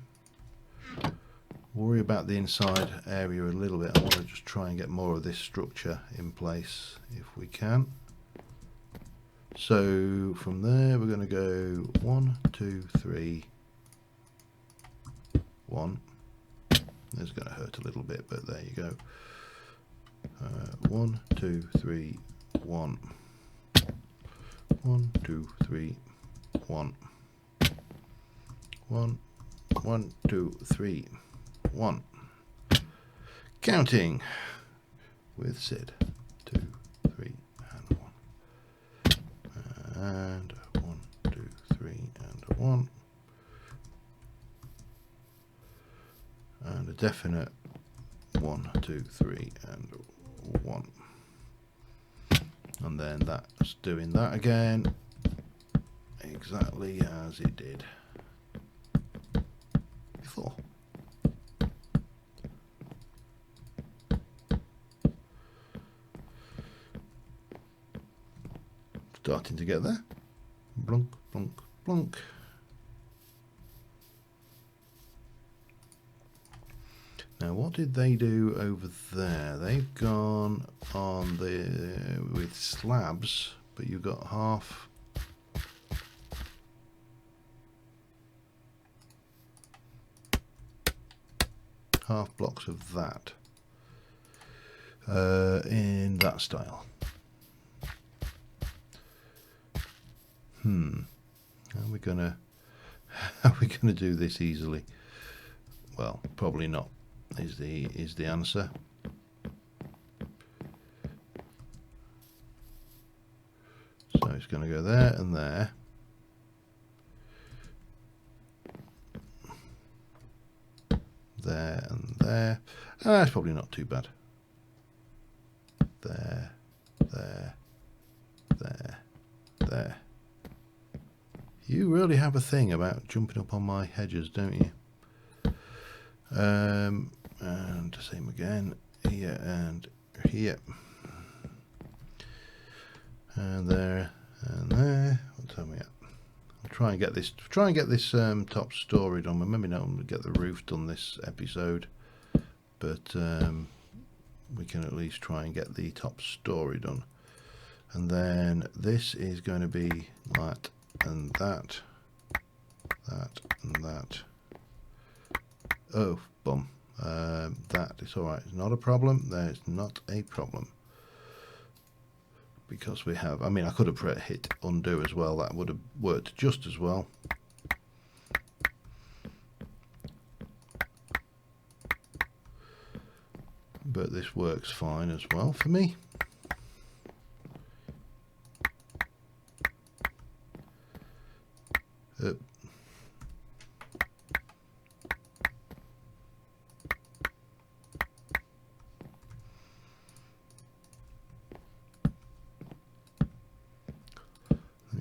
[SPEAKER 1] Worry about the inside area a little bit. I want to just try and get more of this structure in place if we can. So from there we're going to go 1, 2, 3, 1. It's going to hurt a little bit, but there you go. 1, 2, 3, 1. 1, 2, 3, 1. 1, 1, 2, 3, 1. Counting with Sid. 2, 3, and 1. And 1, 2, 3, and 1. And a definite 1, 2, 3, and 1. And then that's doing that again, exactly as it did before. Starting to get there. Blunk, blunk, blunk. Now, what did they do over there? They've gone on with slabs, but you've got half blocks of that in that style. Are we gonna do this easily? Well, probably not. Is the answer. So it's going to go there and there. There and there. It's probably not too bad. There, there, there, there. You really have a thing about jumping up on my hedges, don't you? And the same again, here and here. And there and there. What time are we at? I'll try and get this top story done. Maybe not get the roof done this episode, but we can at least try and get the top story done. And then this is going to be that and that, that and that. Oh, bum. That is all right. It's not a problem. There's not a problem. Because we have, I mean, I could have hit undo as well. That would have worked just as well. But this works fine as well for me.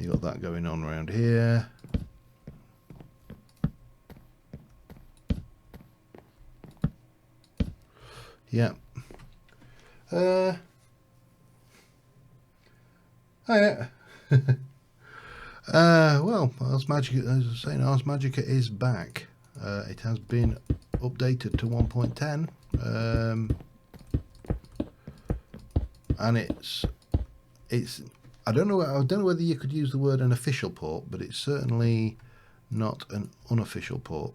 [SPEAKER 1] You got that going on around here. Yeah. Oh yeah. Well, Ars Magica, as I was saying, Ars Magica is back. It has been updated to 1.10, and it's. I don't know whether you could use the word an official port, but it's certainly not an unofficial port.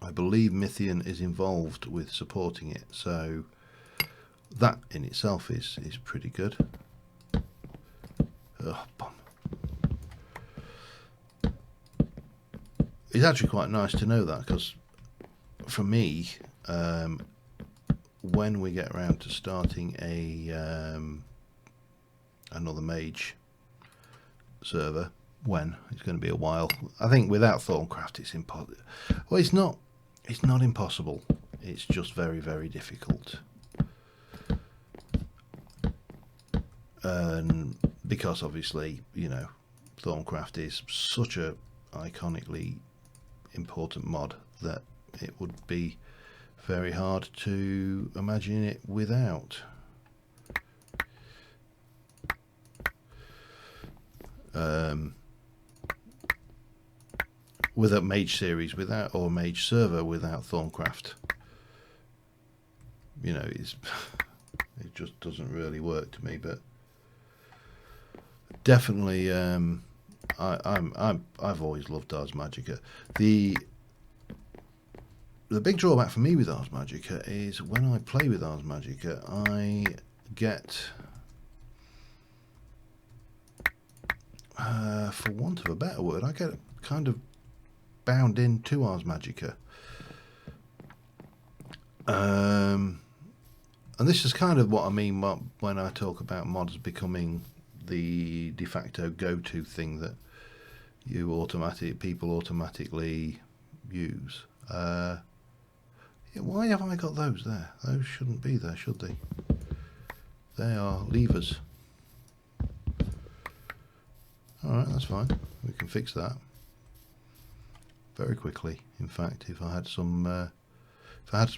[SPEAKER 1] I believe Mythian is involved with supporting it, so that in itself is pretty good. Oh, bomb. It's actually quite nice to know that, because for me, when we get around to starting another mage server, when it's going to be a while, I think without Thorncraft it's impossible. Well, it's not impossible, it's just very, very difficult. Because obviously, you know, Thorncraft is such a iconically important mod that it would be very hard to imagine it without. With a mage series without, or mage server without Thorncraft, you know, it just doesn't really work to me. But definitely, I've always loved Ars Magica. The big drawback for me with Ars Magica is when I play with Ars Magica, I get, for want of a better word, I get kind of bound into Ars Magica. And this is kind of what I mean when I talk about mods becoming the de facto go-to thing that people automatically use. Yeah, why have I got those there? Those shouldn't be there, should they? They are levers. Alright, that's fine. We can fix that very quickly. In fact, if I had some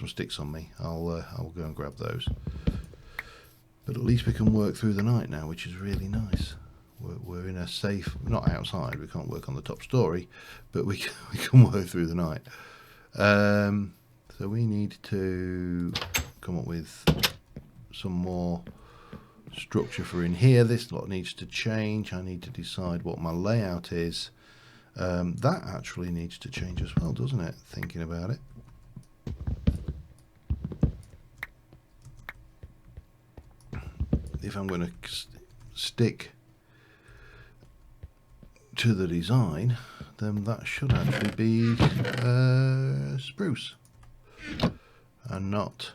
[SPEAKER 1] sticks on me, I'll go and grab those. But at least we can work through the night now, which is really nice. We're in a safe, not outside, we can't work on the top story, but we can work through the night. So we need to come up with some more structure for in here. This lot needs to change. I need to decide what my layout is. That actually needs to change as well, doesn't it? Thinking about it. If I'm going to stick to the design, then that should actually be spruce and not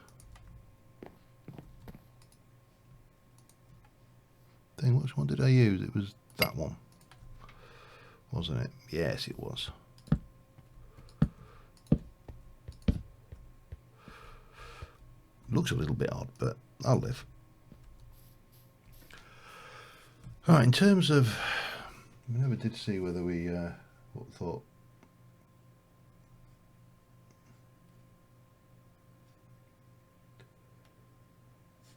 [SPEAKER 1] which one did I use? It was that one, wasn't it? Yes, it was. Looks a little bit odd, but I'll live. Alright, in terms of, we never did see whether we what thought.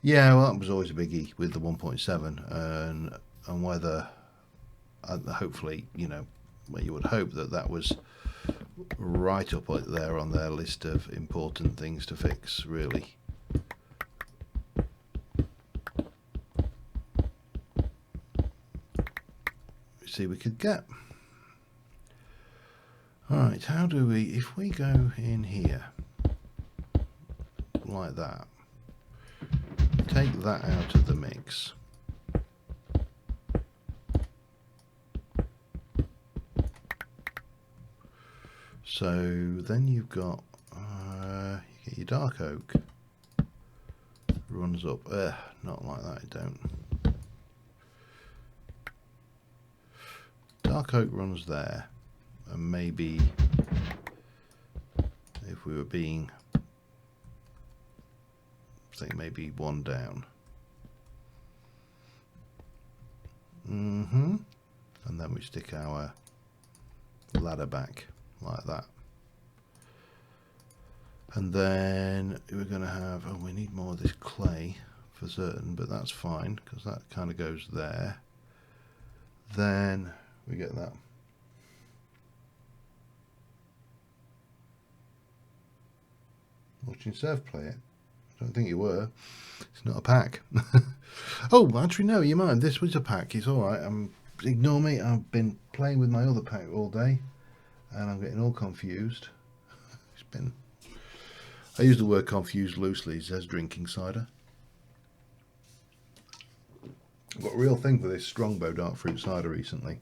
[SPEAKER 1] Yeah, well, that was always a biggie with the 1.7, and whether, hopefully, you know, well, you would hope that was right up there on their list of important things to fix, really. See, we could get. Alright, how do we, if we go in here like that, take that out of the mix, so then you've got you get your dark oak runs up, not like that, it don't. Dark oak runs there, and maybe if we were being, say, maybe one down. And then we stick our ladder back like that. And then we're going to have, oh, we need more of this clay for certain, but that's fine because that kind of goes there. Then we get that. Watching Surf play it. I don't think you were. It's not a pack. Oh, actually, no, you mind. This was a pack. It's all right. Ignore me. I've been playing with my other pack all day, and I'm getting all confused. It's been. I use the word confused loosely. It says drinking cider. I've got a real thing for this Strongbow dark fruit cider recently,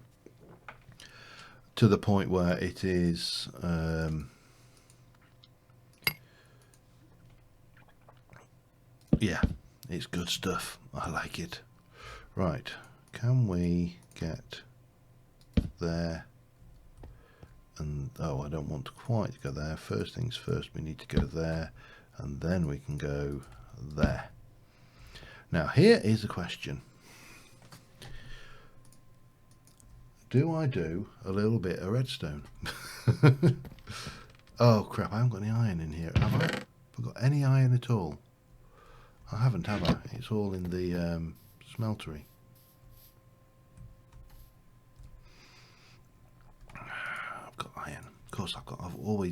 [SPEAKER 1] to the point where it is. Yeah, it's good stuff. I like it. Right, can we get there? And oh, I don't want to quite go there. First things first, we need to go there, and then we can go there. Now here is a question. Do I do a little bit of redstone? Oh crap, I haven't got any iron in here, have I? Have I got any iron at all? I haven't, have I? It's all in the smeltery. I've got iron. Of course,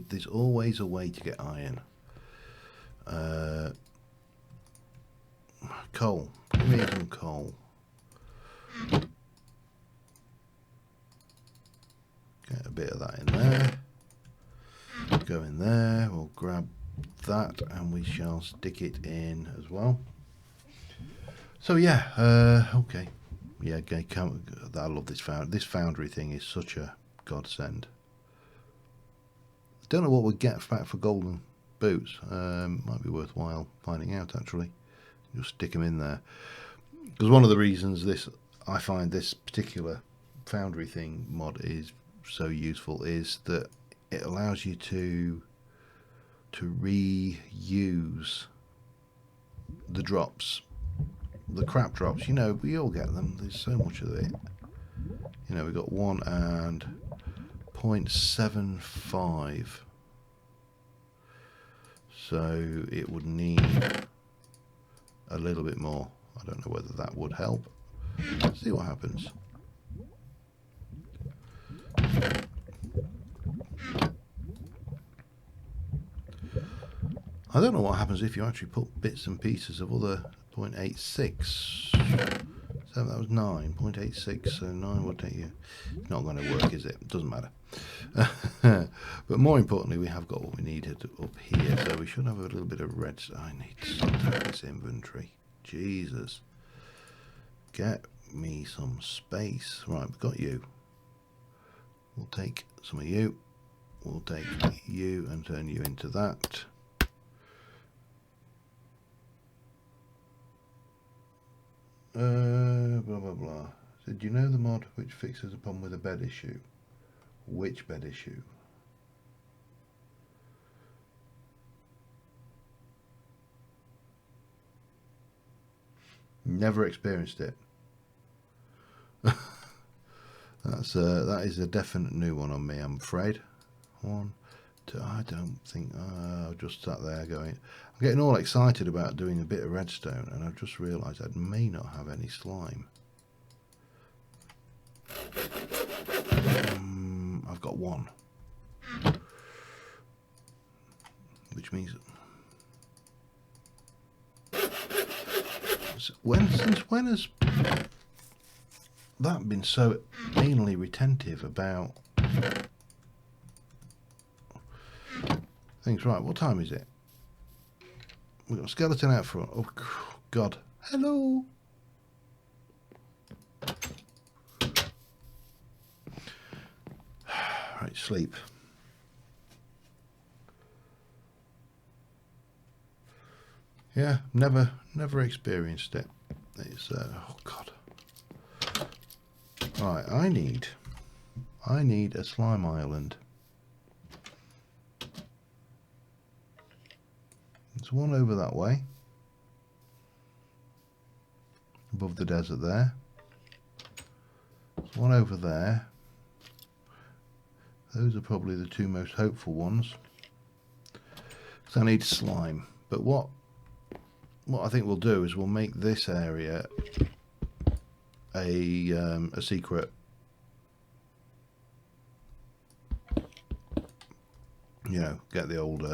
[SPEAKER 1] there's always a way to get iron. Coal. Give me some coal. Get a bit of that in there. Go in there. We'll grab that and we shall stick it in as well. So yeah, okay. Yeah, okay. I love this foundry. This foundry thing is such a godsend. Don't know what we'd get back for golden boots. Might be worthwhile finding out actually. Just stick them in there. Because one of the reasons I find this particular foundry thing mod is so useful is that it allows you to reuse the drops, the crap drops. You know, we all get them. There's so much of it. You know, we got 1 and 0.75. So it would need a little bit more. I don't know whether that would help. Let's see what happens. I don't know what happens if you actually put bits and pieces of other 0.86. So that was 9, 0.86, so 9 will take you. It's not going to work, is it? It doesn't matter. But more importantly, we have got what we needed up here, so we should have a little bit of red. I need to sort out this inventory. Jesus. Get me some space. Right, we've got you. We'll take some of you. We'll take you and turn you into that. Blah blah blah. So do you know the mod which fixes a problem with a bed issue? Which bed issue? Never experienced it. That is a definite new one on me, I'm afraid. 1, 2. I don't think. I've just sat there going. I'm getting all excited about doing a bit of redstone, and I've just realised I may not have any slime. I've got 1, which means since when has that been so anally retentive about things? Right, what time is it? We've got a skeleton out front. Oh God, hello. Right, sleep. Yeah, never experienced it. It's oh God. Right, I need a slime island. There's one over that way, above the desert there. There's one over there. Those are probably the 2 most hopeful ones. So I need slime. But what I think we'll do is we'll make this area a secret, you know, get the old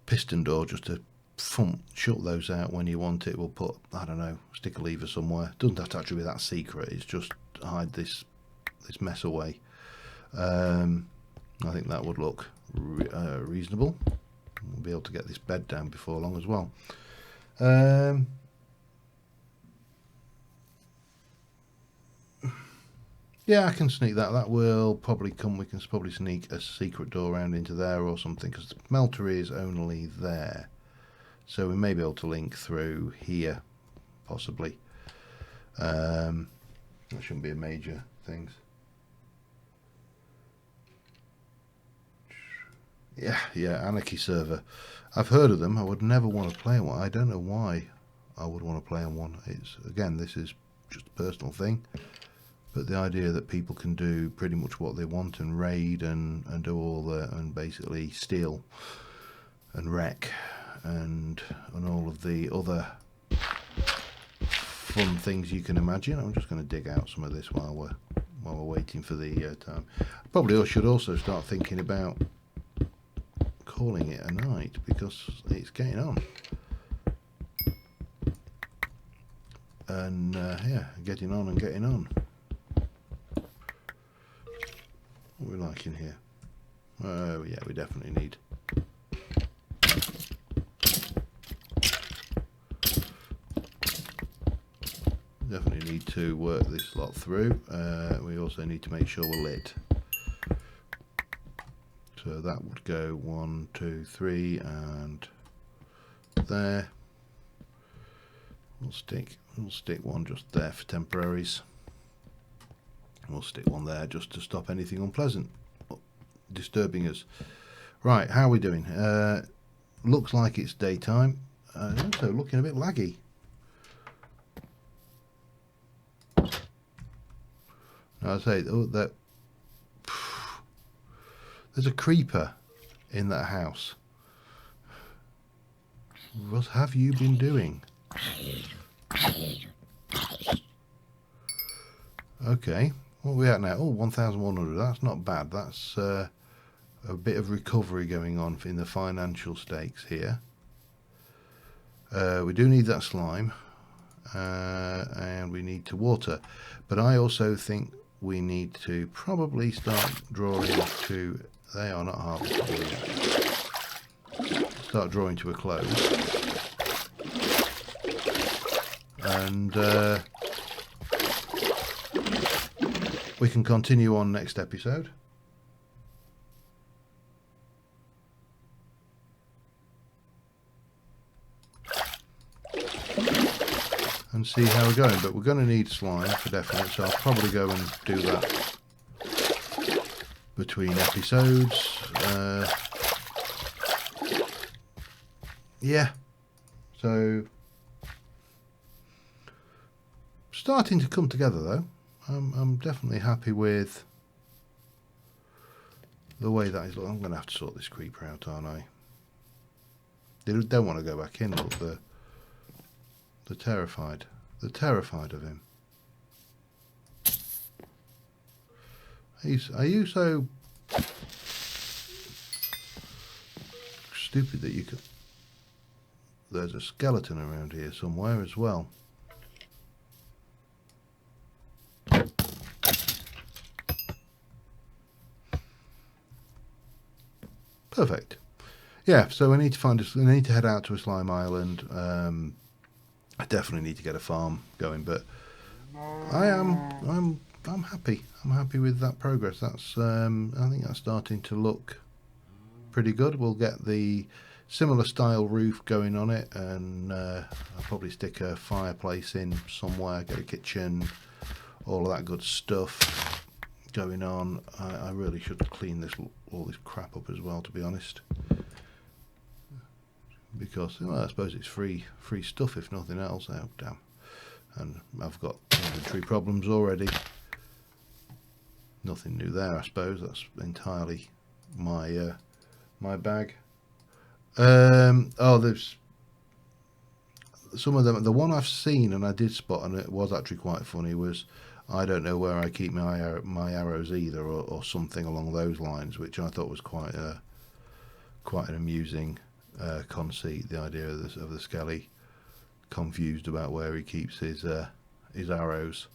[SPEAKER 1] piston door just to shut those out when you want it. We'll put, I don't know, stick a lever somewhere. Doesn't have to actually be that secret, it's just hide this mess away. I think that would look reasonable. We'll be able to get this bed down before long as well. Yeah, I can sneak that. That will probably come. We can probably sneak a secret door around into there or something, because the smelter is only there. So we may be able to link through here, possibly. That shouldn't be a major thing. Yeah, Anarchy server. I've heard of them. I would never want to play on one. I don't know why I would want to play on one. It's, again, this is just a personal thing. But the idea that people can do pretty much what they want and raid and do all the, and basically steal and wreck and all of the other fun things you can imagine. I'm just going to dig out some of this while we're waiting for the time. Probably should also start thinking about calling it a night, because it's getting on. And yeah, getting on and getting on. What are we like in here? Oh yeah, we definitely need to work this lot through. We also need to make sure we're lit. So that would go 1, 2, 3, and there. We'll stick one just there for temporaries. We'll stick one there just to stop anything unpleasant disturbing us. Right, how are we doing? Looks like it's daytime. Also looking a bit laggy. Now I say, oh, there's a creeper in that house. What have you been doing? Okay. What are we at now? Oh, 1,100. That's not bad. That's a bit of recovery going on in the financial stakes here. We do need that slime. And we need to water. But I also think we need to probably start drawing to... They are not harvestable yet. Start drawing to a close. And... we can continue on next episode. And see how we're going. But we're going to need slime for definite, so I'll probably go and do that between episodes. Yeah. So, starting to come together though. I'm definitely happy with the way that is. I'm going to have to sort this creeper out, aren't I? They don't want to go back in, look, they're terrified. They're terrified of him. Are you so stupid that you could... There's a skeleton around here somewhere as well. Perfect. Yeah, so I need to find I need to head out to a slime island. I definitely need to get a farm going, but I'm happy. I'm happy with that progress. That's I think that's starting to look pretty good. We'll get the similar style roof going on it, and I'll probably stick a fireplace in somewhere, get a kitchen, all of that good stuff going on. I really should clean all this crap up as well, to be honest, because well, I suppose it's free stuff if nothing else. Oh damn, and I've got inventory problems already. nothing new there, I suppose. That's entirely my my bag. Oh, there's some of them. The one I've seen and I did spot, and it was actually quite funny, was I don't know where I keep my arrows either, or something along those lines, which I thought was quite an amusing conceit. The idea of the Skelly confused about where he keeps his arrows.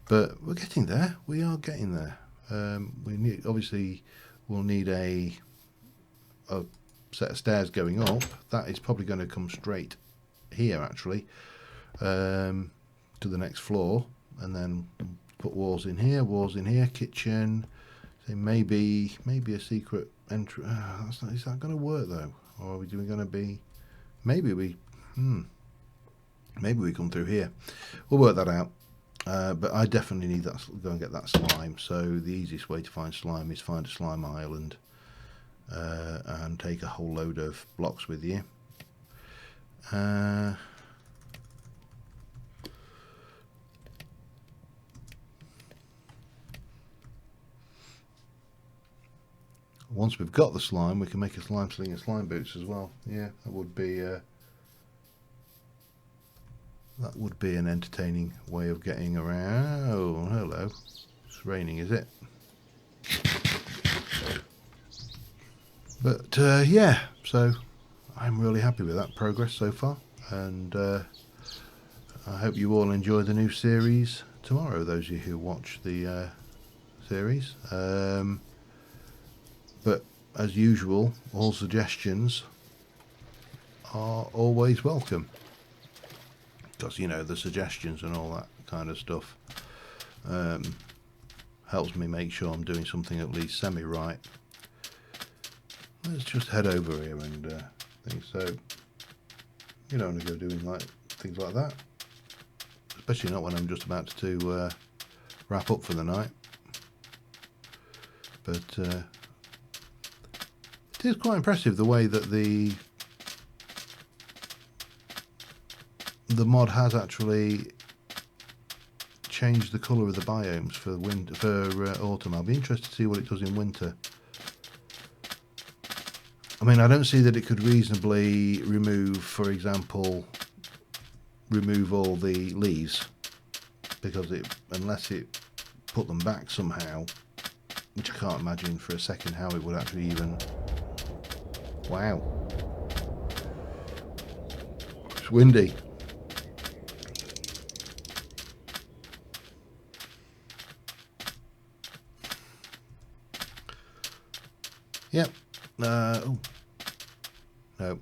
[SPEAKER 1] But we're getting there. We are getting there. We'll need a set of stairs going up. That is probably going to come straight here, actually, to the next floor, and then put walls in here, kitchen. So maybe a secret entry. Is that going to work though, or are we going to be? Maybe we come through here. We'll work that out. But I definitely need that. Go and get that slime. So the easiest way to find slime is find a slime island and take a whole load of blocks with you. Once we've got the slime, we can make a slime sling and slime boots as well. Yeah, that would be an entertaining way of getting around. Oh, hello. It's raining, is it? But yeah, so I'm really happy with that progress so far, and I hope you all enjoy the new series tomorrow, those of you who watch the series. But as usual, all suggestions are always welcome, because you know, the suggestions and all that kind of stuff helps me make sure I'm doing something at least semi right. Let's just head over here and think. So you don't want to go doing like things like that, especially not when I'm just about to wrap up for the night. But it is quite impressive the way that the mod has actually changed the colour of the biomes for winter, for autumn. I'll be interested to see what it does in winter. I mean, I don't see that it could reasonably remove, for example, all the leaves, because unless it put them back somehow, which I can't imagine for a second how it would actually even. Wow, it's windy. Yep. Oh. No.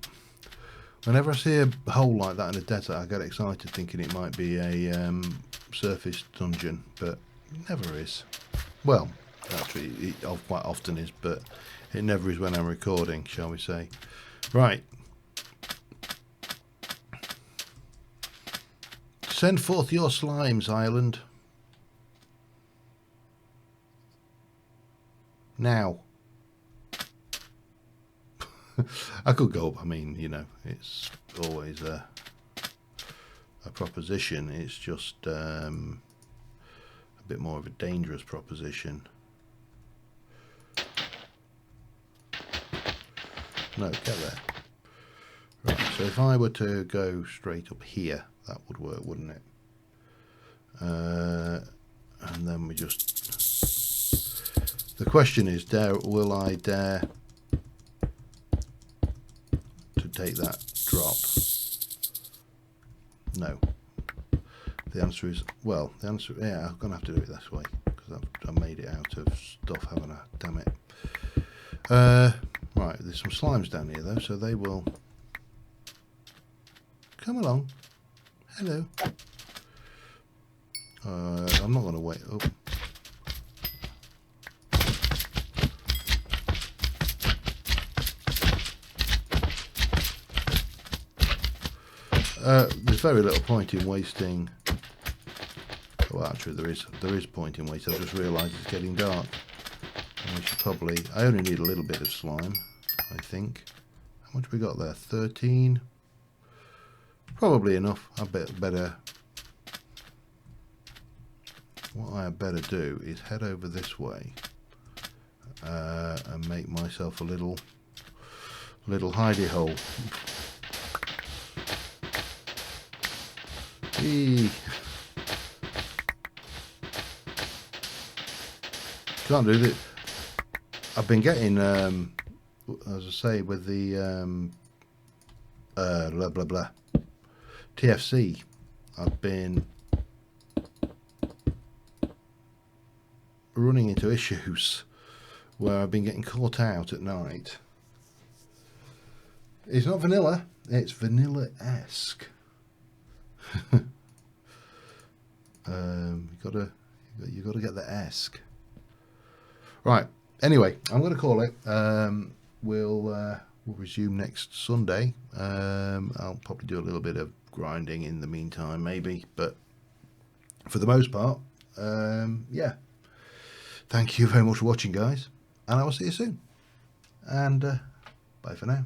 [SPEAKER 1] Whenever I see a hole like that in a desert, I get excited thinking it might be a surface dungeon, but it never is. Well, actually, it quite often is, but it never is when I'm recording, shall we say. Right. Send forth your slimes, Island. Now. I could go up. I mean, you know, it's always a proposition. It's just a bit more of a dangerous proposition. No, get there. Right, so if I were to go straight up here, that would work, wouldn't it? And then we just... The question is, will I dare to take that drop? No. The answer is, well, yeah, I'm going to have to do it this way, because I've made it out of stuff, haven't I? Damn it. Right, there's some slimes down here, though, so they will come along. Hello. I'm not going to wait up. There's very little point in wasting. Well, actually, there is point in wasting. I've just realised it's getting dark. And we should probably. I only need a little bit of slime, I think. How much we got there? 13. Probably enough. I better what I had better do is head over this way and make myself a little hidey hole. Eee. Can't do this. I've been getting, as I say, with the blah blah blah TFC. I've been running into issues where I've been getting caught out at night. It's not vanilla; it's vanilla-esque. You gotta get the esque. Right. Anyway, I'm going to call it. We'll resume next Sunday. I'll probably do a little bit of grinding in the meantime, maybe, but for the most part, yeah. Thank you very much for watching, guys, and I will see you soon. And bye for now.